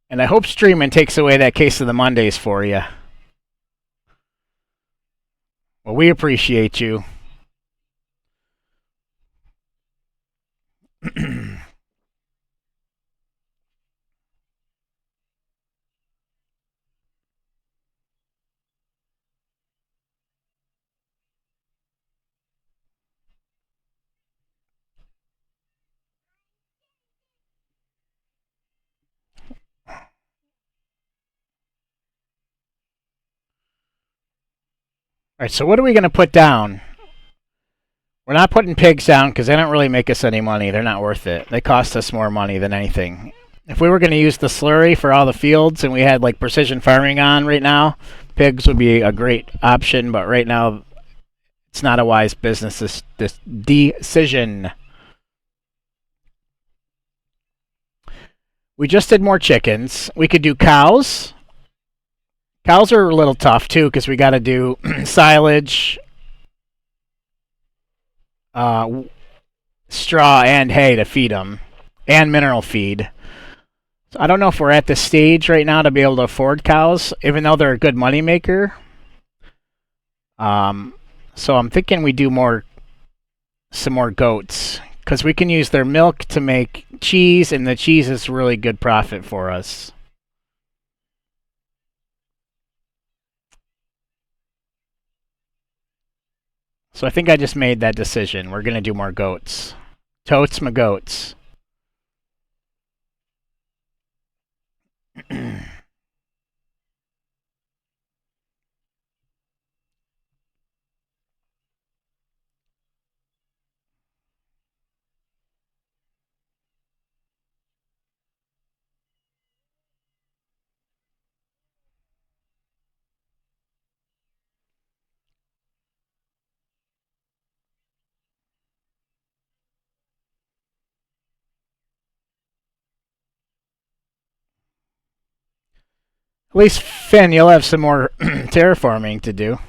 And I hope streaming takes away that case of the Mondays for you. Well, we appreciate you. All right, so what are we going to put down? We're not putting pigs down because they don't really make us any money. They're not worth it. They cost us more money than anything. If we were going to use the slurry for all the fields and we had like precision farming on right now, pigs would be a great option. But right now, it's not a wise business this decision. We just did more chickens. We could do cows. Cows are a little tough too because we got to do silage, straw, and hay to feed them, and mineral feed. So I don't know if we're at the stage right now to be able to afford cows, even though they're a good moneymaker. So I'm thinking we do some more goats because we can use their milk to make cheese, and the cheese is really good profit for us. So I think I just made that decision. We're gonna do more goats. Totes my goats. At least, Finn, you'll have some more terraforming to do.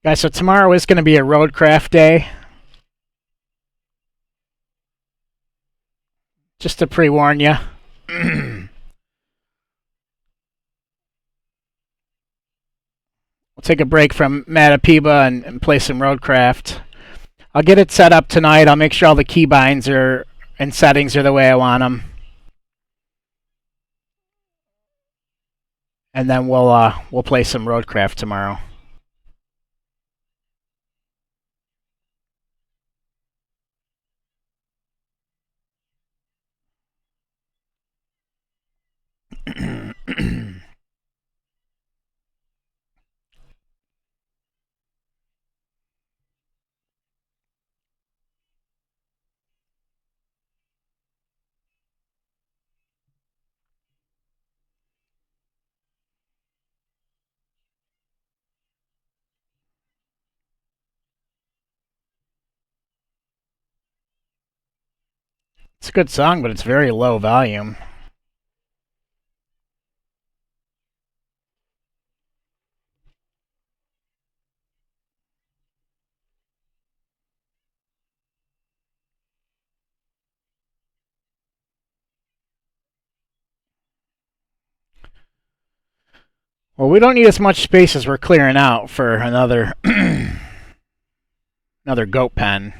Guys, so tomorrow is going to be a roadcraft day. Just to pre-warn you. We'll take a break from Matopiba and play some roadcraft. I'll get it set up tonight. I'll make sure all the keybinds are and settings are the way I want them. And then we'll play some roadcraft tomorrow. It's a good song, but it's very low volume. Well, we don't need as much space as we're clearing out for another another goat pen.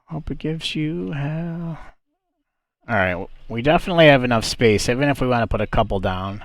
Hope it gives you hell. Alright, we definitely have enough space, even if we want to put a couple down.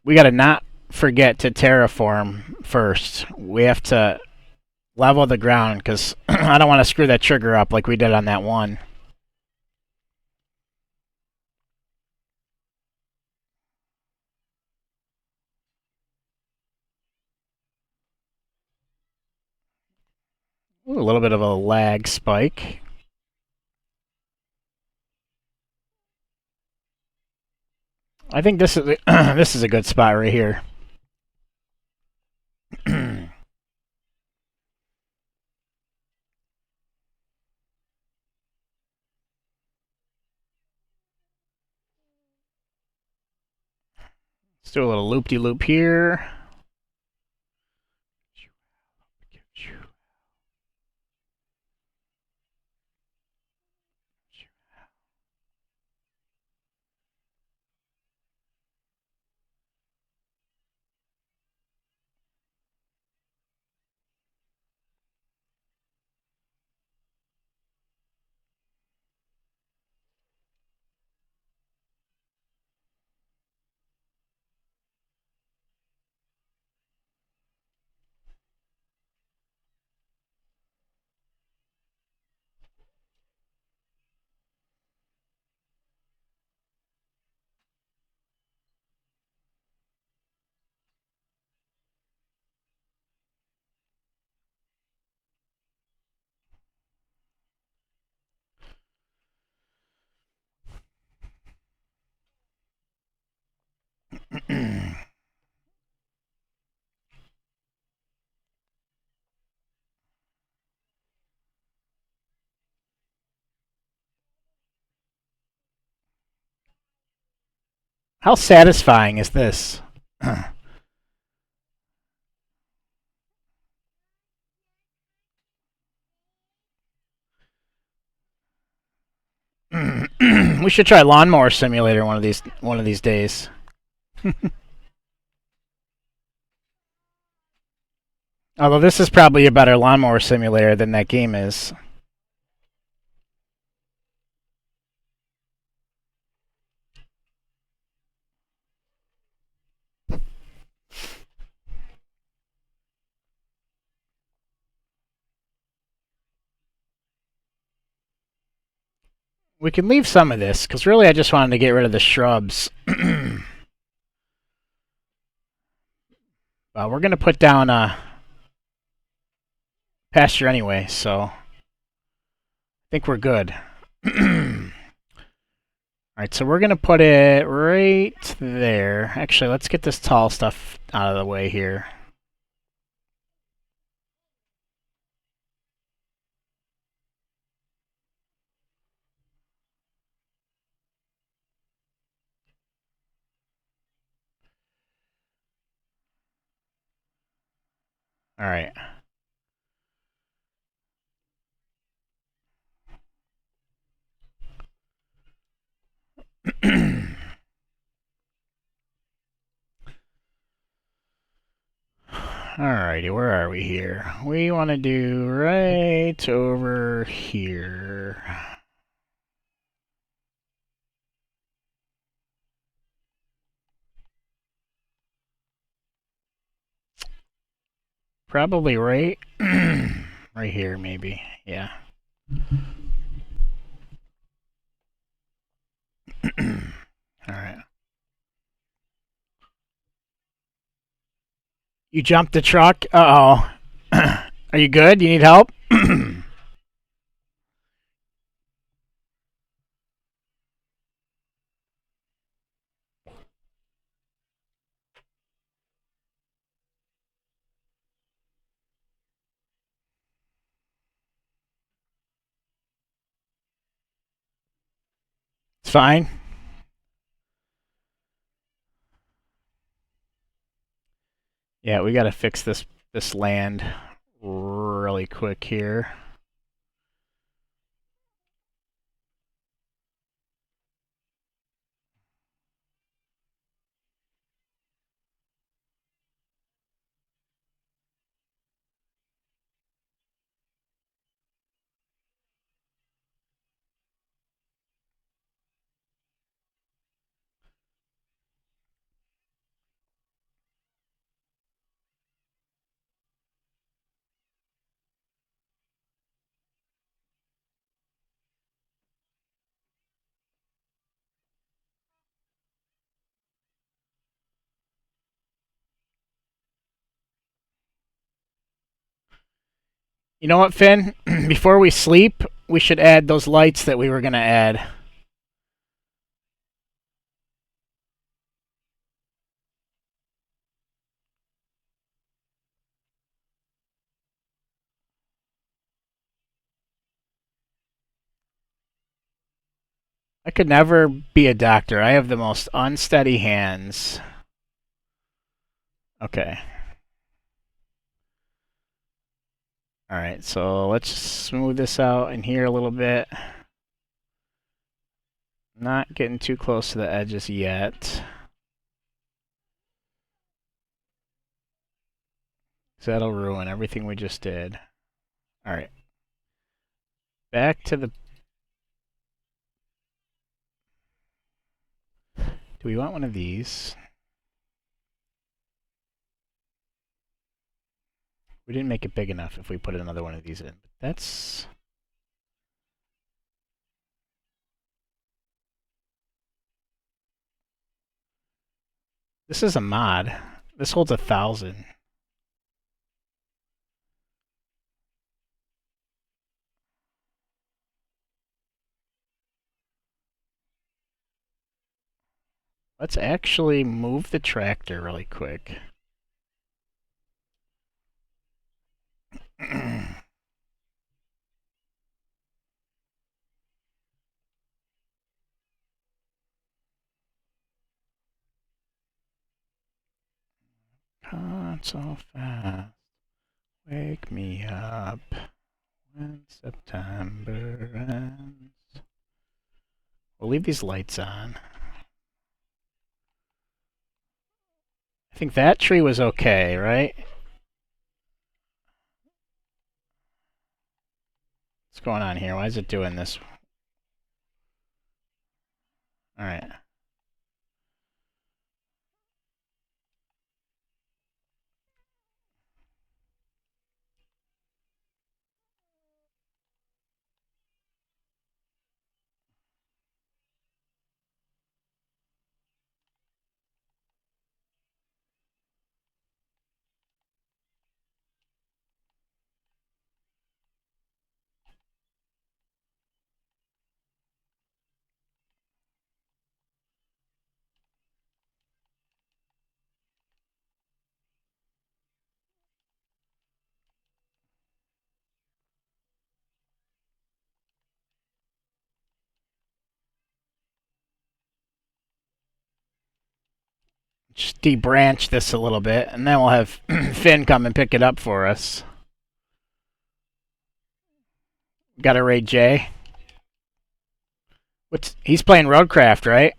We gotta not forget to terraform first. We have to level the ground, because I don't want to screw that trigger up like we did on that one. Ooh, a little bit of a lag spike. I think this is this is a good spot right here. Let's do a little loop-de-loop here. How satisfying is this? We should try Lawnmower Simulator one of these days. Although this is probably a better Lawnmower Simulator than that game is. We can leave some of this, because really I just wanted to get rid of the shrubs. We're going to put down a pasture anyway, so I think we're good. Alright, so we're going to put it right there. Actually, let's get this tall stuff out of the way here. Alright. Alrighty, where are we here? We want to do right over here. Probably right, right here, maybe. Yeah. Alright. You jumped the truck? Uh-oh. Are you good? You need help? It's fine. Yeah, we gotta fix this land really quick here. You know what, Finn? Before we sleep, we should add those lights that we were gonna add. I could never be a doctor. I have the most unsteady hands. Okay. Alright, so let's smooth this out in here a little bit. Not getting too close to the edges yet. So that'll ruin everything we just did. Alright. Back to the... Do we want one of these? We didn't make it big enough if we put another one of these in. But that's... This is a mod. This holds 1,000. Let's actually move the tractor really quick. not so fast. Wake me up when September ends. We'll leave these lights on. I think that tree was okay, right? What's going on here? Why is it doing this? Alright. Just debranch this a little bit, and then we'll have Finn come and pick it up for us. Got a raid J. He's playing Roadcraft, right?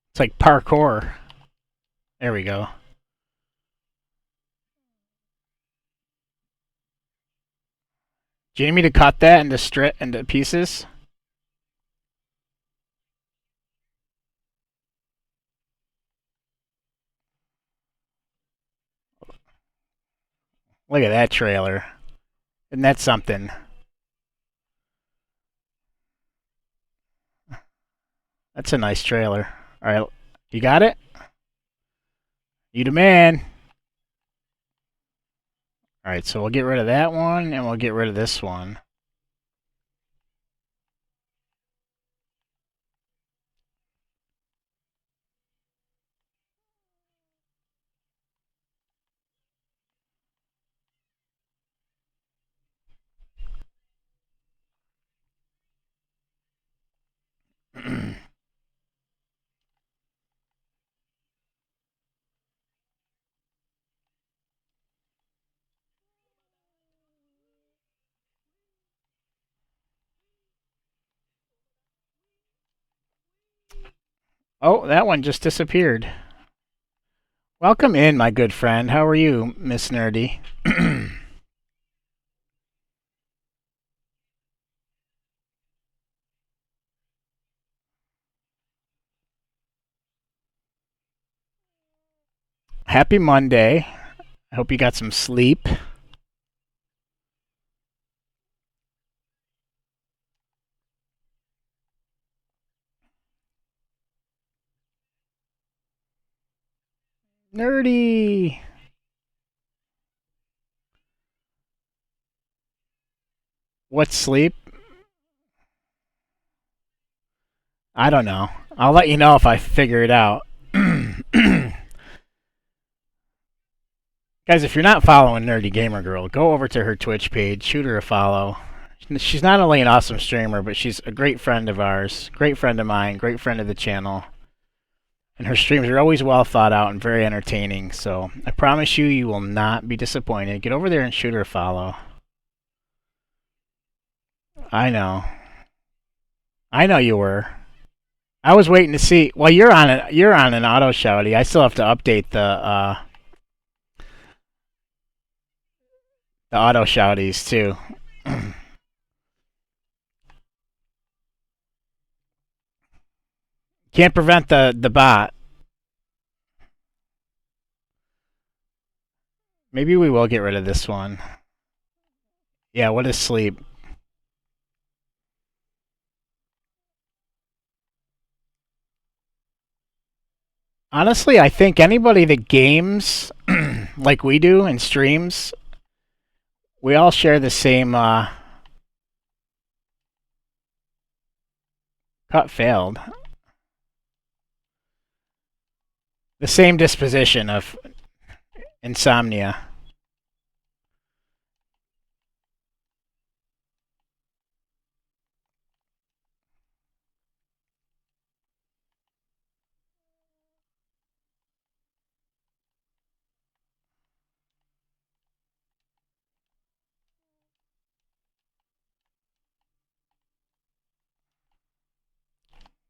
It's like parkour. There we go. Do you need me to cut that into pieces? Look at that trailer. Isn't that something? That's a nice trailer. Alright, you got it? You the man. Alright, so we'll get rid of that one, and we'll get rid of this one. Oh, that one just disappeared. Welcome in, my good friend. How are you, Miss Nerdy? Happy Monday. I hope you got some sleep. Nerdy. What's sleep? I don't know. I'll let you know if I figure it out. Guys, if you're not following Nerdy Gamer Girl, go over to her Twitch page, shoot her a follow. She's not only an awesome streamer, but she's a great friend of ours, great friend of mine, great friend of the channel. And her streams are always well thought out and very entertaining, so I promise you, you will not be disappointed. Get over there and shoot her a follow. I know. I know you were. I was waiting to see. Well, you're on it. You're on an auto shouty. I still have to update the auto shouties too. Can't prevent the bot. Maybe we will get rid of this one. Yeah, what is sleep? Honestly, I think anybody that games like we do and streams, we all share the same cut failed. The same disposition of insomnia.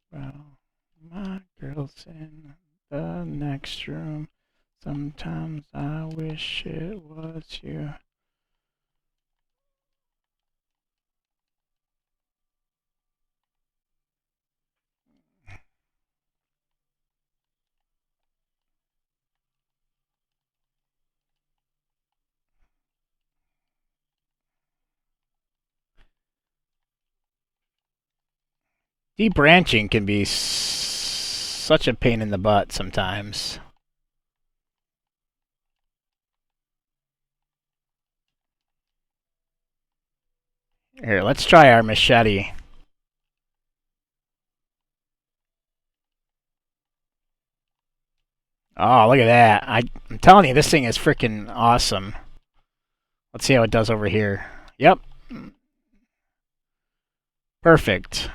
Well, my girl's in the next room. Sometimes I wish it was you. Deep branching can be such a pain in the butt sometimes. Here, let's try our machete. Oh, look at that. I'm telling you, this thing is freaking awesome. Let's see how it does over here. Yep. Perfect.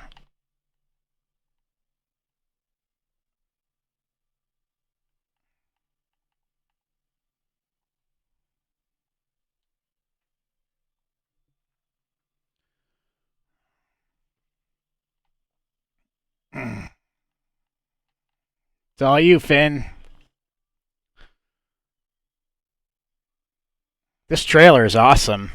It's all you, Finn. This trailer is awesome.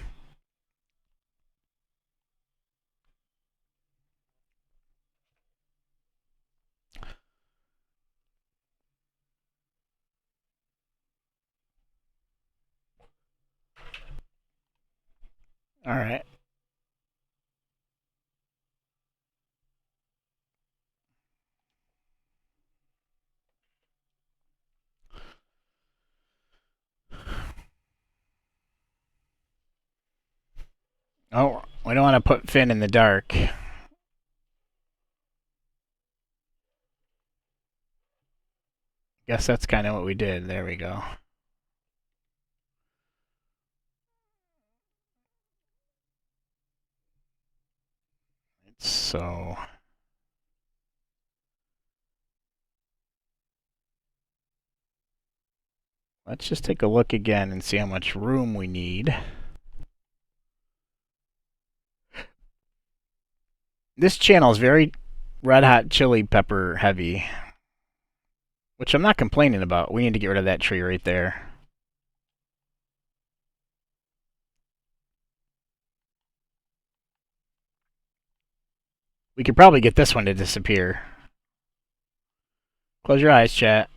All right. Oh, we don't want to put Finn in the dark. Guess that's kind of what we did. There we go. So let's just take a look again and see how much room we need. This channel is very red hot chili pepper heavy, which I'm not complaining about. We need to get rid of that tree right there. We could probably get this one to disappear. Close your eyes, chat.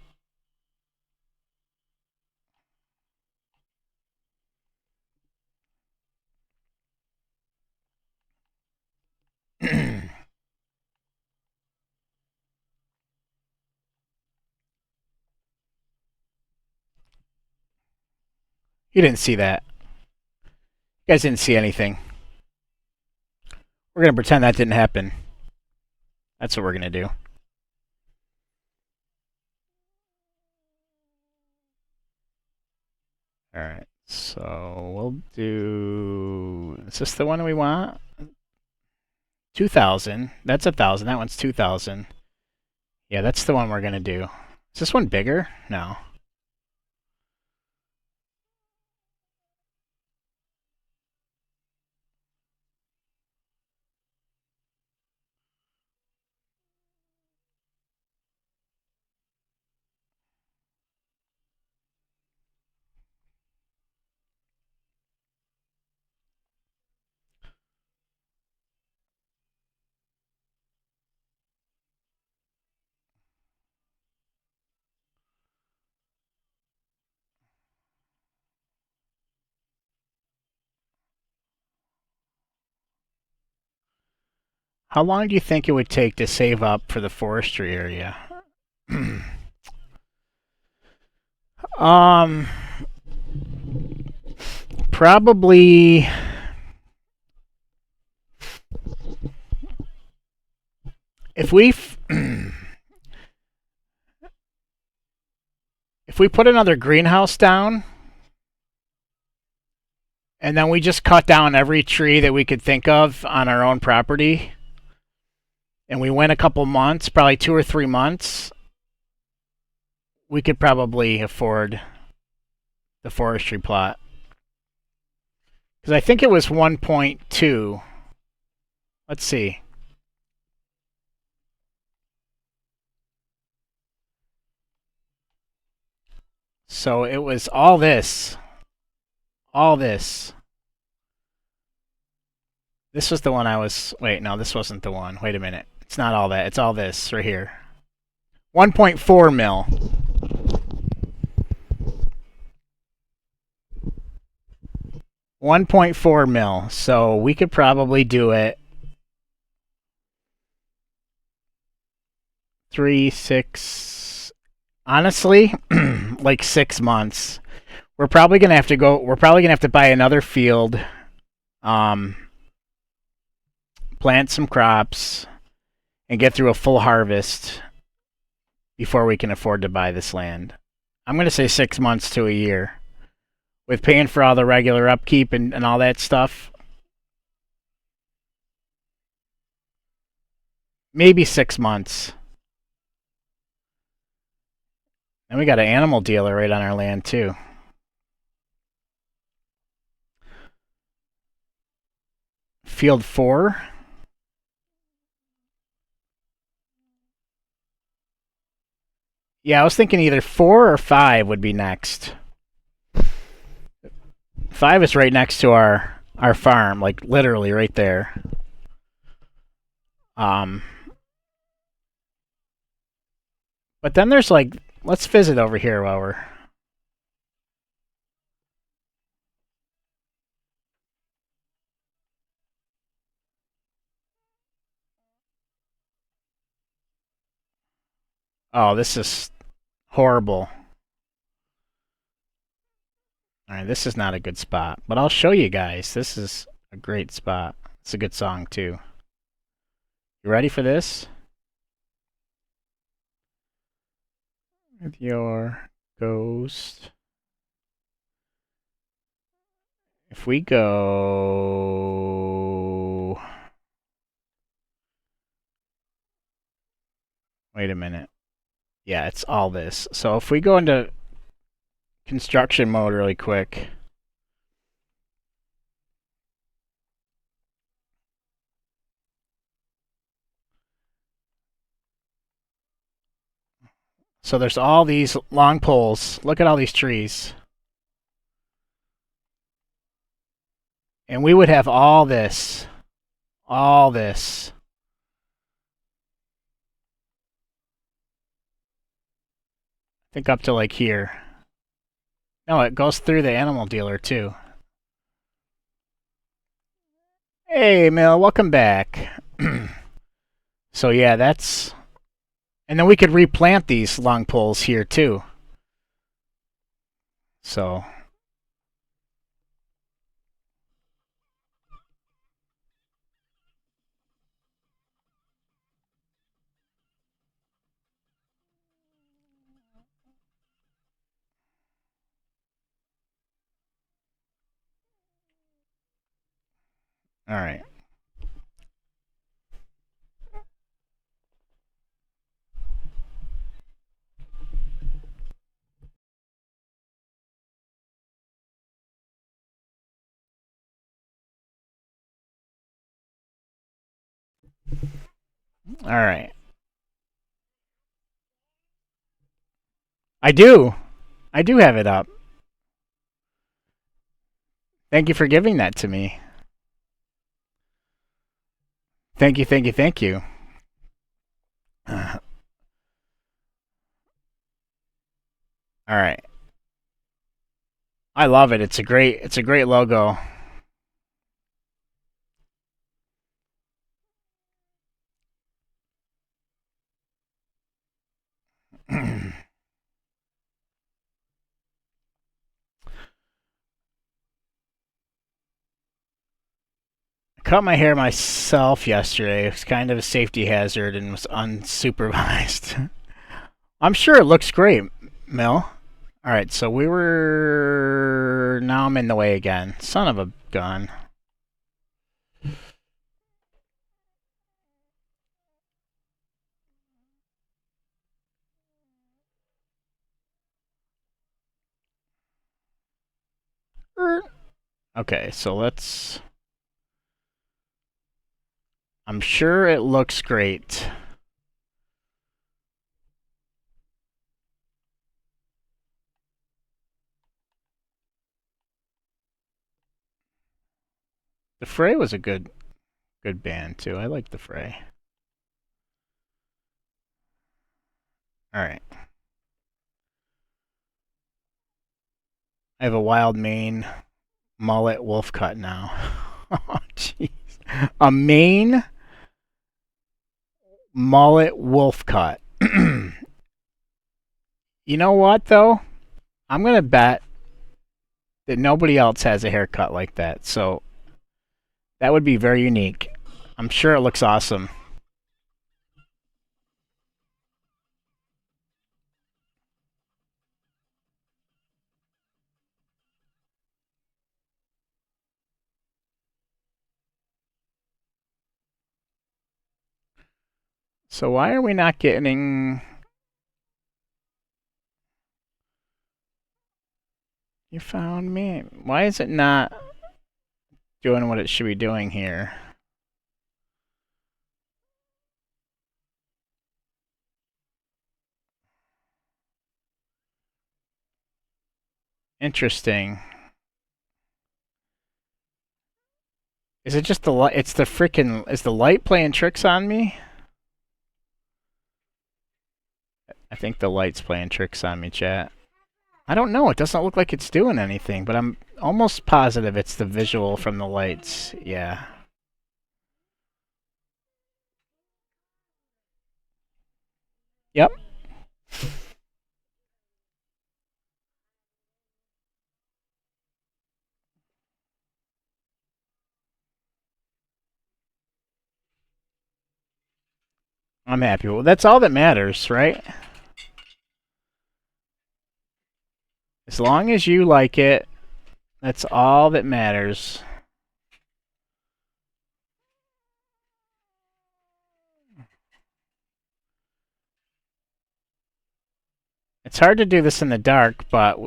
You didn't see that. You guys didn't see anything. We're going to pretend that didn't happen. That's what we're going to do. All right. So we'll do. Is this the one we want? 2,000. That's 1,000. That one's 2,000. Yeah, that's the one we're going to do. Is this one bigger? No. How long do you think it would take to save up for the forestry area? um, probably if we if we put another greenhouse down and then we just cut down every tree that we could think of on our own property and we went a couple months, probably 2 or 3 months, we could probably afford the forestry plot. Because I think it was 1.2. Let's see. So it was all this. All this. This was the one I was... Wait, no, this wasn't the one. Wait a minute. It's not all that. It's all this right here. 1.4 mil. $1.4 mil. So we could probably do it 3, 6, honestly, like 6 months. We're probably gonna have to go. We're probably gonna have to buy another field, plant some crops, and get through a full harvest before we can afford to buy this land. I'm gonna say 6 months to a year, with paying for all the regular upkeep and all that stuff. Maybe 6 months. And we got an animal dealer right on our land too. Field 4. Yeah, I was thinking either 4 or 5 would be next. 5 is right next to our farm, like literally right there. But then there's like, let's visit over here while we're... Oh, this is horrible. Alright, this is not a good spot. But I'll show you guys. This is a great spot. It's a good song, too. You ready for this? With your ghost. If we go... Wait a minute. Yeah, it's all this. So if we go into construction mode really quick... So there's all these long poles. Look at all these trees. And we would have all this. All this. I think up to like here. No, it goes through the animal dealer too. Hey, Mill, welcome back. So yeah, that's... And then we could replant these long poles here too. So... Alright. Alright. I do! I do have it up. Thank you for giving that to me. Thank you, thank you, thank you. Alright. I love it. It's a great logo. Cut my hair myself yesterday. It was kind of a safety hazard and was unsupervised. I'm sure it looks great, Mel. All right, so we were. Now I'm in the way again. Son of a gun. Okay, so let's. I'm sure it looks great. The Fray was a good band too. I like the Fray. All right. I have a wild mane mullet wolf cut now. Oh jeez. A mane mullet wolf cut. You know what though? I'm gonna bet that nobody else has a haircut like that. So that would be very unique. I'm sure it looks awesome. So why are we not getting? You found me. Why is it not doing what it should be doing here? Interesting. Is it just the light? It's the freaking. Is the light playing tricks on me? I think the light's playing tricks on me, chat. I don't know. It doesn't look like it's doing anything, but I'm almost positive it's the visual from the lights. Yeah. Yep. I'm happy. Well, that's all that matters, right? As long as you like it, that's all that matters. It's hard to do this in the dark, but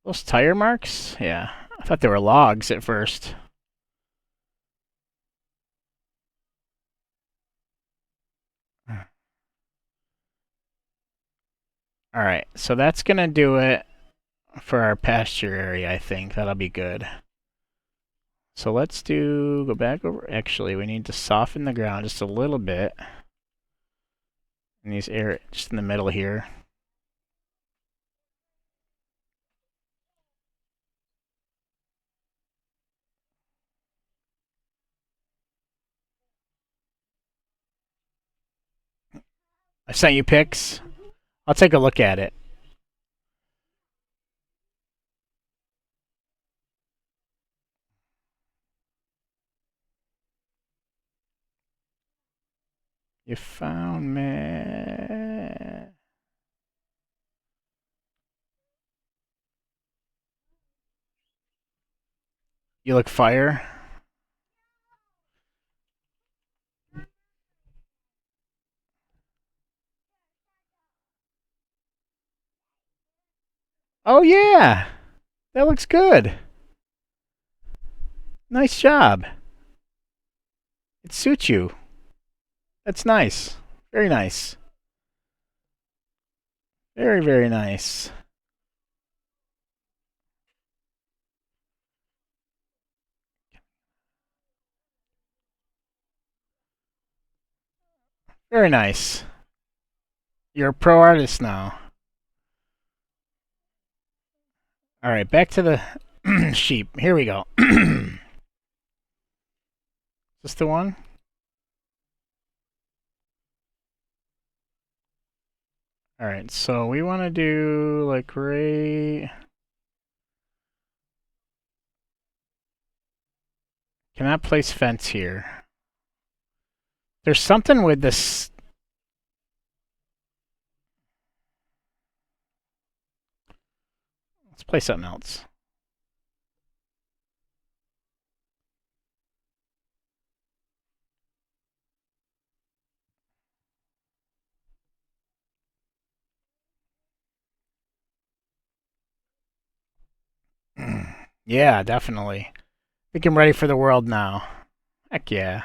those tire marks? Yeah. I thought they were logs at first. Alright, so that's going to do it for our pasture area, I think. That'll be good. So let's go back over. Actually, we need to soften the ground just a little bit. In these areas, just in the middle here. I sent you pics. I'll take a look at it. You found me. You look fire. Oh yeah, that looks good. Nice job. It suits you. That's nice. Very nice. Very, very nice. Very nice. You're a pro artist now. All right, back to the sheep. Here we go. Is this the one? All right, so we want to do like right. Cannot place fence here. There's something with this. Let's play something else. Yeah, definitely. I think I'm ready for the world now. Heck yeah.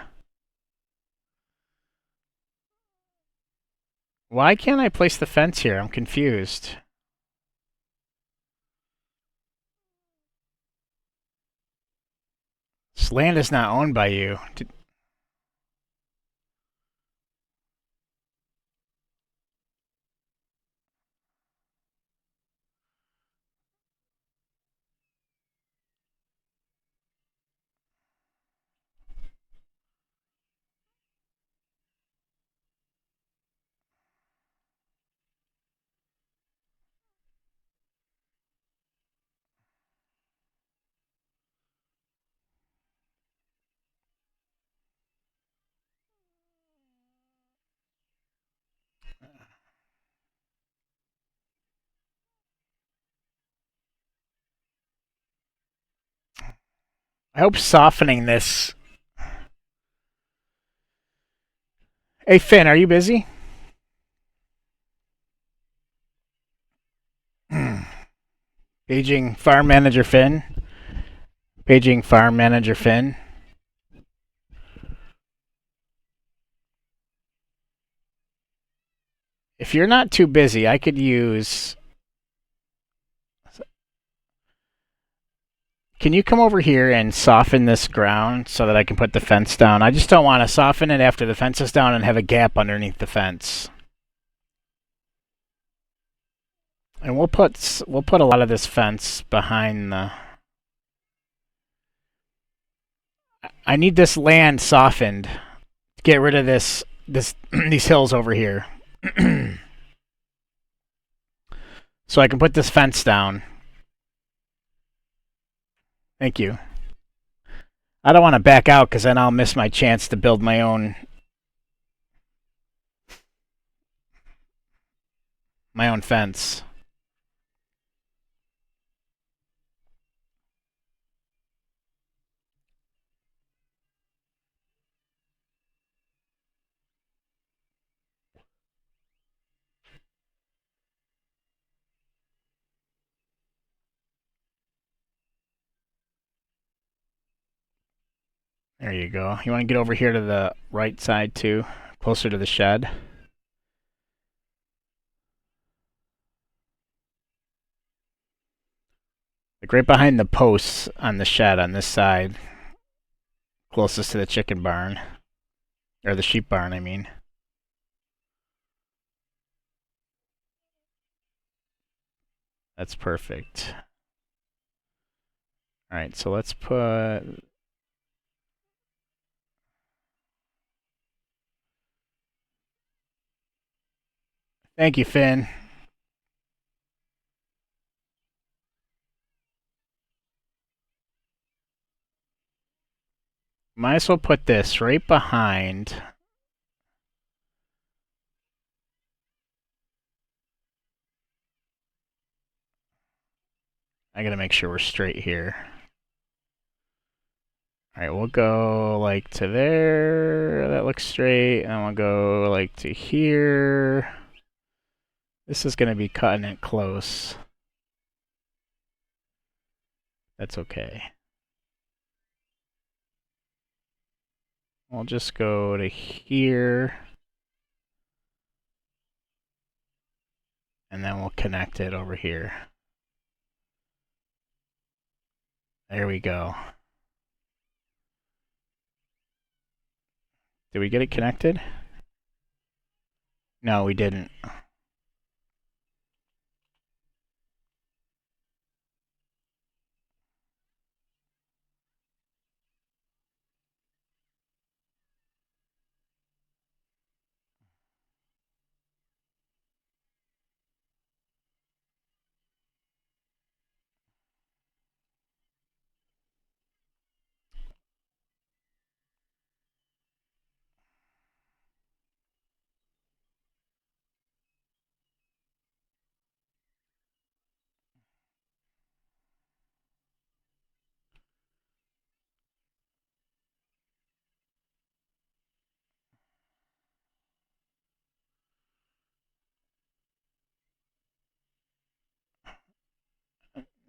Why can't I place the fence here? I'm confused. This land is not owned by you. I hope softening this. Hey, Finn, are you busy? Paging Farm Manager Finn. Paging Farm Manager Finn. If you're not too busy, I could use. Can you come over here and soften this ground so that I can put the fence down? I just don't want to soften it after the fence is down and have a gap underneath the fence. And we'll put a lot of this fence behind the. I need this land softened to get rid of this these hills over here. So I can put this fence down. Thank you. I don't want to back out because then I'll miss my chance to build my own fence. There you go. You want to get over here to the right side too, closer to the shed. Like right behind the posts on the shed on this side, closest to the chicken barn. Or the sheep barn, I mean. That's perfect. Alright, so let's put. Thank you, Finn. Might as well put this right behind. I gotta make sure we're straight here. Alright, we'll go like to there. That looks straight. And we'll go like to here. This is gonna be cutting it close. That's okay. We'll just go to here. And then we'll connect it over here. There we go. Did we get it connected? No, we didn't.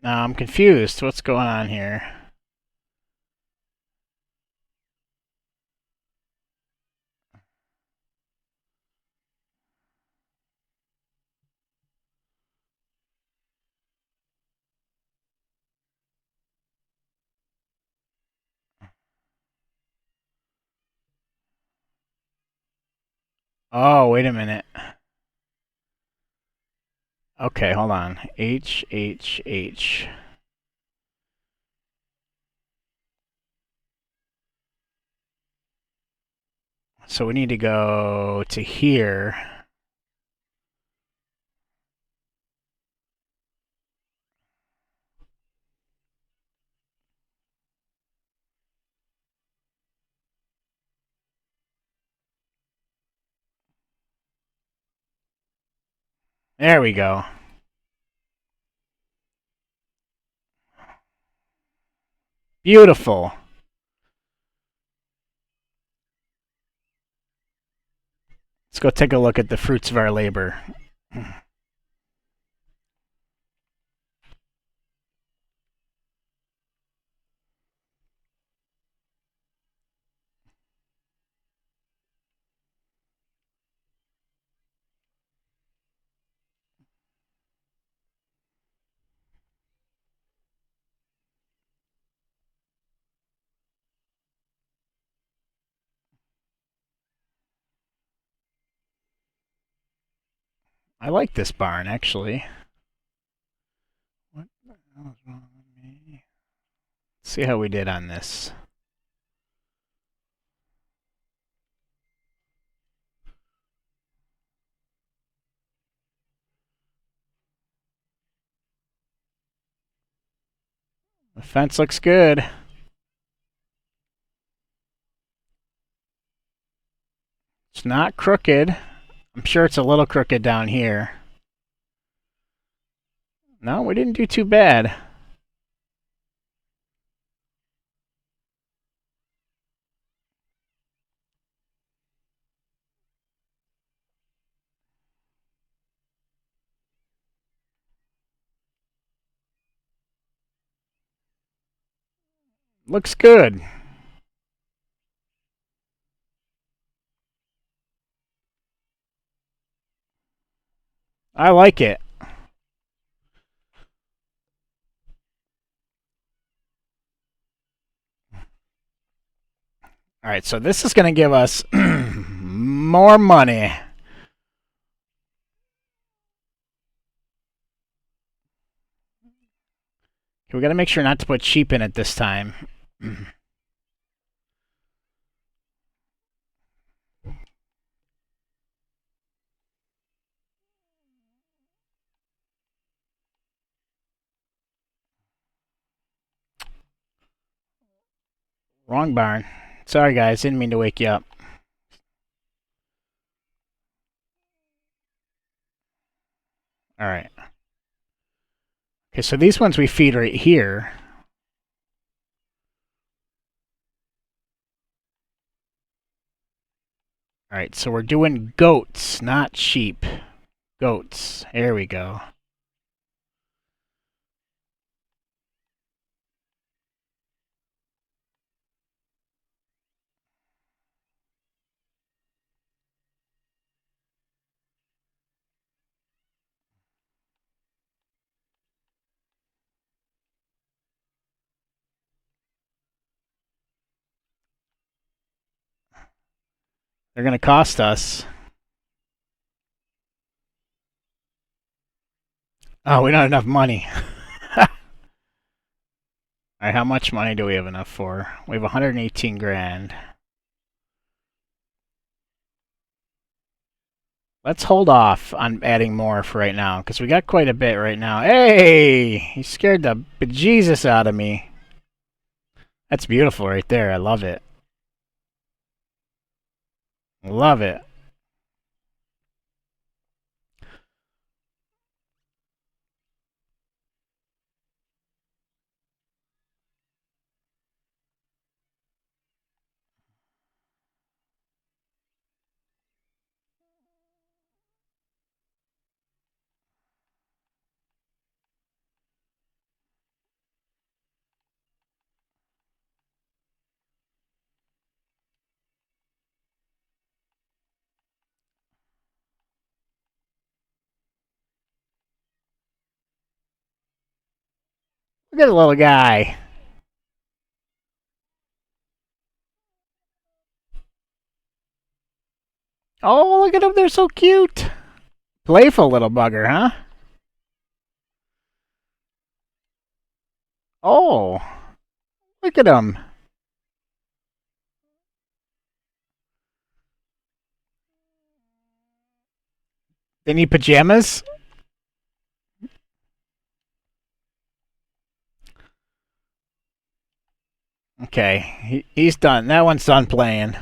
Now I'm confused. What's going on here? Oh, wait a minute. Okay, hold on. H, H, H. So we need to go to here. There we go. Beautiful. Let's go take a look at the fruits of our labor. I like this barn, actually. What the hell is wrong with me? Let's see how we did on this. The fence looks good. It's not crooked. I'm sure it's a little crooked down here. No, we didn't do too bad. Looks good. I like it. All right, so this is going to give us more money. Okay, we got to make sure not to put sheep in it this time. Wrong barn. Sorry, guys. Didn't mean to wake you up. All right. Okay, so these ones we feed right here. All right, so we're doing goats, not sheep. Goats. There we go. They're going to cost us. Oh, we don't have enough money. All right, how much money do we have enough for? We have 118 grand. Let's hold off on adding more for right now, because we got quite a bit right now. Hey! You scared the bejesus out of me. That's beautiful right there. I love it. Love it. Look at the little guy. Oh, look at him. They're so cute. Playful little bugger, huh? Oh, look at him. They need pajamas? Okay, he's done. That one's done playing.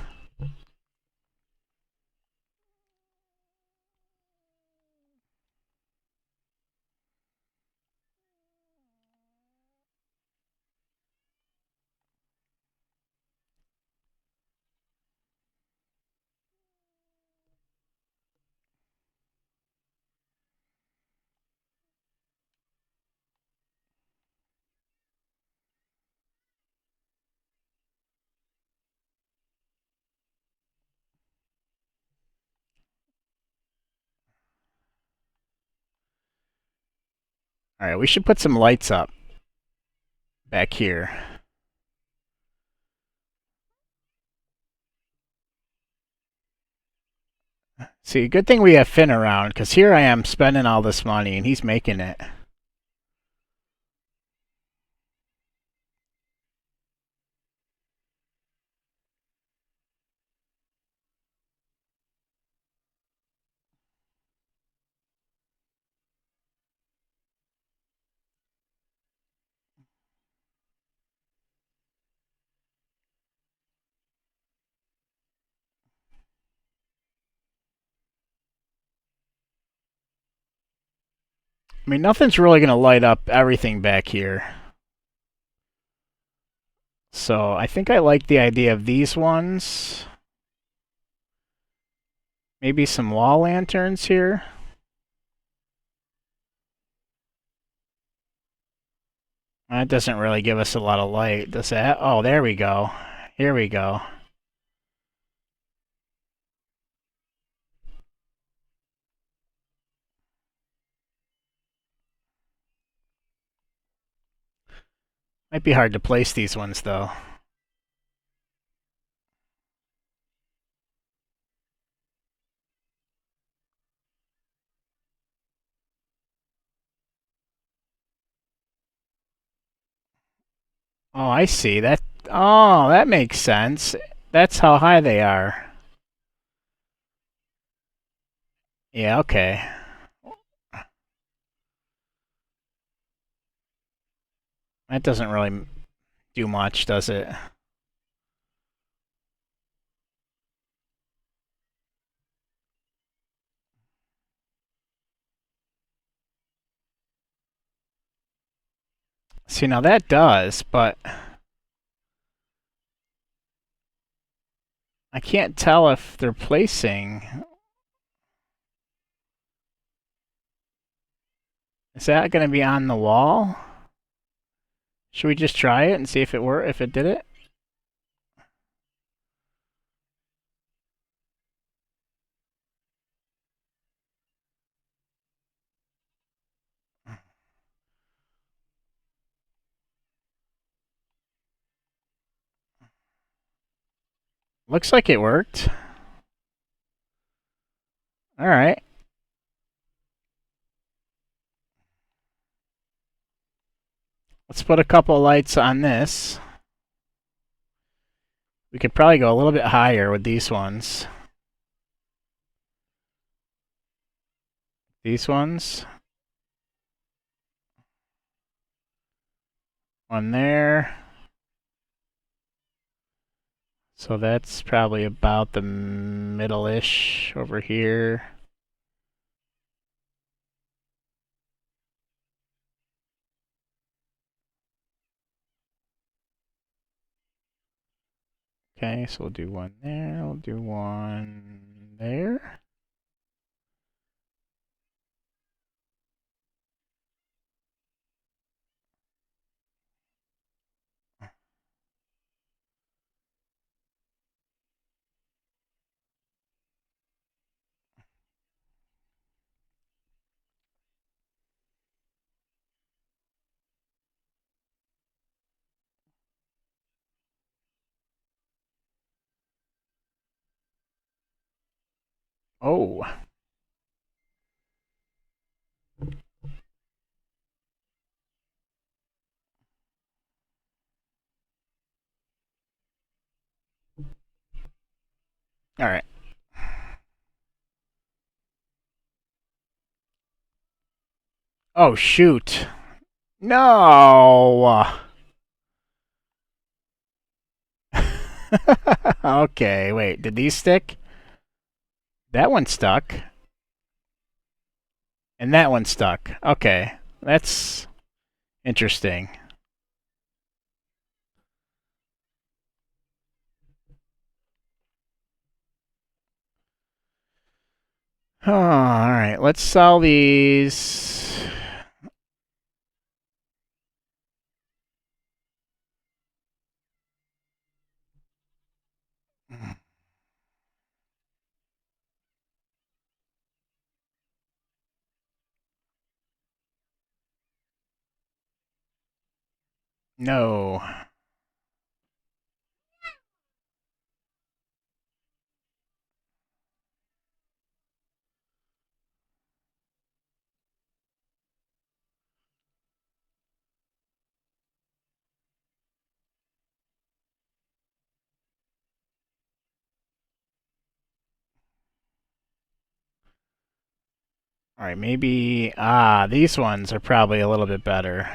All right, we should put some lights up back here. See, good thing we have Finn around, because here I am spending all this money, and he's making it. I mean, nothing's really going to light up everything back here. So I think I like the idea of these ones. Maybe some wall lanterns here. That doesn't really give us a lot of light, does that? Oh, there we go. Here we go. Might be hard to place these ones, though. Oh, I see. Oh, that makes sense. That's how high they are. Yeah, okay. That doesn't really do much, does it? See, now that does, but I can't tell if they're placing. Is that going to be on the wall? Should we just try it and see if it did it? Looks like it worked. All right. Let's put a couple lights on this. We could probably go a little bit higher with these ones. These ones. One there. So that's probably about the middle-ish over here. Okay, so we'll do one there, we'll do one there. Oh. All right. Oh, shoot. No. Okay, wait. Did these stick? That one stuck. And that one stuck. Okay. That's interesting. Oh, all right. Let's sell these. No. All right, maybe. Ah, these ones are probably a little bit better.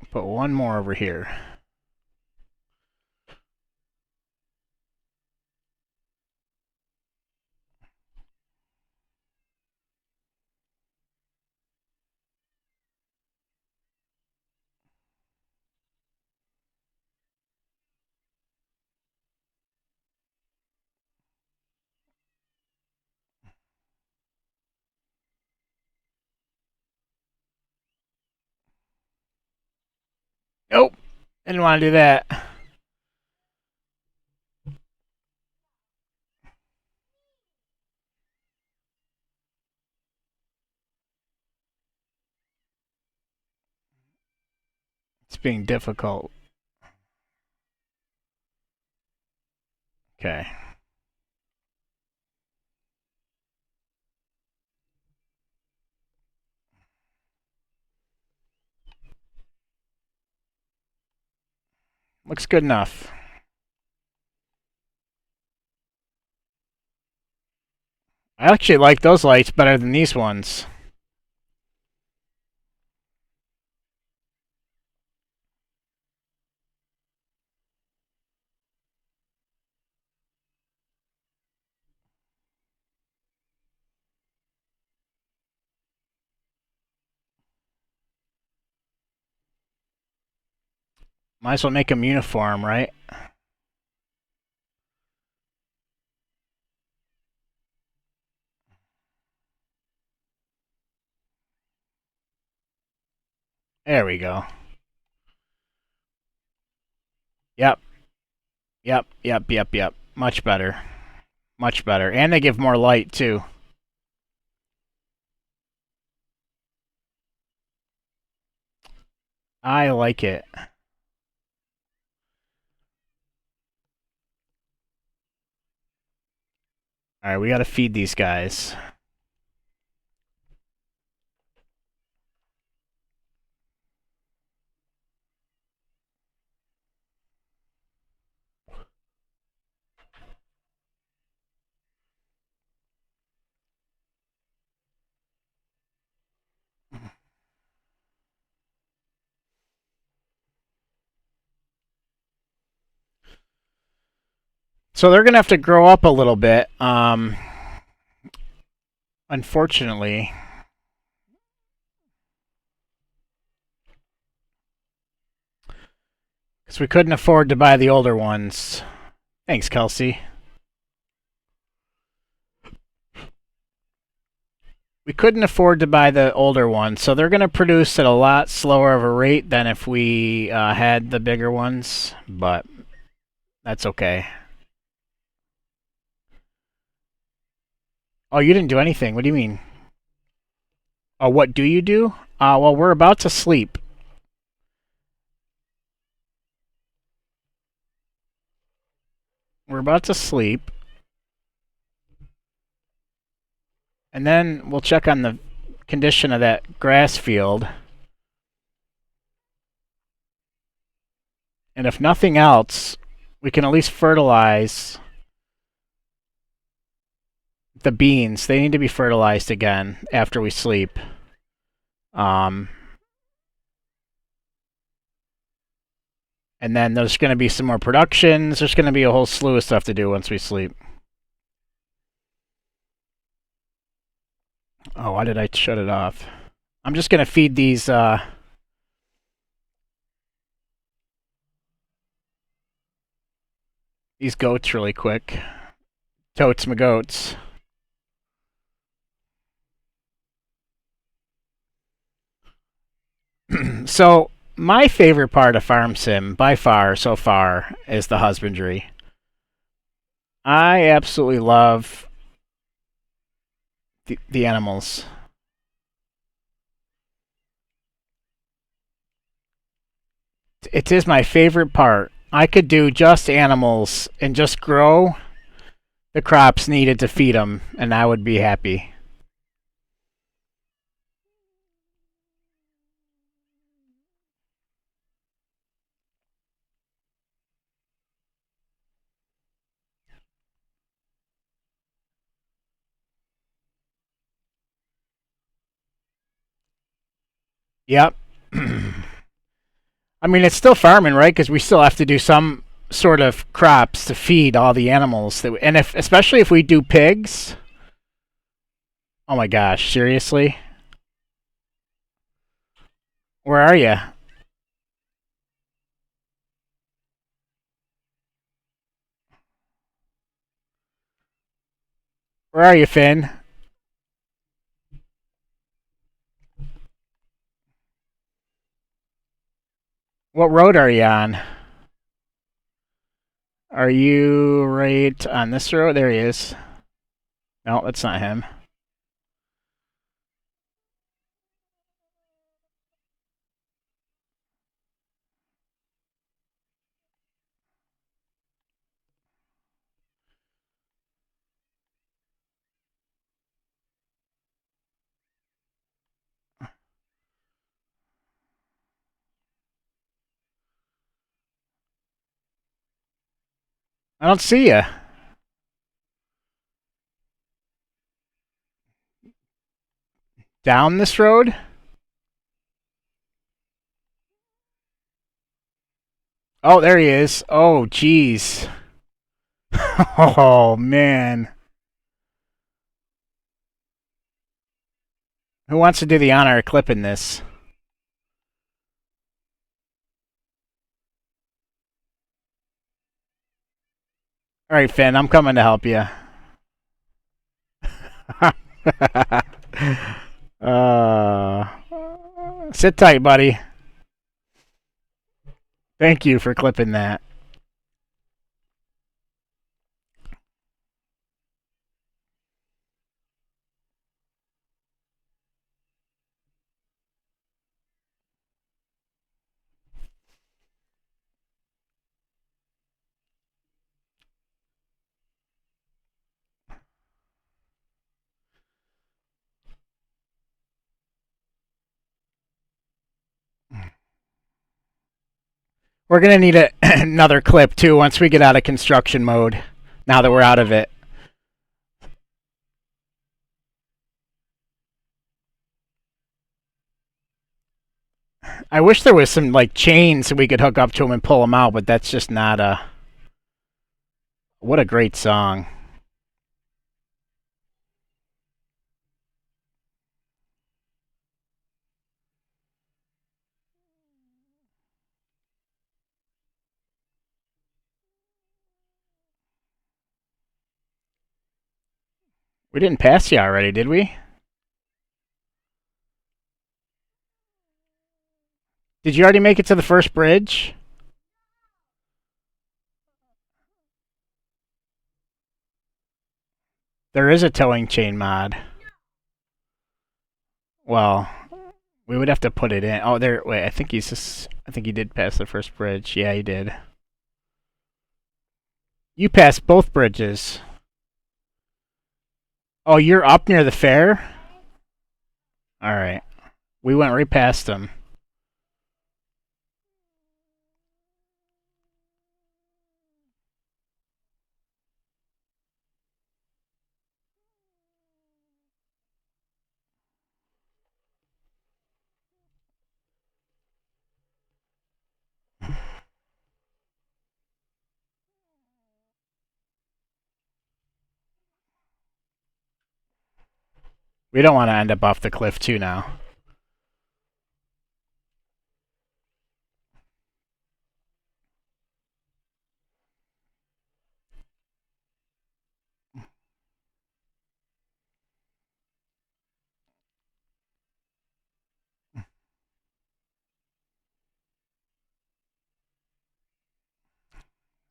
Put one more over here. Nope. Didn't want to do that. It's being difficult. Okay. Looks good enough. I actually like those lights better than these ones. Might as well make them uniform, right? There we go. Yep, yep. Much better. Much better. And they give more light, too. I like it. Alright, we gotta feed these guys. So they're gonna have to grow up a little bit. Unfortunately. Because we couldn't afford to buy the older ones. Thanks, Kelsey. We couldn't afford to buy the older ones, so they're going to produce at a lot slower of a rate than if we had the bigger ones, but that's okay. Oh, you didn't do anything. What do you mean? Oh, what do you do? Well, we're about to sleep. We're about to sleep. And then we'll check on the condition of that grass field. And if nothing else, we can at least fertilize the beans. They need to be fertilized again after we sleep. And then there's going to be some more productions. There's going to be a whole slew of stuff to do once we sleep. Oh, why did I shut it off? I'm just going to feed these goats really quick. Totes my goats. So, my favorite part of FarmSim, by far, so far, is the husbandry. I absolutely love the animals. It is my favorite part. I could do just animals and just grow the crops needed to feed them, and I would be happy. Yep. I mean, it's still farming, right? Because we still have to do some sort of crops to feed all the animals. And if, especially if we do pigs. Oh my gosh, seriously? Where are you? Where are you, Finn? What road are you on? Are you right on this road? There he is. No, that's not him. I don't see you. Down this road? Oh, there he is. Oh, jeez. Oh, man. Who wants to do the honor of clipping this? All right, Finn, I'm coming to help you. uh, sit tight, buddy. Thank you for clipping that. We're going to need another clip, too, once we get out of construction mode, now that we're out of it. I wish there was some, like, chains we could hook up to them and pull them out, but that's just not a... What a great song. We didn't pass you already, did we? Did you already make it to the first bridge? There is a towing chain mod. Well, we would have to put it in. Oh, there. Wait, I think he's just. I think he did pass the first bridge. Yeah, he did. You passed both bridges. Oh, you're up near the fair? All right. We went right past them. We don't want to end up off the cliff, too, now.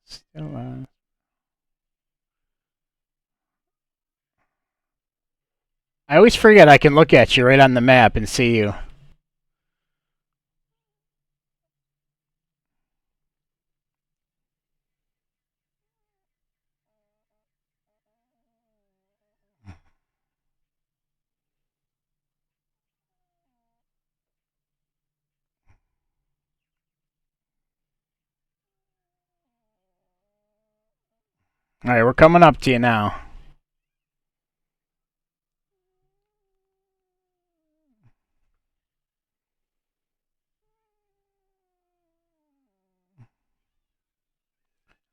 Still, I always forget I can look at you right on the map and see you. All right, we're coming up to you now.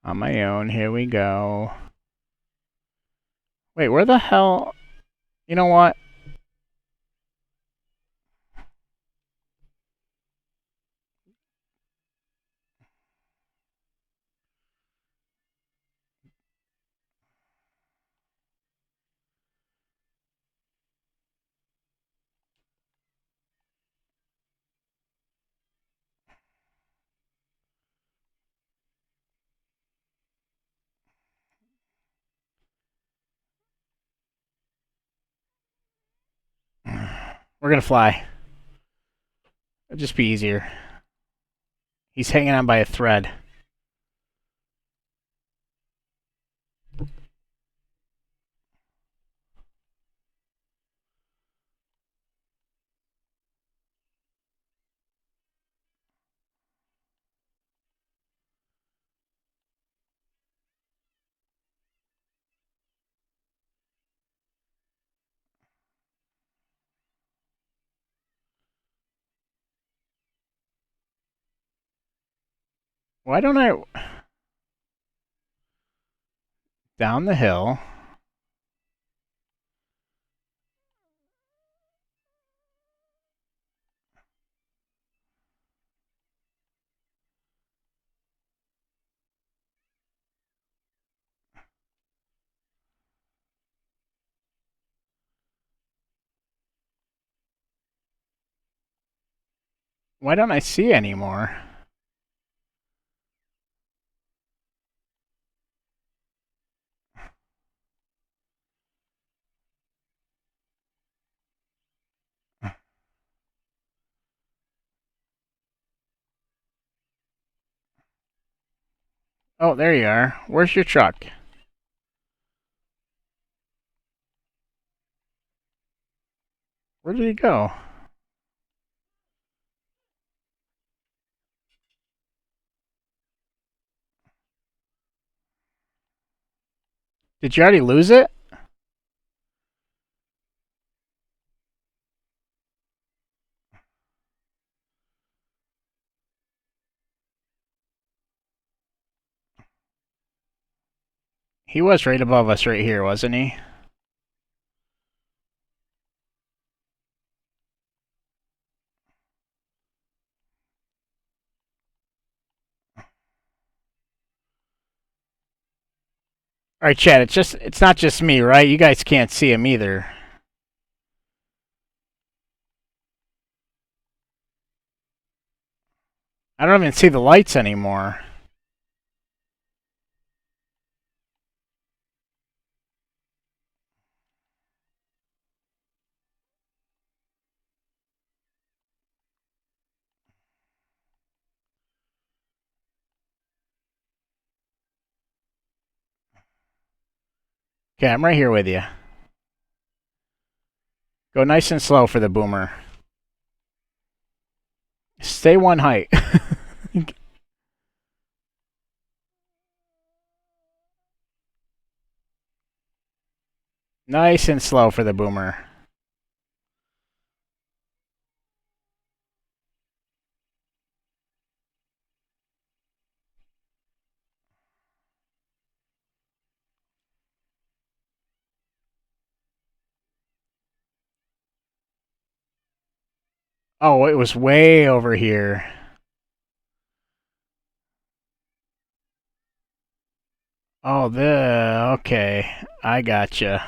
On my own, here we go. Wait, where the hell... You know what? We're gonna fly. It'll just be easier. He's hanging on by a thread. Why don't I down the hill? Why don't I see anymore? Oh, there you are. Where's your truck? Where did he go? Did you already lose it? He was right above us right here, wasn't he? All right, Chad. It's not just me, right? You guys can't see him either. I don't even see the lights anymore. Okay, I'm right here with you. Go nice and slow for the boomer. Stay one height. Nice and slow for the boomer. Oh, it was way over here. Oh, okay. I gotcha.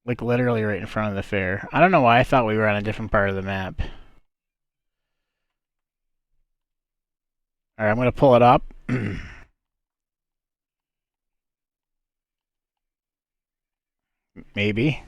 Like literally right in front of the fair. I don't know why I thought we were on a different part of the map. All right, I'm gonna pull it up. Maybe.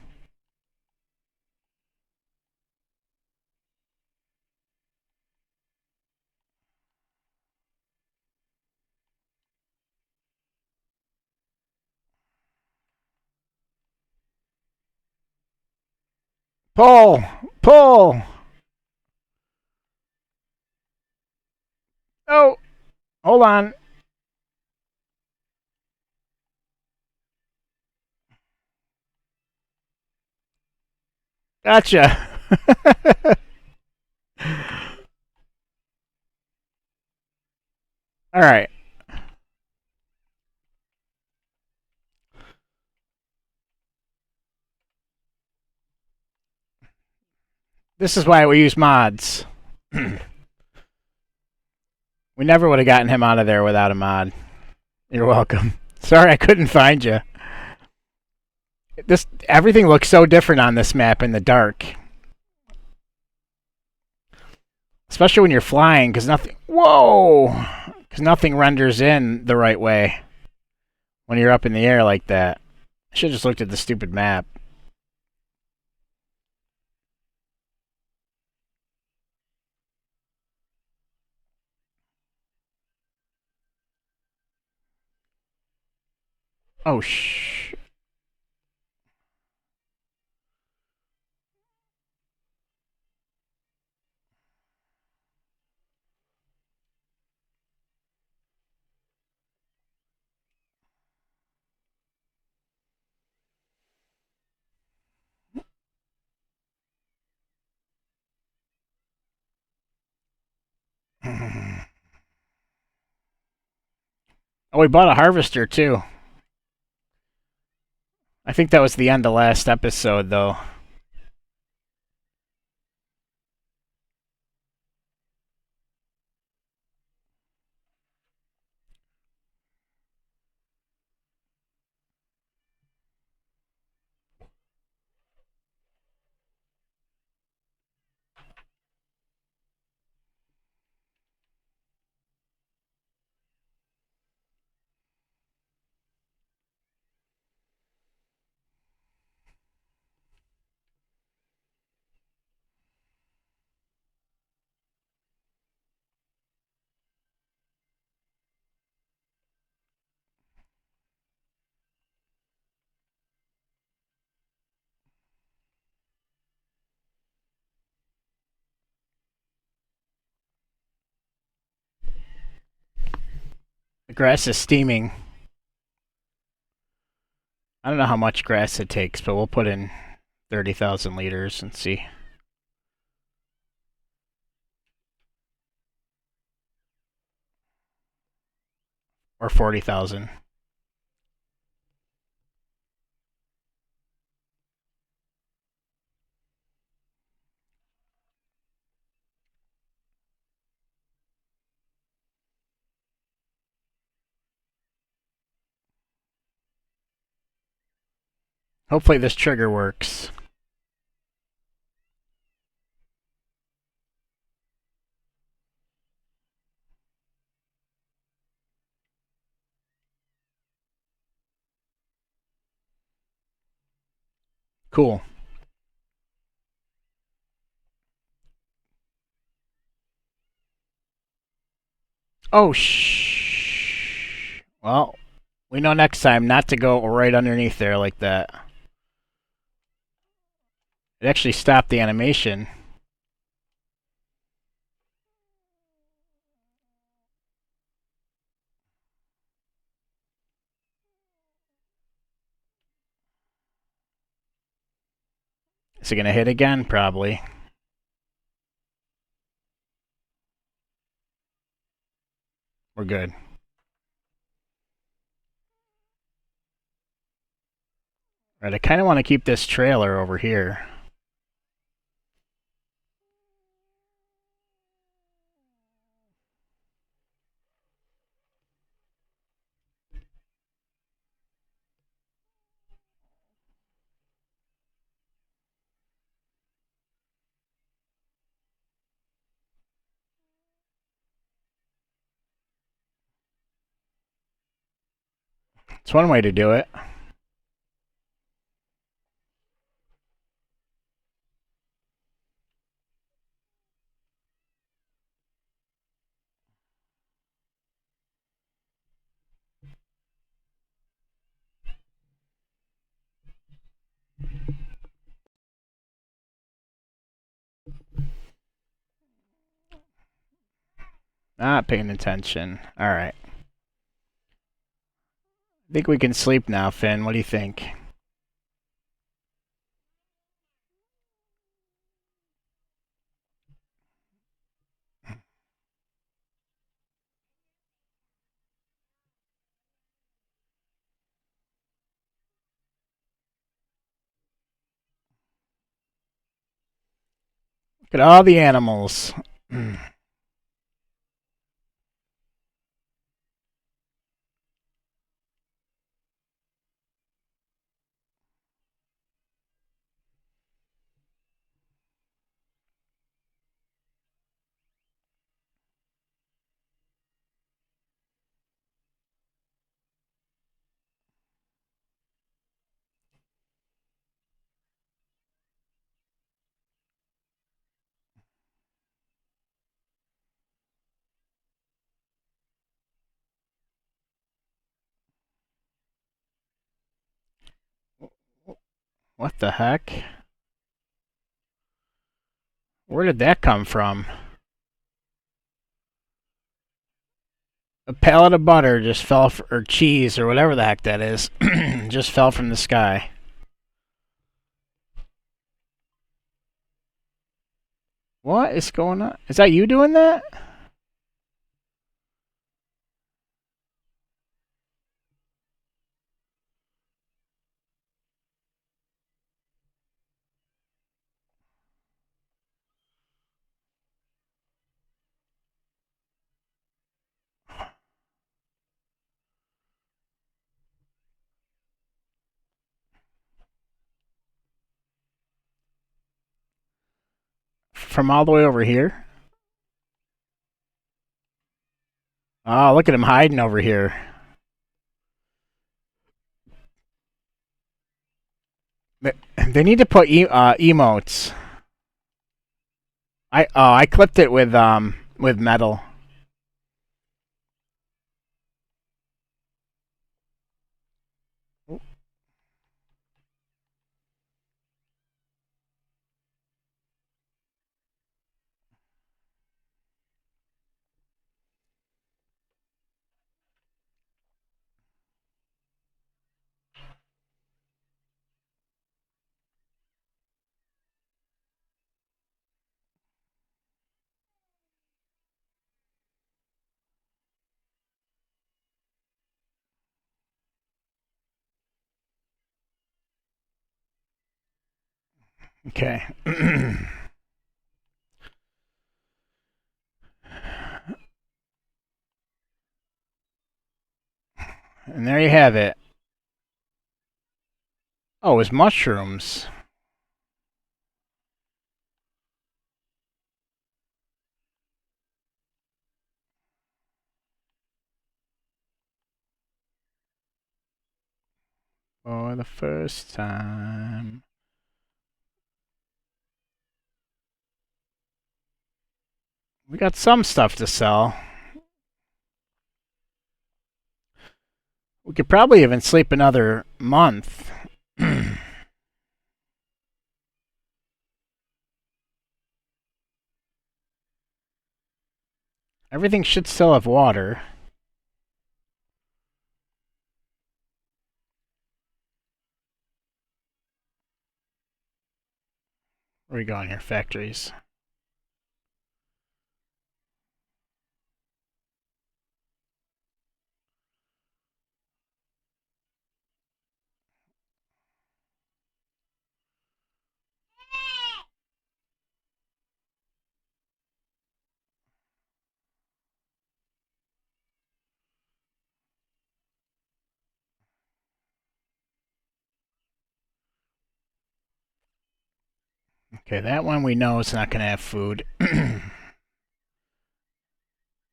Pull! Pull! Oh! Hold on. Gotcha. All right. This is why we use mods. We never would have gotten him out of there without a mod. You're welcome. Sorry I couldn't find you. This everything looks so different on this map in the dark. Especially when you're flying, because nothing. Whoa! Because nothing renders in the right way when you're up in the air like that. I should have just looked at the stupid map. Oh, shh. Oh, we bought a harvester too. I think that was the end of last episode, though. The grass is steaming. I don't know how much grass it takes, but we'll put in 30,000 liters and see. Or 40,000. Hopefully this trigger works. Cool. Oh, shh. Well, we know next time not to go right underneath there like that. It actually stopped the animation. Is it going to hit again? Probably. We're good. Right, I kind of want to keep this trailer over here. It's one way to do it. Not paying attention. All right. I think we can sleep now, Finn. What do you think? Look at all the animals. What the heck? Where did that come from? A pallet of butter just fell, or cheese, or whatever the heck that is, just fell from the sky. What is going on? Is that you doing that? from all the way over here? Oh, look at him hiding over here. They need to put emotes. I clipped it with metal. Okay. And there you have it. Oh, it's mushrooms. For the first time. We got some stuff to sell. We could probably even sleep another month. Everything should still have water. Where are we going here? Factories. Okay, that one we know is not going to have food. That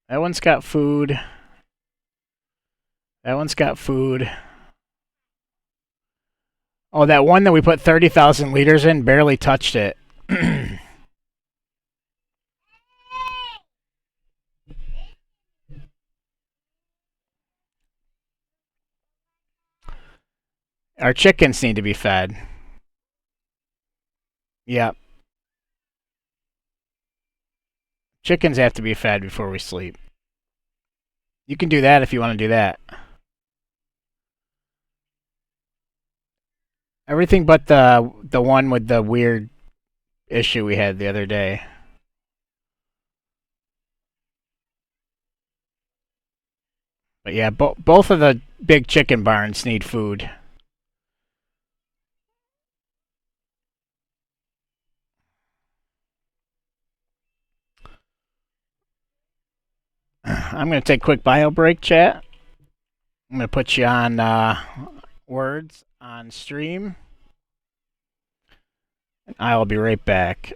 one's got food. That one's got food. Oh, that one that we put 30,000 liters in barely touched it. Our chickens need to be fed. Yep. Chickens have to be fed before we sleep. You can do that if you want to do that. Everything but the one with the weird issue we had the other day. But yeah, both of the big chicken barns need food. I'm going to take a quick bio break, chat. I'm going to put you on words on stream. I'll be right back.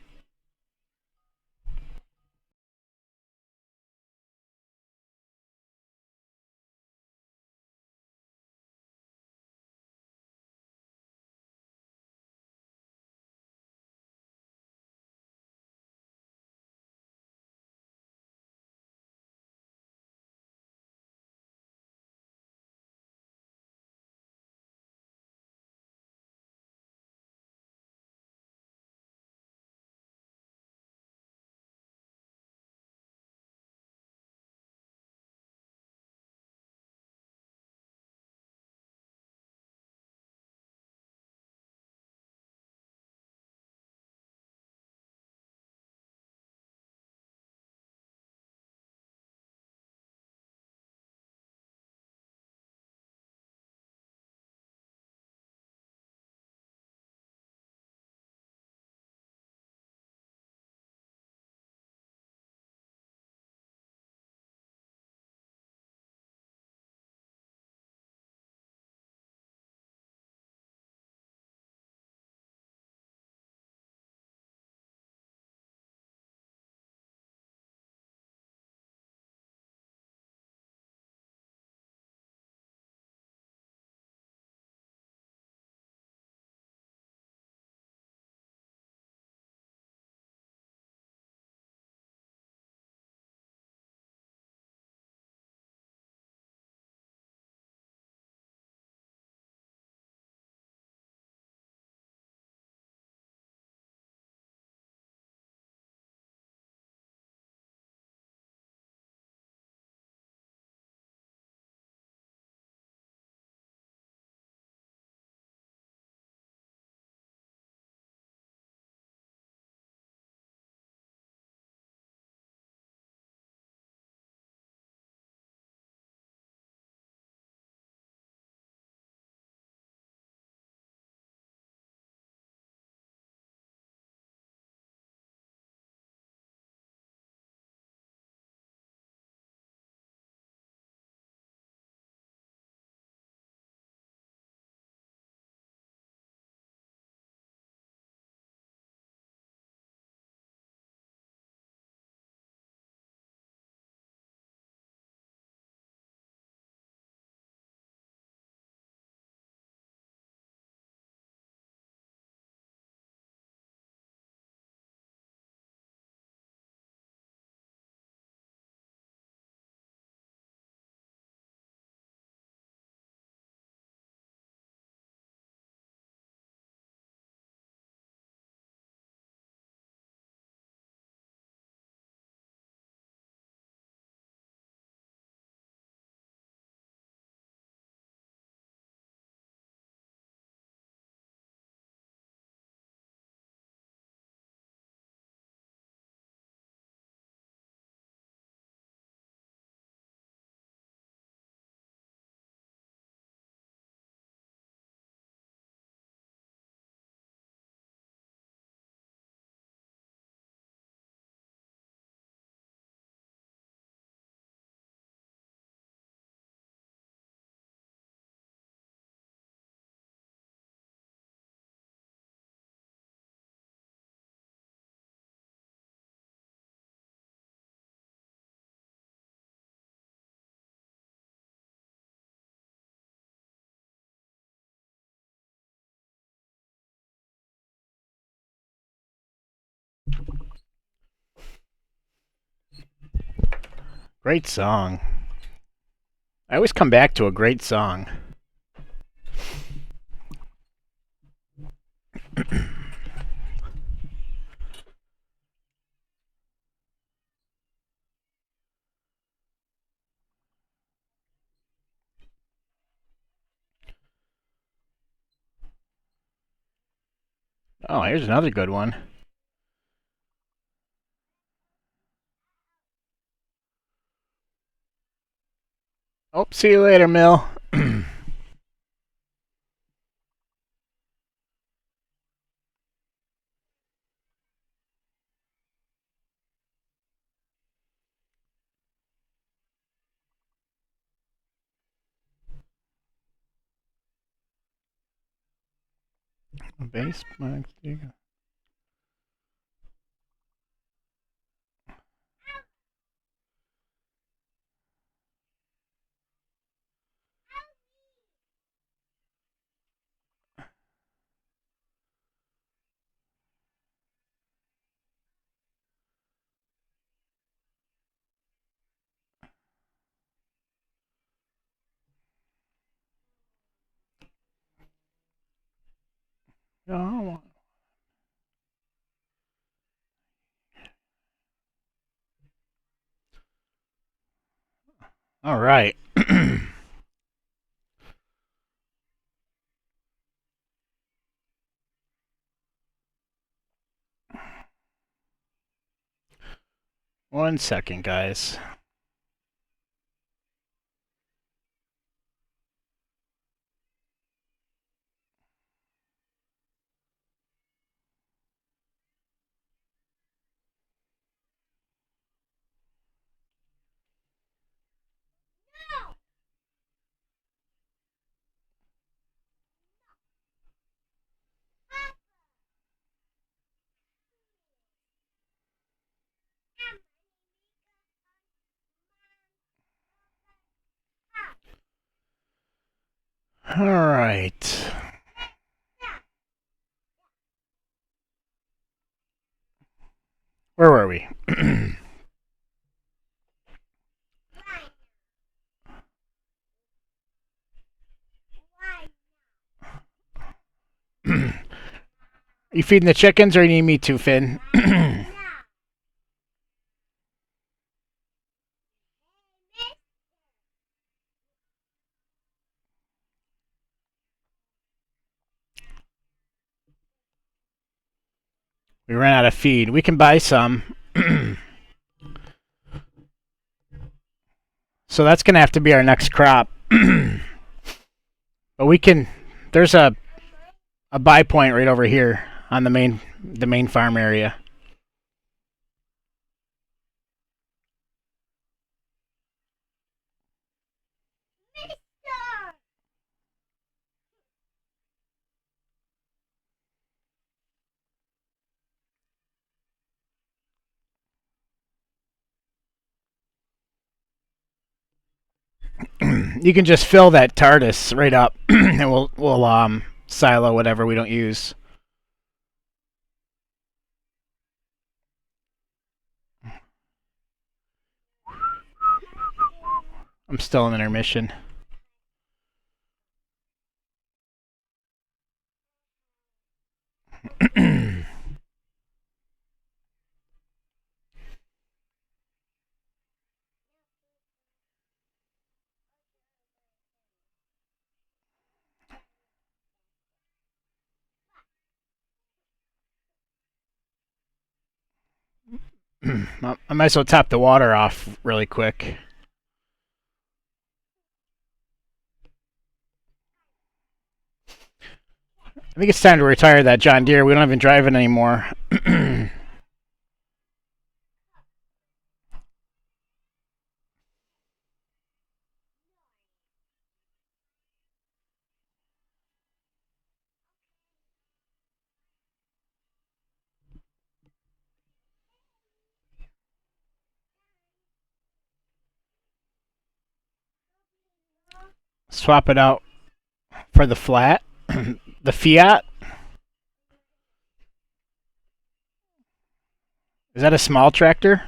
Great song. I always come back to a great song. Oh, here's another good one. Oh, see you later, Mill. Base. Oh. All right. One second, guys. All right. Where were we? You feeding the chickens, or you need me to, Finn? We ran out of feed. We can buy some. So that's gonna have to be our next crop. But we can. There's a buy point right over here on the main farm area. You can just fill that TARDIS right up, and we'll silo whatever we don't use. I'm still in intermission. I might as well top the water off really quick. I think it's time to retire that John Deere. We don't even drive it anymore. Swap it out for the flat, the Fiat. Is that a small tractor?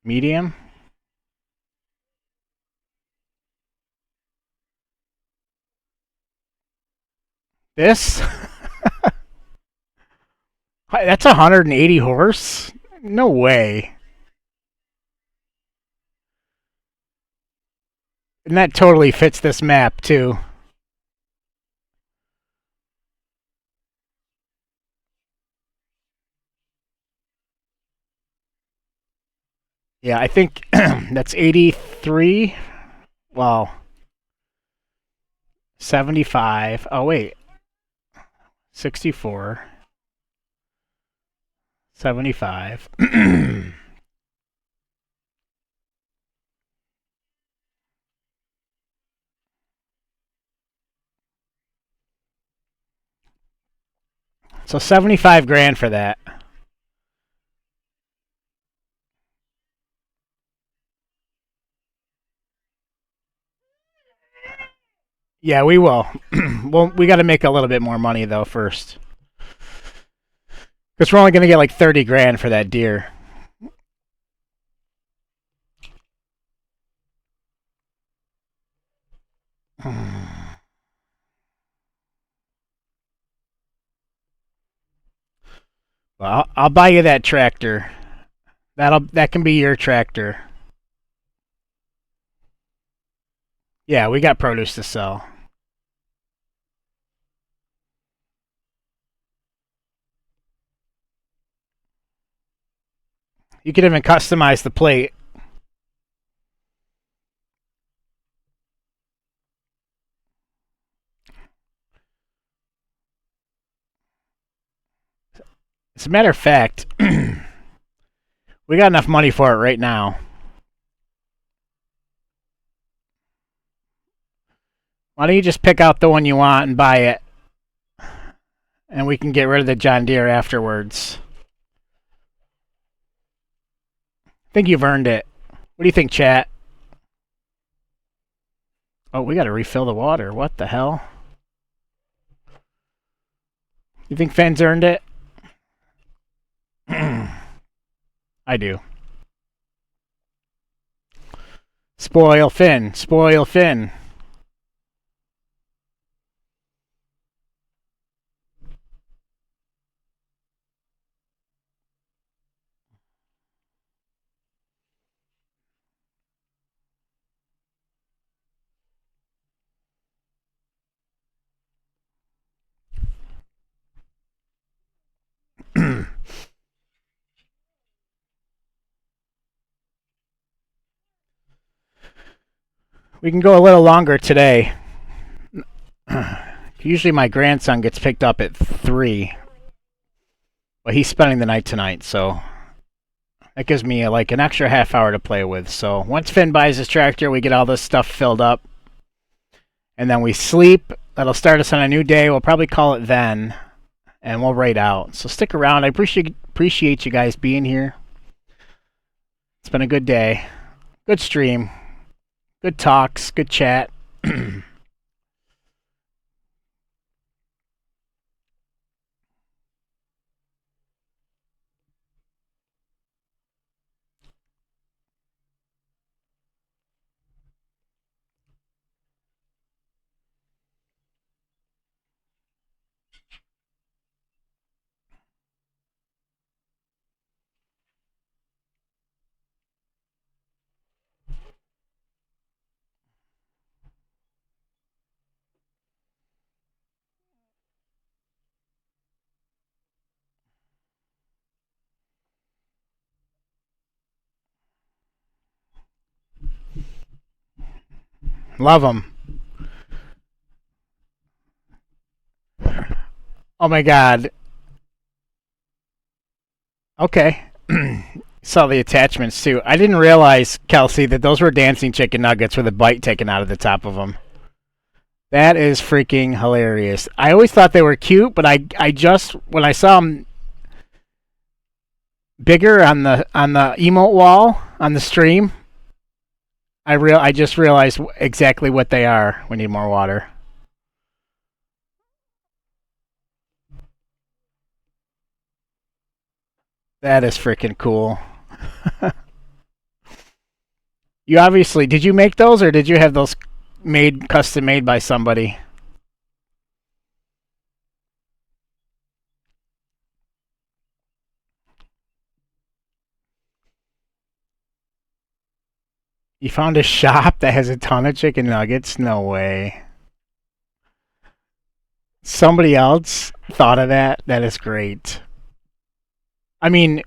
Medium. This? That's 180 horse? No way. And that totally fits this map, too. Yeah, I think that's 83. Well, 75. Oh, wait. 64. 75. So 75 grand for that. Yeah, we will. Well, we got to make a little bit more money though first, because we're only gonna get like 30 grand for that deer. Well, I'll buy you that tractor. That can be your tractor. Yeah, we got produce to sell. You could even customize the plate. As a matter of fact, we got enough money for it right now. Why don't you just pick out the one you want and buy it, and we can get rid of the John Deere afterwards. I think you've earned it. What do you think, chat? Oh, we got to refill the water. What the hell? You think Finn's earned it? I do. Spoil Finn. Spoil Finn. We can go a little longer today. Usually my grandson gets picked up at 3. But he's spending the night tonight, so that gives me like an extra half hour to play with. So once Finn buys his tractor, we get all this stuff filled up. And then we sleep. That'll start us on a new day. We'll probably call it then. And we'll raid out. So stick around. I appreciate you guys being here. It's been a good day. Good stream. Good talks. Good chat. Love them. Oh my god. Okay. Saw the attachments too. I didn't realize, Kelsey, that those were dancing chicken nuggets with a bite taken out of the top of them. That is freaking hilarious. I always thought they were cute, but I just when I saw them bigger on the emote wall on the stream, I just realized exactly what they are. We need more water. That is freaking cool. You obviously did you make those or did you have those made custom made by somebody? You found a shop that has a ton of chicken nuggets? No way. Somebody else thought of that? That is great. I mean,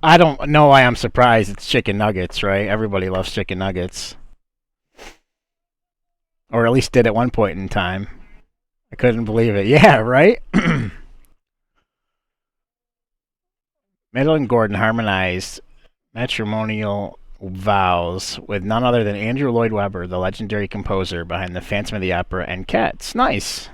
I don't know why I'm surprised. It's chicken nuggets, right? Everybody loves chicken nuggets. Or at least did at one point in time. I couldn't believe it. Yeah, right? Middle and Gordon harmonized matrimonial vows with none other than Andrew Lloyd Webber, the legendary composer behind the Phantom of the Opera and Cats. Nice.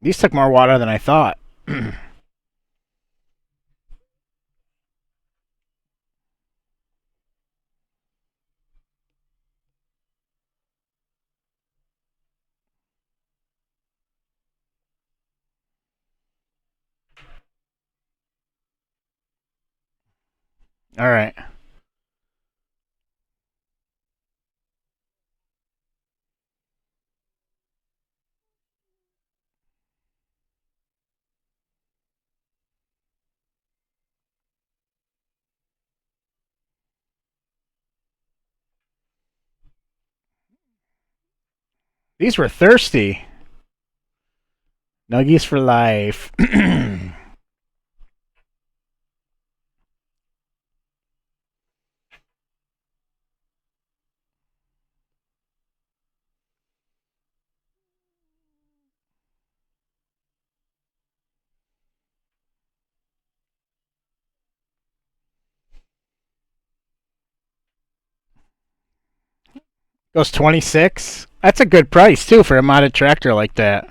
These took more water than I thought. All right. These were thirsty. Nuggies for life. Goes 26. That's a good price too for a modded tractor like that.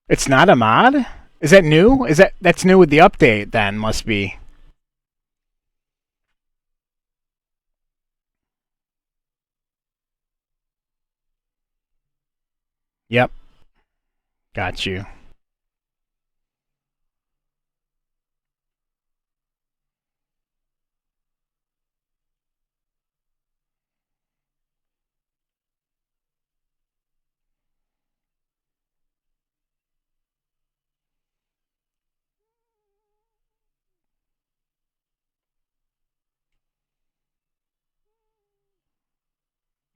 It's not a mod? Is that new? Is that's new with the update then must be. Yep. Got you.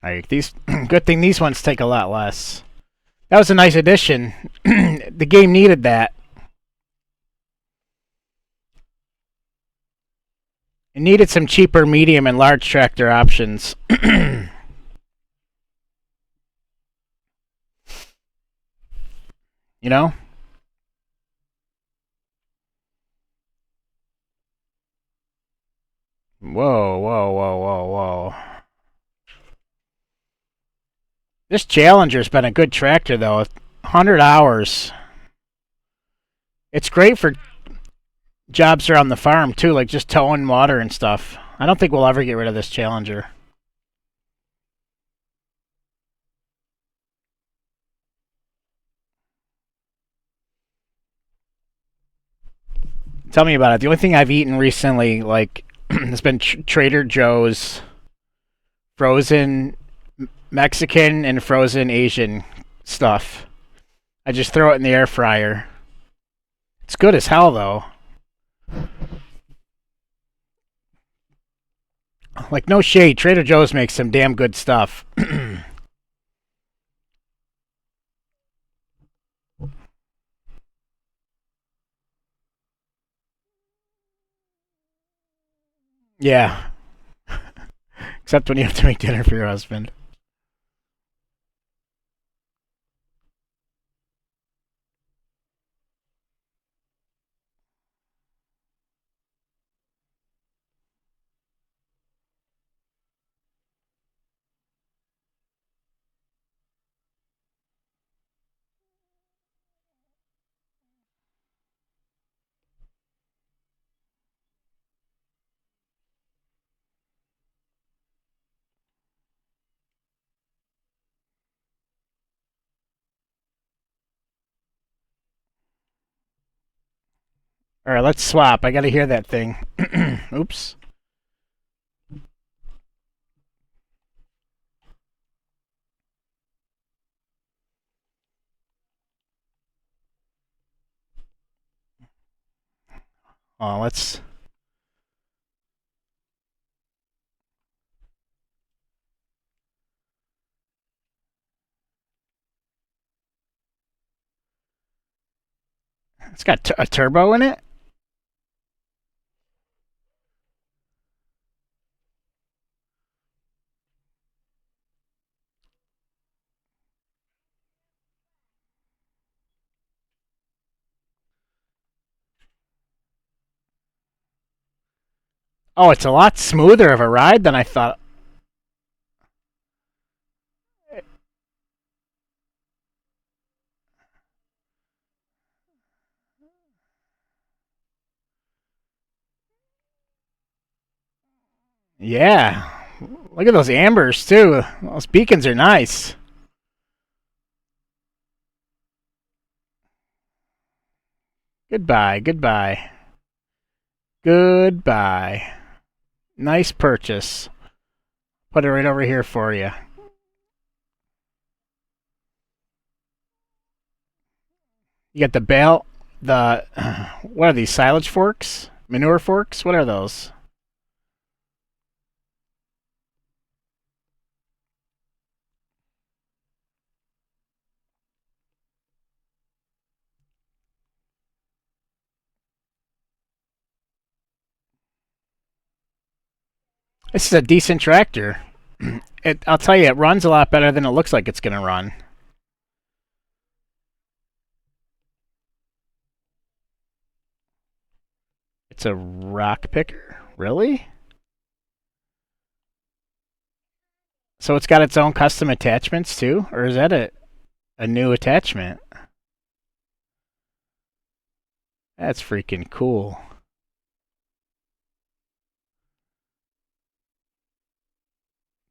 Alright, these good thing these ones take a lot less. That was a nice addition. The game needed that. It needed some cheaper medium and large tractor options. You know? Whoa, whoa, whoa, whoa, whoa. This Challenger's been a good tractor though. 100 hours. It's great for jobs around the farm too, like just towing water and stuff. I don't think we'll ever get rid of this Challenger. Tell me about it. The only thing I've eaten recently, like, has been Trader Joe's frozen Mexican and frozen Asian stuff. I just throw it in the air fryer. It's good as hell, though. Like, no shade. Trader Joe's makes some damn good stuff. Yeah. Except when you have to make dinner for your husband. All right, let's swap. I got to hear that thing. Oops. Oh, let's. It's got a turbo in it. Oh, it's a lot smoother of a ride than I thought. Yeah. Look at those ambers, too. Those beacons are nice. Goodbye, goodbye. Goodbye. Nice purchase. Put it right over here for you. You got the bale, the what are these silage forks? Manure forks? What are those? This is a decent tractor. I'll tell you, it runs a lot better than it looks like it's gonna run. It's a rock picker, really? So it's got its own custom attachments too, or is that a new attachment? That's freaking cool.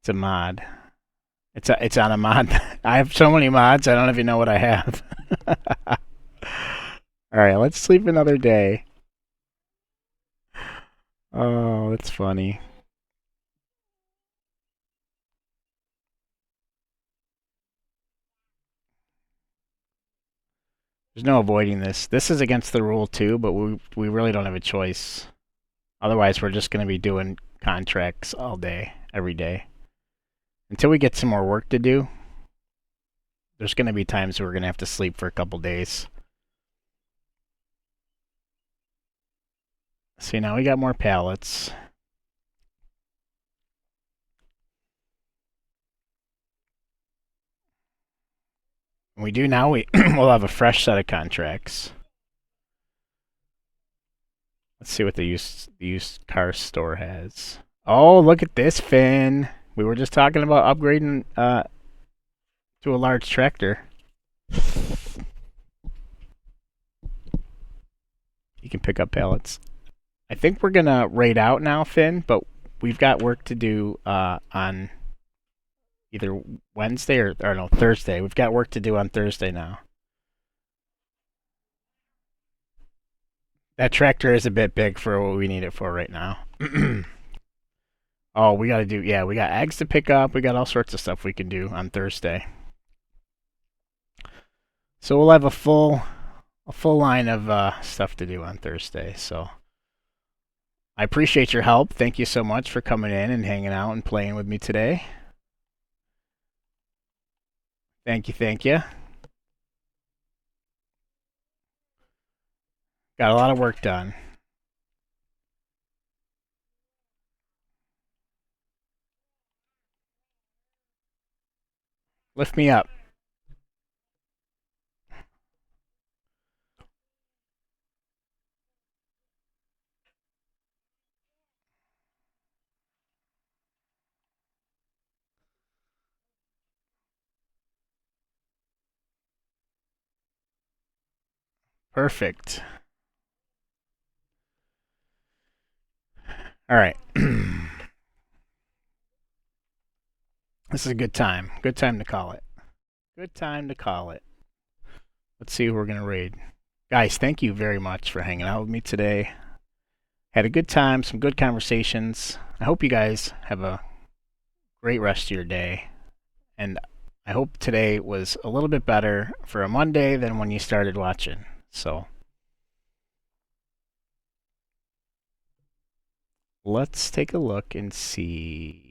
It's a mod. It's on a mod. I have so many mods. I don't even know what I have. All right, let's sleep another day. Oh, that's funny. There's no avoiding this. This is against the rule too, but we really don't have a choice. Otherwise, we're just going to be doing contracts all day, every day. Until we get some more work to do, there's going to be times we're going to have to sleep for a couple days. See, now we got more pallets. We do now. We'll have a fresh set of contracts. Let's see what the used car store has. Oh, look at this, Finn. We were just talking about upgrading to a large tractor. You can pick up pallets. I think we're gonna raid out now, Finn, but we've got work to do on either Wednesday or no, Thursday. We've got work to do on Thursday now. That tractor is a bit big for what we need it for right now. Oh, we gotta do, yeah, we got eggs to pick up. We got all sorts of stuff we can do on Thursday. So we'll have a full line of stuff to do on Thursday. So I appreciate your help. Thank you so much for coming in and hanging out and playing with me today. Thank you, thank you. Got a lot of work done. Lift me up. Perfect. All right. This is a good time. Good time to call it. Good time to call it. Let's see who we're going to raid. Guys, thank you very much for hanging out with me today. Had a good time, some good conversations. I hope you guys have a great rest of your day. And I hope today was a little bit better for a Monday than when you started watching. So let's take a look and see.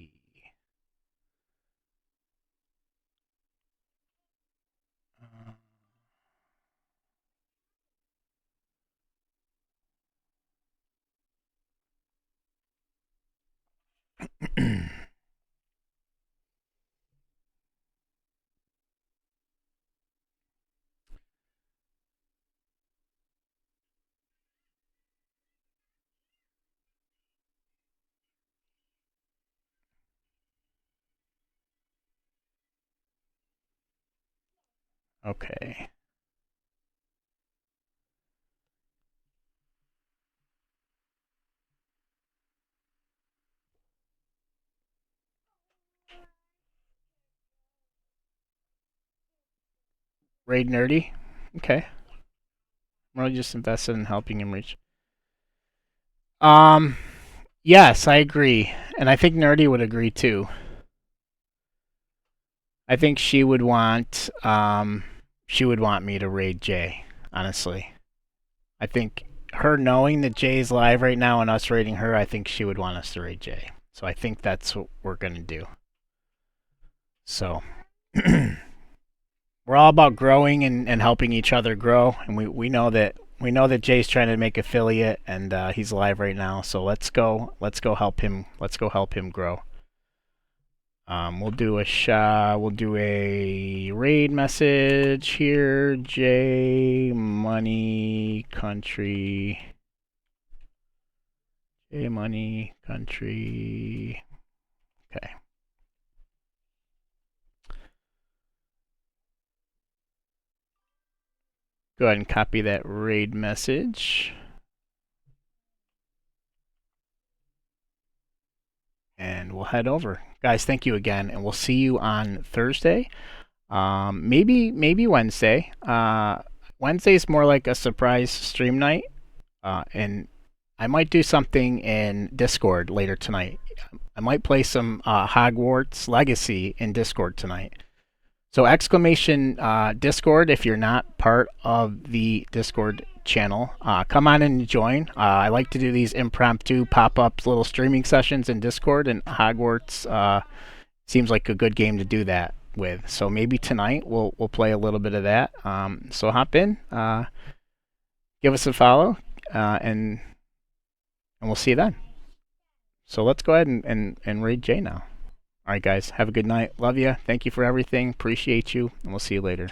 Okay. Raid Nerdy. Okay. I'm really just invested in helping him reach. Um, yes, I agree. And I think Nerdy would agree too. I think she would want me to raid Jay, honestly. I think her knowing that Jay's live right now and us raiding her, I think she would want us to raid Jay. So I think that's what we're gonna do. So we're all about growing and helping each other grow, and we know that Jay's trying to make affiliate and he's live right now. So let's go help him grow. We'll do a raid message here. J Money Country. J Money Country. Okay. Go ahead and copy that raid message. And we'll head over. Guys, thank you again, and we'll see you on Thursday. Maybe Wednesday. Wednesday's more like a surprise stream night, and I might do something in Discord later tonight. I might play some Hogwarts Legacy in Discord tonight. So exclamation Discord if you're not part of the Discord channel. Come on and join. I like to do these impromptu pop-up little streaming sessions in Discord, and Hogwarts seems like a good game to do that with. So maybe tonight we'll play a little bit of that. So hop in, give us a follow, and we'll see you then. So let's go ahead and raid Jay now. All right, guys. Have a good night. Love you. Thank you for everything. Appreciate you. And we'll see you later.